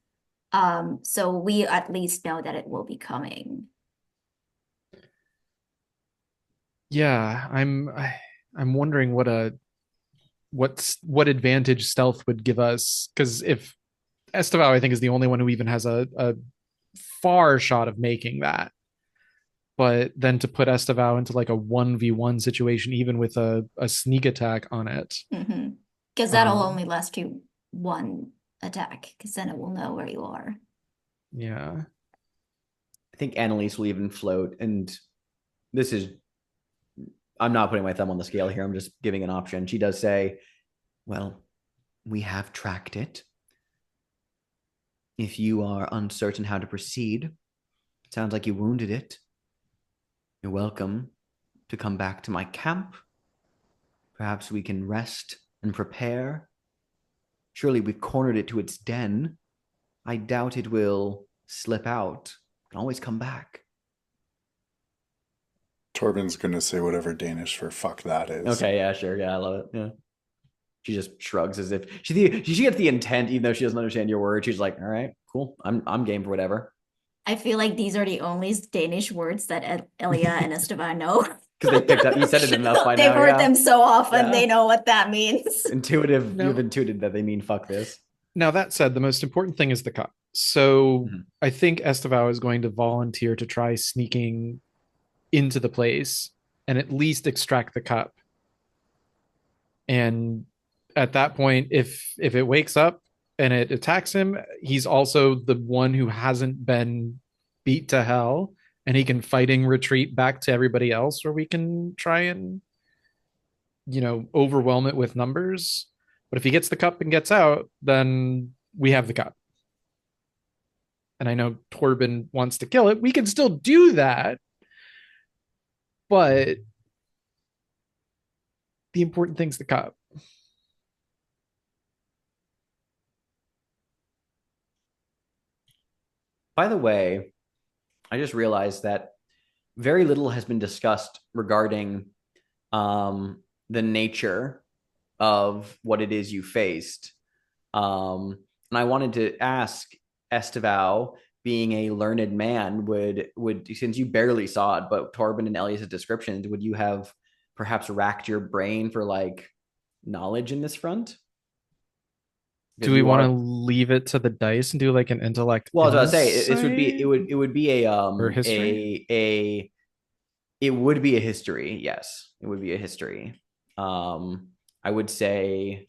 So we at least know that it will be coming. Yeah, I'm wondering what advantage stealth would give us, because if Esteval, I think, is the only one who even has a far shot of making that. But then to put Esteval into like a 1v1 situation, even with a sneak attack on it. Because that'll only last you one attack, because then it will know where you are. Yeah. I think Annalise will even float, and this is, I'm not putting my thumb on the scale here, I'm just giving an option. She does say, well, we have tracked it. If you are uncertain how to proceed, sounds like you wounded it. You're welcome to come back to my camp. Perhaps we can rest and prepare. Surely we've cornered it to its den. I doubt it will slip out. It can always come back. Torben's gonna say whatever Danish for fuck that is. Okay, yeah, sure. Yeah, I love it. Yeah. She just shrugs as if she gets the intent, even though she doesn't understand your word. She's like, all right, cool. I'm game for whatever. I feel like these are the only Danish words that Elia and Esteban know. Because they picked up, you said it enough by now. They've heard them so often, they know what that means. Intuitive, you've intuited that they mean fuck this. Now, that said, the most important thing is the cup. So I think Esteval is going to volunteer to try sneaking into the place and at least extract the cup. And at that point, if it wakes up and it attacks him, he's also the one who hasn't been beat to hell, and he can fighting retreat back to everybody else, or we can try and, overwhelm it with numbers. But if he gets the cup and gets out, then we have the cup. And I know Torben wants to kill it. We can still do that. But the important thing's the cup. By the way, I just realized that very little has been discussed regarding the nature of what it is you faced. And I wanted to ask Esteval, being a learned man, would since you barely saw it, but Torben and Elias' descriptions, would you have perhaps racked your brain for like knowledge in this front? Do we want to leave it to the dice and do like an intellect? Well, as I was about to say, this would be it would be a or history? It would be a history. Yes, it would be a history. I would say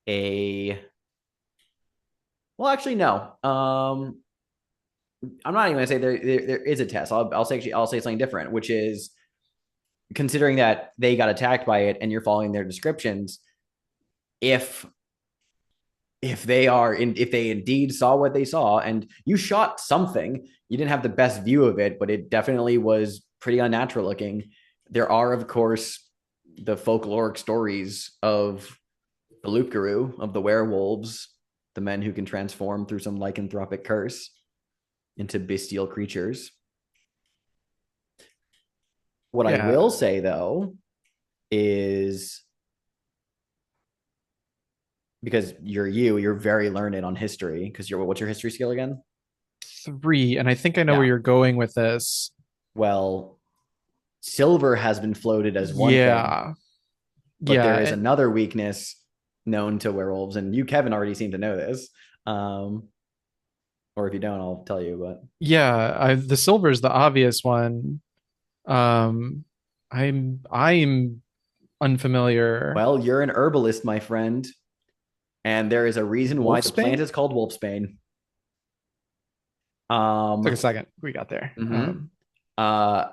well, actually, no. I'm not even gonna say there is a test. I'll say something different, which is, considering that they got attacked by it and you're following their descriptions, if they indeed saw what they saw and you shot something, you didn't have the best view of it, but it definitely was pretty unnatural looking. There are, of course, the folkloric stories of the Loop-Garou, of the werewolves, the men who can transform through some lycanthropic curse into bestial creatures. What I will say, though, is, because you're very learned on history, because what's your history skill again? 3, and I think I know where you're going with this. Well, silver has been floated as one thing, but there is another weakness known to werewolves, and you, Kevin, already seem to know this. Or if you don't, I'll tell you. But the silver is the obvious one. I'm unfamiliar. Well, you're an herbalist, my friend, and there is a reason why the plant is called wolfsbane. Took a second. We got there. Mhm. Uh,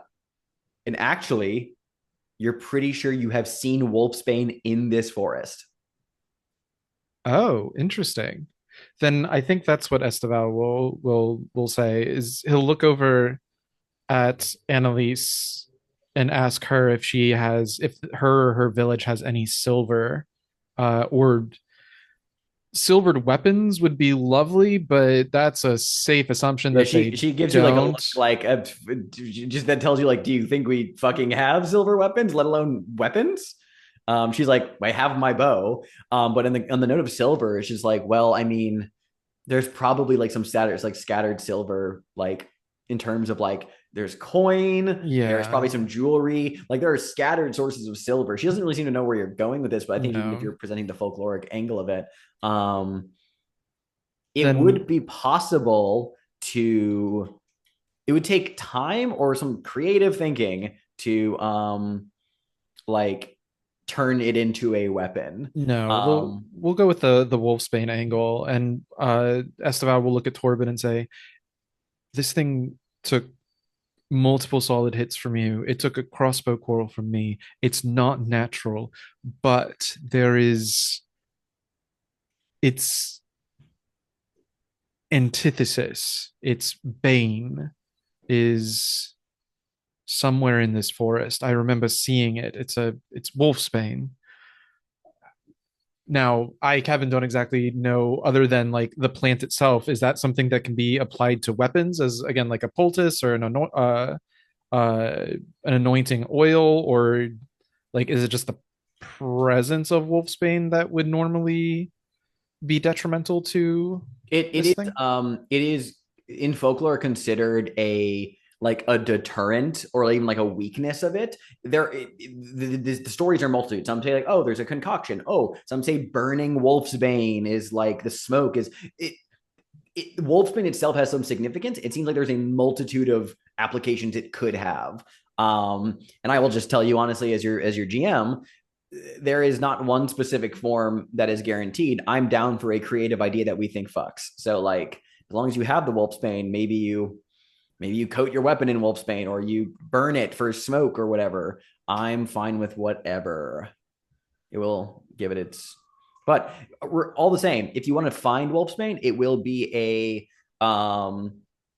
and actually, you're pretty sure you have seen Wolfsbane in this forest. Oh, interesting. Then I think that's what Esteval will say is he'll look over at Annalise and ask her if her or her village has any silver, or silvered weapons would be lovely, but that's a safe assumption Yeah, that she they she gives you like a look, don't. like just that tells you like, do you think we fucking have silver weapons, let alone weapons? She's like, I have my bow. But in the on the note of silver, it's just like, well, I mean, there's probably like some scattered silver, like in terms of like there's coin, there's probably Yeah, some jewelry, like there are scattered sources of silver. She doesn't really seem to know where you're going with this, but I think even if no. you're presenting the folkloric angle of it, um, it Then would be possible to it would take time or some creative thinking to like turn it into a weapon. no, Um we'll go with the Wolfsbane angle, and Esteval will look at Torben and say, "This thing took multiple solid hits from you. It took a crossbow quarrel from me. It's not natural, but its antithesis, its bane, is somewhere in this forest. I remember seeing it. It's Wolfsbane. Now, I, Kevin, don't exactly know, other than like the plant itself. Is that something that can be applied to weapons as, again, like a poultice or an anointing oil, or like is it just the presence of Wolfsbane that would normally be detrimental to it this is thing? it is in folklore considered a like a deterrent or even like a weakness of it. The stories are multitude. Some say like, oh, there's a concoction. Oh, some say burning wolf's bane is like the smoke is it. Wolfsbane itself has some significance. It seems like there's a multitude of applications it could have. And I will just tell you honestly, as your GM, there is not one specific form that is guaranteed. I'm down for a creative idea that we think fucks. So like, as long as you have the Wolfsbane, maybe you coat your weapon in Wolfsbane or you burn it for smoke or whatever. I'm fine with whatever. It will give it its. But we're all the same. If you want to find Wolfsbane, it will be a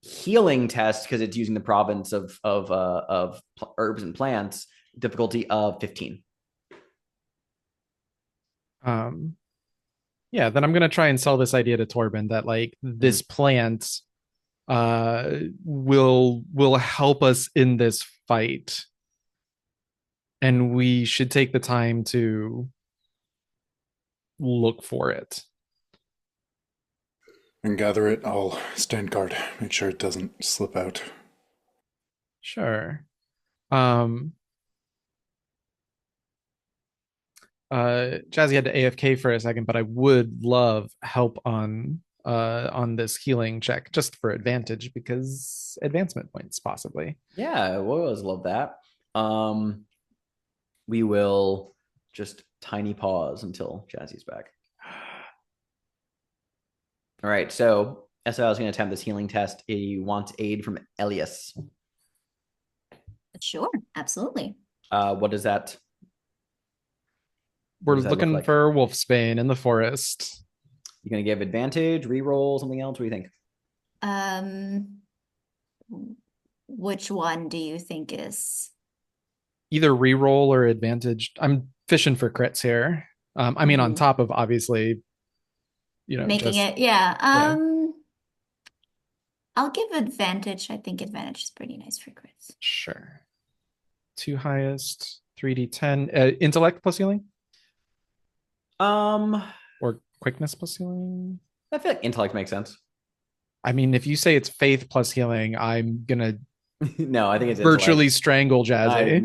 healing test because it's using the province of herbs and plants. Difficulty of 15. Um, yeah, then I'm gonna try and sell this idea to Torben that like this plant will help us in this fight, and we should take the time to look for it. And gather it. I'll stand guard. Make sure it doesn't slip out. Sure. Um Jazzy had to AFK for a second, but I would love help on this healing check just for advantage because advancement points possibly. Yeah, we always love that. We will just tiny pause until Jazzy's back. All right, so SO is going to attempt this healing test. He wants aid from Elias. Sure, absolutely. What does that? We're does that look looking like? for Wolfsbane in the forest. You going to give advantage, reroll, something else? What do you think? Which one do you think is? Either reroll or advantage. I'm fishing for crits here. I mean, on top of obviously, Making just it, yeah. yeah. I'll give advantage. I think advantage is pretty nice for crits. Sure. Two highest, 3d10. Intellect plus healing? Or quickness plus healing? I feel like intellect makes sense. I mean, if you say it's faith plus healing, I'm gonna No, I think it's virtually intellect. strangle Jazzy.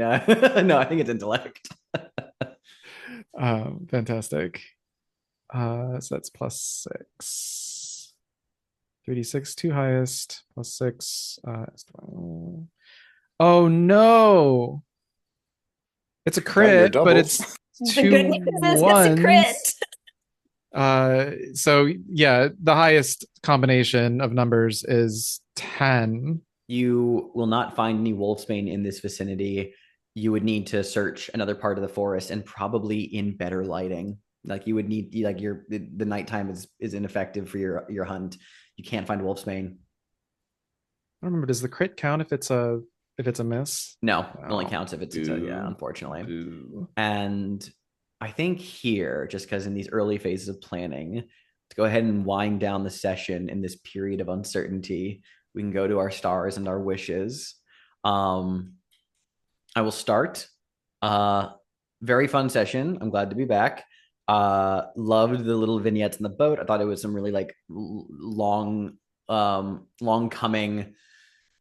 No, I think it's intellect. Fantastic. So that's plus 6. 3d6, two highest, plus 6. Oh no! It's a crit, but it's The good news is it's a crit. So yeah, the highest combination of numbers is 10. You will not find any wolfsbane in this vicinity. You would need to search another part of the forest and probably in better lighting. Like you would need like the nighttime is ineffective for your hunt. You can't find wolfsbane. I don't remember. Does the crit count if it's a miss? No, it only Oh, counts if it's yeah, unfortunately. boo. And I think here, just because in these early phases of planning, to go ahead and wind down the session in this period of uncertainty, we can go to our stars and our wishes. I will start. Very fun session. I'm glad to be back. Loved the little vignettes in the boat. I thought it was some really like long coming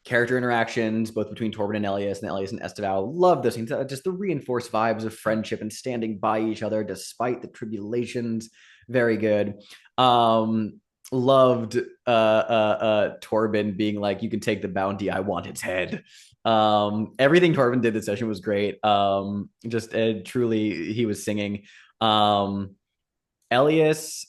character interactions, both between Torben and Elias and Esteval. Love those things. Just the reinforced vibes of friendship and standing by each other despite the tribulations. Very good. Loved Torben being like, you can take the bounty, I want its head. Everything Torben did this session was great. Just truly, he was singing. Elias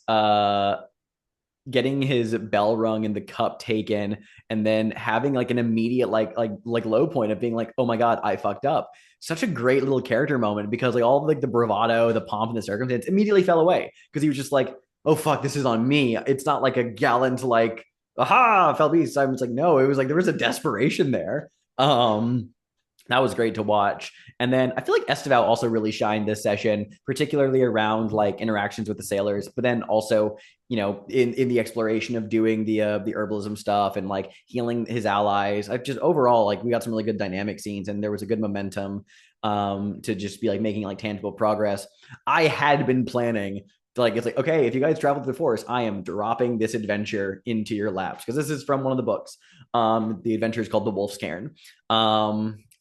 getting his bell rung and the cup taken, and then having like an immediate like low point of being like, oh my god, I fucked up. Such a great little character moment, because like all of like the bravado, the pomp, and the circumstance immediately fell away, because he was just like, oh fuck, this is on me. It's not like a gallant like, aha, fell beast. I was like, no, it was like there was a desperation there. That was great to watch. And then I feel like Esteval also really shined this session, particularly around like interactions with the sailors, but then also, you know, in the exploration of doing the herbalism stuff and like healing his allies. I just overall, like, we got some really good dynamic scenes, and there was a good momentum to just be like making like tangible progress. I had been planning to, like, it's like, okay, if you guys travel to the forest, I am dropping this adventure into your laps, because this is from one of the books. The adventure is called The Wolf's Cairn.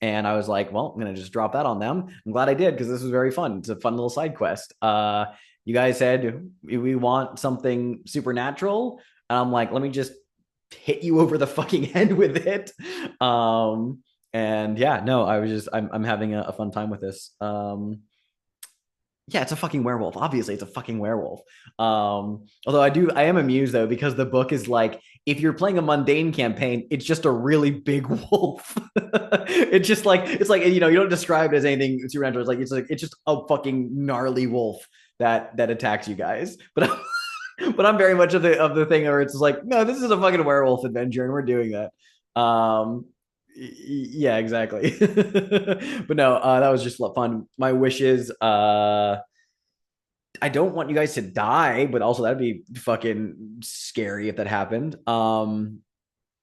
And I was like, well, I'm going to just drop that on them. I'm glad I did, because this was very fun. It's a fun little side quest. You guys said we want something supernatural. And I'm like, let me just hit you over the fucking head with it. And yeah, no, I'm having a fun time with this. Yeah, it's a fucking werewolf. Obviously, it's a fucking werewolf. Although I am amused though, because the book is like, if you're playing a mundane campaign, it's just a really big wolf. It's just like, it's like, you know, you don't describe it as anything supernatural. It's just a fucking gnarly wolf that attacks you guys. But but I'm very much of the thing where it's like, no, this is a fucking werewolf adventure, and we're doing that. Yeah, exactly. But no, that was just fun. My wishes, I don't want you guys to die, but also that'd be fucking scary if that happened.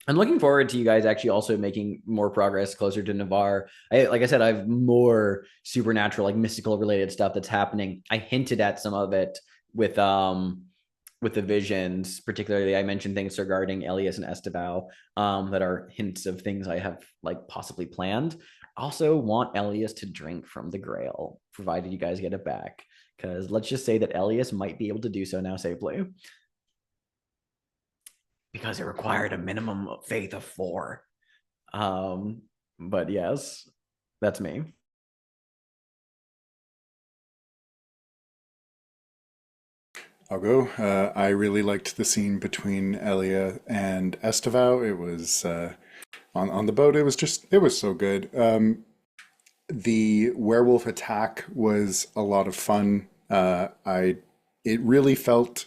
I'm looking forward to you guys actually also making more progress closer to Navarre. Like I said, I have more supernatural, like mystical related stuff that's happening. I hinted at some of it with the visions. Particularly, I mentioned things regarding Elias and Esteval that are hints of things I have like possibly planned. I also want Elias to drink from the Grail, provided you guys get it back. Because let's just say that Elias might be able to do so now safely. Because it required a minimum of faith of 4. But yes, that's me. I'll go. I really liked the scene between Elia and Esteval. It was on the boat. It was so good. The werewolf attack was a lot of fun. It really felt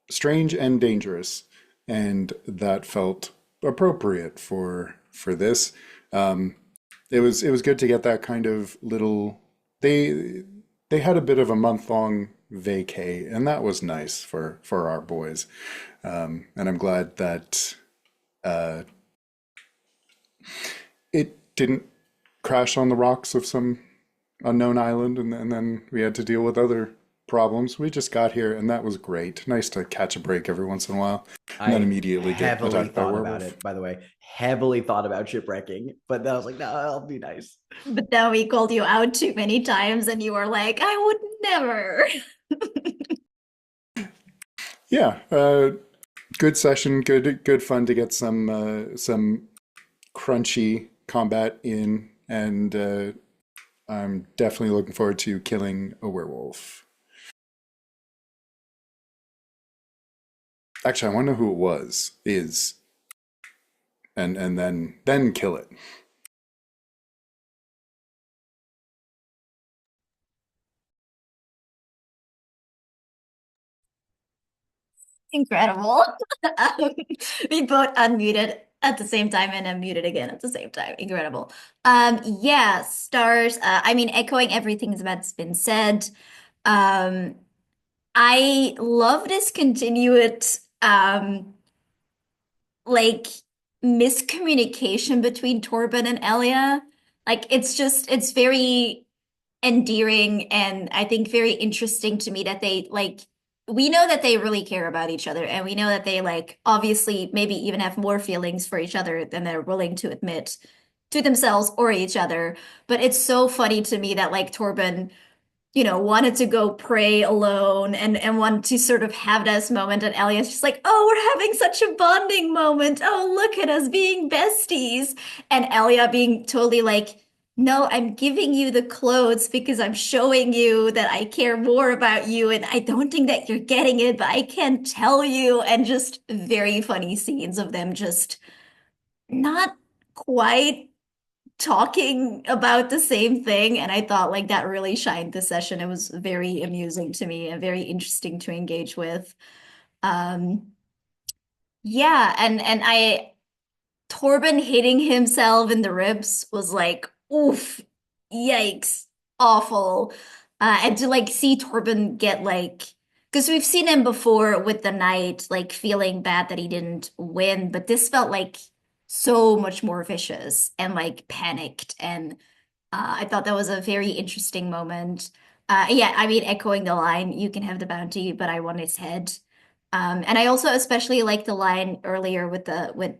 strange and dangerous, and that felt appropriate for this. It was good to get that kind of little. They had a bit of a month-long vacay, and that was nice for our boys. And I'm glad that it didn't crash on the rocks of some unknown island, and then we had to deal with other problems. We just got here, and that was great. Nice to catch a break every once in a while, and then immediately get heavily attacked by a thought werewolf. about it, by the way. Heavily thought about shipwrecking, but I was like, no, that'll be nice. But then we called you out too many times, and you were like, I would never. Yeah, good session. Good fun to get some crunchy combat in, and I'm definitely looking forward to killing a werewolf. Actually, I want to know who it was. and then kill it. Incredible. Um, we both unmuted at the same time and unmuted again at the same time. Incredible. Yeah, stars. I mean, echoing everything that's been said. Um, I love this continued like miscommunication between Torben and Elia. Like it's very endearing and I think very interesting to me that they like we know that they really care about each other and we know that they like obviously maybe even have more feelings for each other than they're willing to admit to themselves or each other. But it's so funny to me that like Torben wanted to go pray alone and wanted to sort of have this moment. And Elliot's just like, oh, we're having such a bonding moment. Oh, look at us being besties. And Elia being totally like, no, I'm giving you the clothes because I'm showing you that I care more about you. And I don't think that you're getting it, but I can't tell you. And just very funny scenes of them just not quite talking about the same thing. And I thought like that really shined the session. It was very amusing to me and very interesting to engage with. Um, yeah, and I Torben hitting himself in the ribs was like, oof, yikes, awful. And to like see Torben get like, because we've seen him before with the knight, like feeling bad that he didn't win, but this felt like so much more vicious and like panicked. And I thought that was a very interesting moment. Yeah, I mean, echoing the line, you can have the bounty, but I want his head. And I also especially like the line earlier with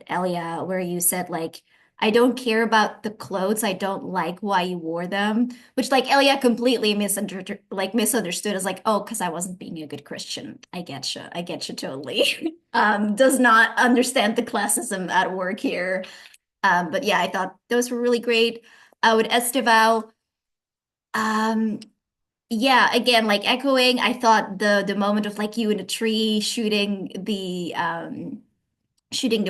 Elia where you said like I don't care about the clothes. I don't like why you wore them, which like Elia completely misunderstood as like, oh, because I wasn't being a good Christian. I get you. I get you totally. Does not understand the classism at work here. But yeah, I thought those were really great. With Esteval, um, yeah, again, like echoing, I thought the moment of like you in a tree shooting the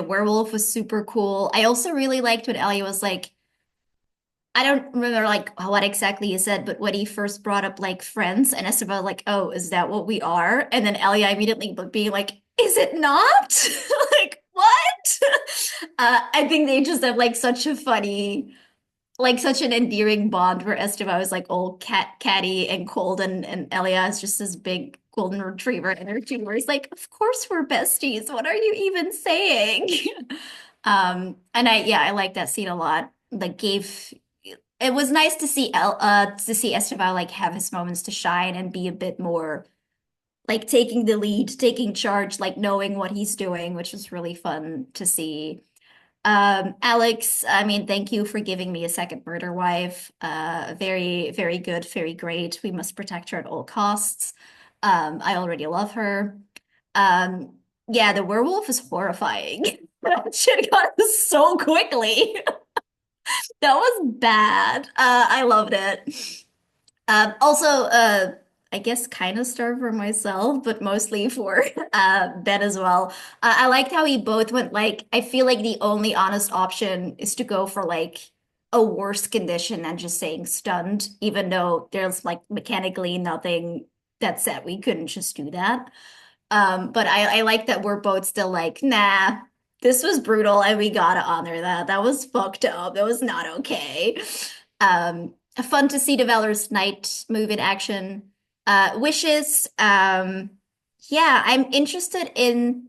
werewolf was super cool. I also really liked when Ellie was like, I don't remember like what exactly he said, but when he first brought up like friends and Esteban like, oh, is that what we are? And then Ellie immediately being like, is it not? Like, what? I think they just have like such a funny like such an endearing bond where Esteban is like all catty and cold and Elia is just this big golden retriever energy where he's like, of course we're besties. What are you even saying? And I like that scene a lot. Like gave it was nice to see Esteban like have his moments to shine and be a bit more like taking the lead, taking charge, like knowing what he's doing, which was really fun to see. Alex, I mean, thank you for giving me a second murder wife. Very, very good, very great. We must protect her at all costs. I already love her. Um, yeah, the werewolf is horrifying. That shit got so quickly. That was bad. I loved it. Also, I guess kind of starved for myself, but mostly for Ben as well. I liked how we both went like, I feel like the only honest option is to go for like a worse condition and just saying stunned, even though there's like mechanically nothing that said we couldn't just do that. But I like that we're both still like, nah, this was brutal and we gotta honor that. That was fucked up. That was not okay. Fun to see the Valor's Knight move in action. Wishes. Yeah, I'm interested in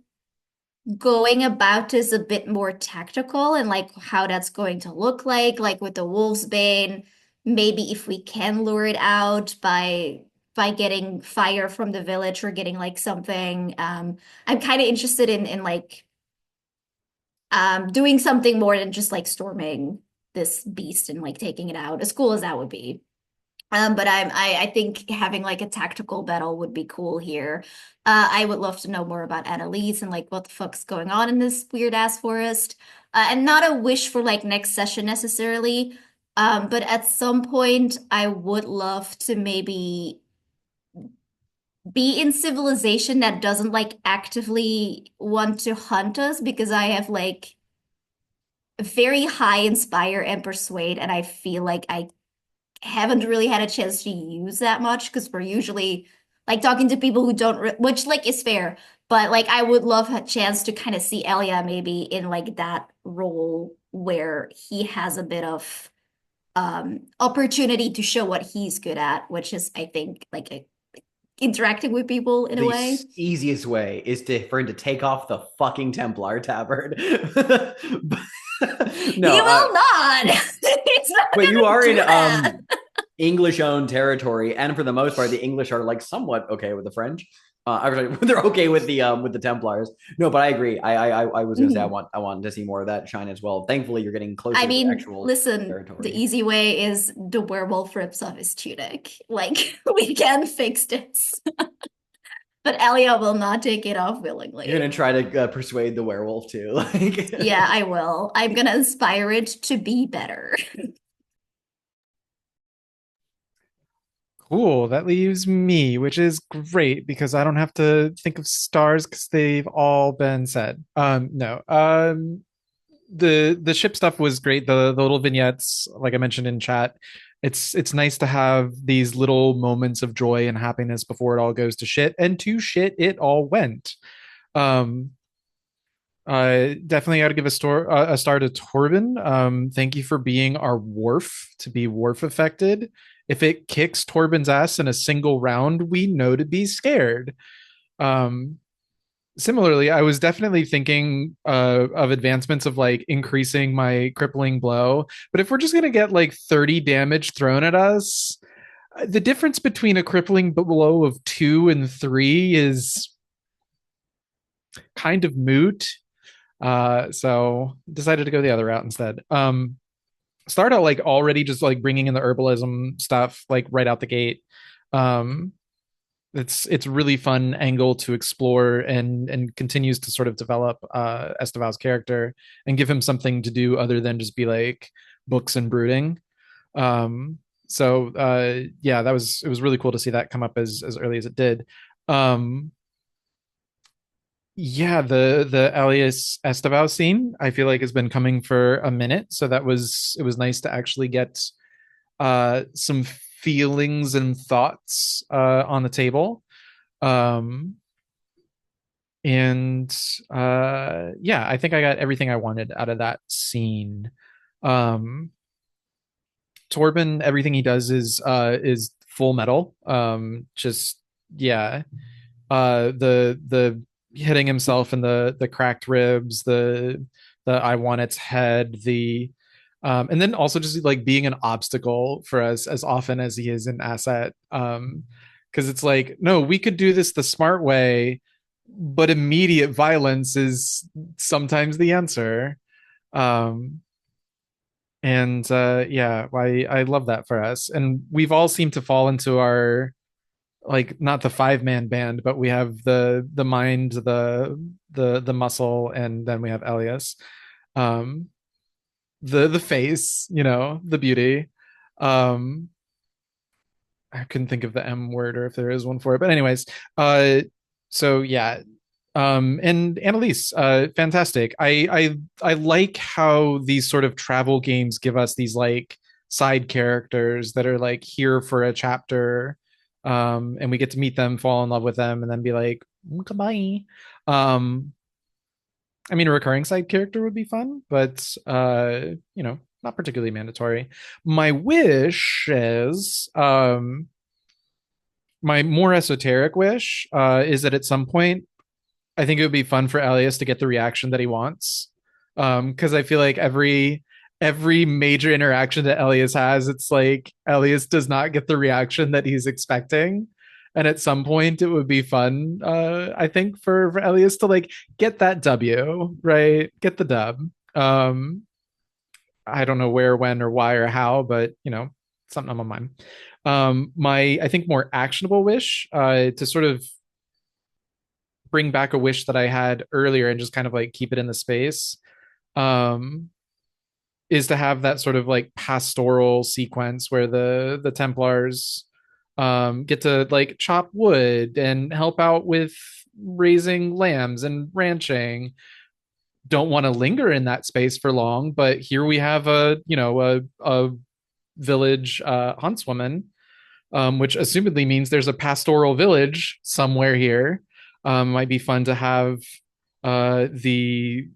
going about this a bit more tactical and like how that's going to look like with the Wolf's Bane. Maybe if we can lure it out by getting fire from the village or getting like something. I'm kind of interested in like doing something more than just like storming this beast and like taking it out, as cool as that would be. But I think having like a tactical battle would be cool here. I would love to know more about Annalise and like what the fuck's going on in this weird ass forest. And not a wish for like next session necessarily. But at some point I would love to maybe be in civilization that doesn't like actively want to hunt us because I have like very high inspire and persuade, and I feel like I haven't really had a chance to use that much because we're usually like talking to people who don't, which like is fair, but like I would love a chance to kind of see Elia maybe in like that role where he has a bit of opportunity to show what he's good at, which is I think like interacting with people in a The way. easiest way is for him to take off the fucking Templar tabard. He No, will not. He's not but you gonna are do in that. English owned territory, and for the most part, the English are like somewhat okay with the French. I was like, they're okay with the Templars. No, but I agree. I was gonna say Mhm. I want to see more of that shine as well. Thankfully, you're getting I closer to mean, actual listen, the territory. easy way is the werewolf rips off his tunic. Like, we can fix this. But Elia will not take it off You're gonna willingly. try to persuade the werewolf too, like. Yeah, I will. I'm gonna inspire it to be better. Cool. That leaves me, which is great because I don't have to think of stars because they've all been said. No. The ship stuff was great. The little vignettes, like I mentioned in chat, it's nice to have these little moments of joy and happiness before it all goes to shit. And to shit, it all went. Um, definitely got to give a star to Torben. Thank you for being our Worf to be Worf affected. If it kicks Torben's ass in a single round, we know to be scared. Um, Similarly, I was definitely thinking of advancements of like increasing my crippling blow. But if we're just gonna get like 30 damage thrown at us, the difference between a crippling blow of 2 and 3 is kind of moot. So decided to go the other route instead. Start out like already just like bringing in the herbalism stuff like right out the gate. Um, it's really fun angle to explore and continues to sort of develop Esteval's character and give him something to do other than just be like books and brooding. Yeah, it was really cool to see that come up as early as it did. Um, yeah, the Alias Esteval scene I feel like has been coming for a minute, so it was nice to actually get some feelings and thoughts on the table. Um, and Yeah, I think I got everything I wanted out of that scene. Um, Torben, everything he does is full metal. Just yeah, the hitting himself in the cracked ribs, the I want its head, the and then also just like being an obstacle for us as often as he is an asset. Because it's like, no, we could do this the smart way, but immediate violence is sometimes the answer. Um, and Yeah, I love that for us. And we've all seemed to fall into our like not the 5-man band, but we have the mind, the muscle, and then we have Elias. Um, the face, you know, the beauty. Um, I couldn't think of the M word or if there is one for it, but anyways, uh, so yeah. And Annalise, fantastic. I like how these sort of travel games give us these like side characters that are like here for a chapter, and we get to meet them, fall in love with them, and then be like, goodbye. Um, I mean, a recurring side character would be fun, but you know, not particularly mandatory. My wish is, my more esoteric wish, is that at some point, I think it would be fun for Elias to get the reaction that he wants. Because I feel like every major interaction that Elias has, it's like Elias does not get the reaction that he's expecting. And at some point, it would be fun, I think, for Elias to like get that W, right? Get the dub. Um, I don't know where, when, or why, or how, but you know, something on my mind. My I think more actionable wish, to sort of bring back a wish that I had earlier and just kind of like keep it in the space, um, is to have that sort of like pastoral sequence where the Templars get to like chop wood and help out with raising lambs and ranching, don't want to linger in that space for long, but here we have a village huntswoman, which assumedly means there's a pastoral village somewhere here. Might be fun to have the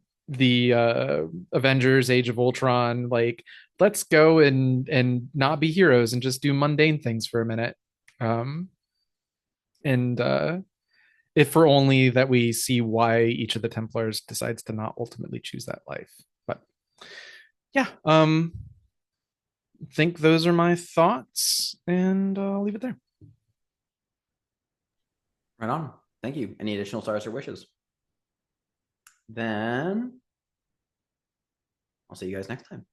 Avengers Age of Ultron, like, let's go and not be heroes and just do mundane things for a minute. And if for only that we see why each of the Templars decides to not ultimately choose that life. But yeah, think those are my thoughts, and I'll leave it there. Right on. Thank you. Any additional stars or wishes? Then I'll see you guys next time.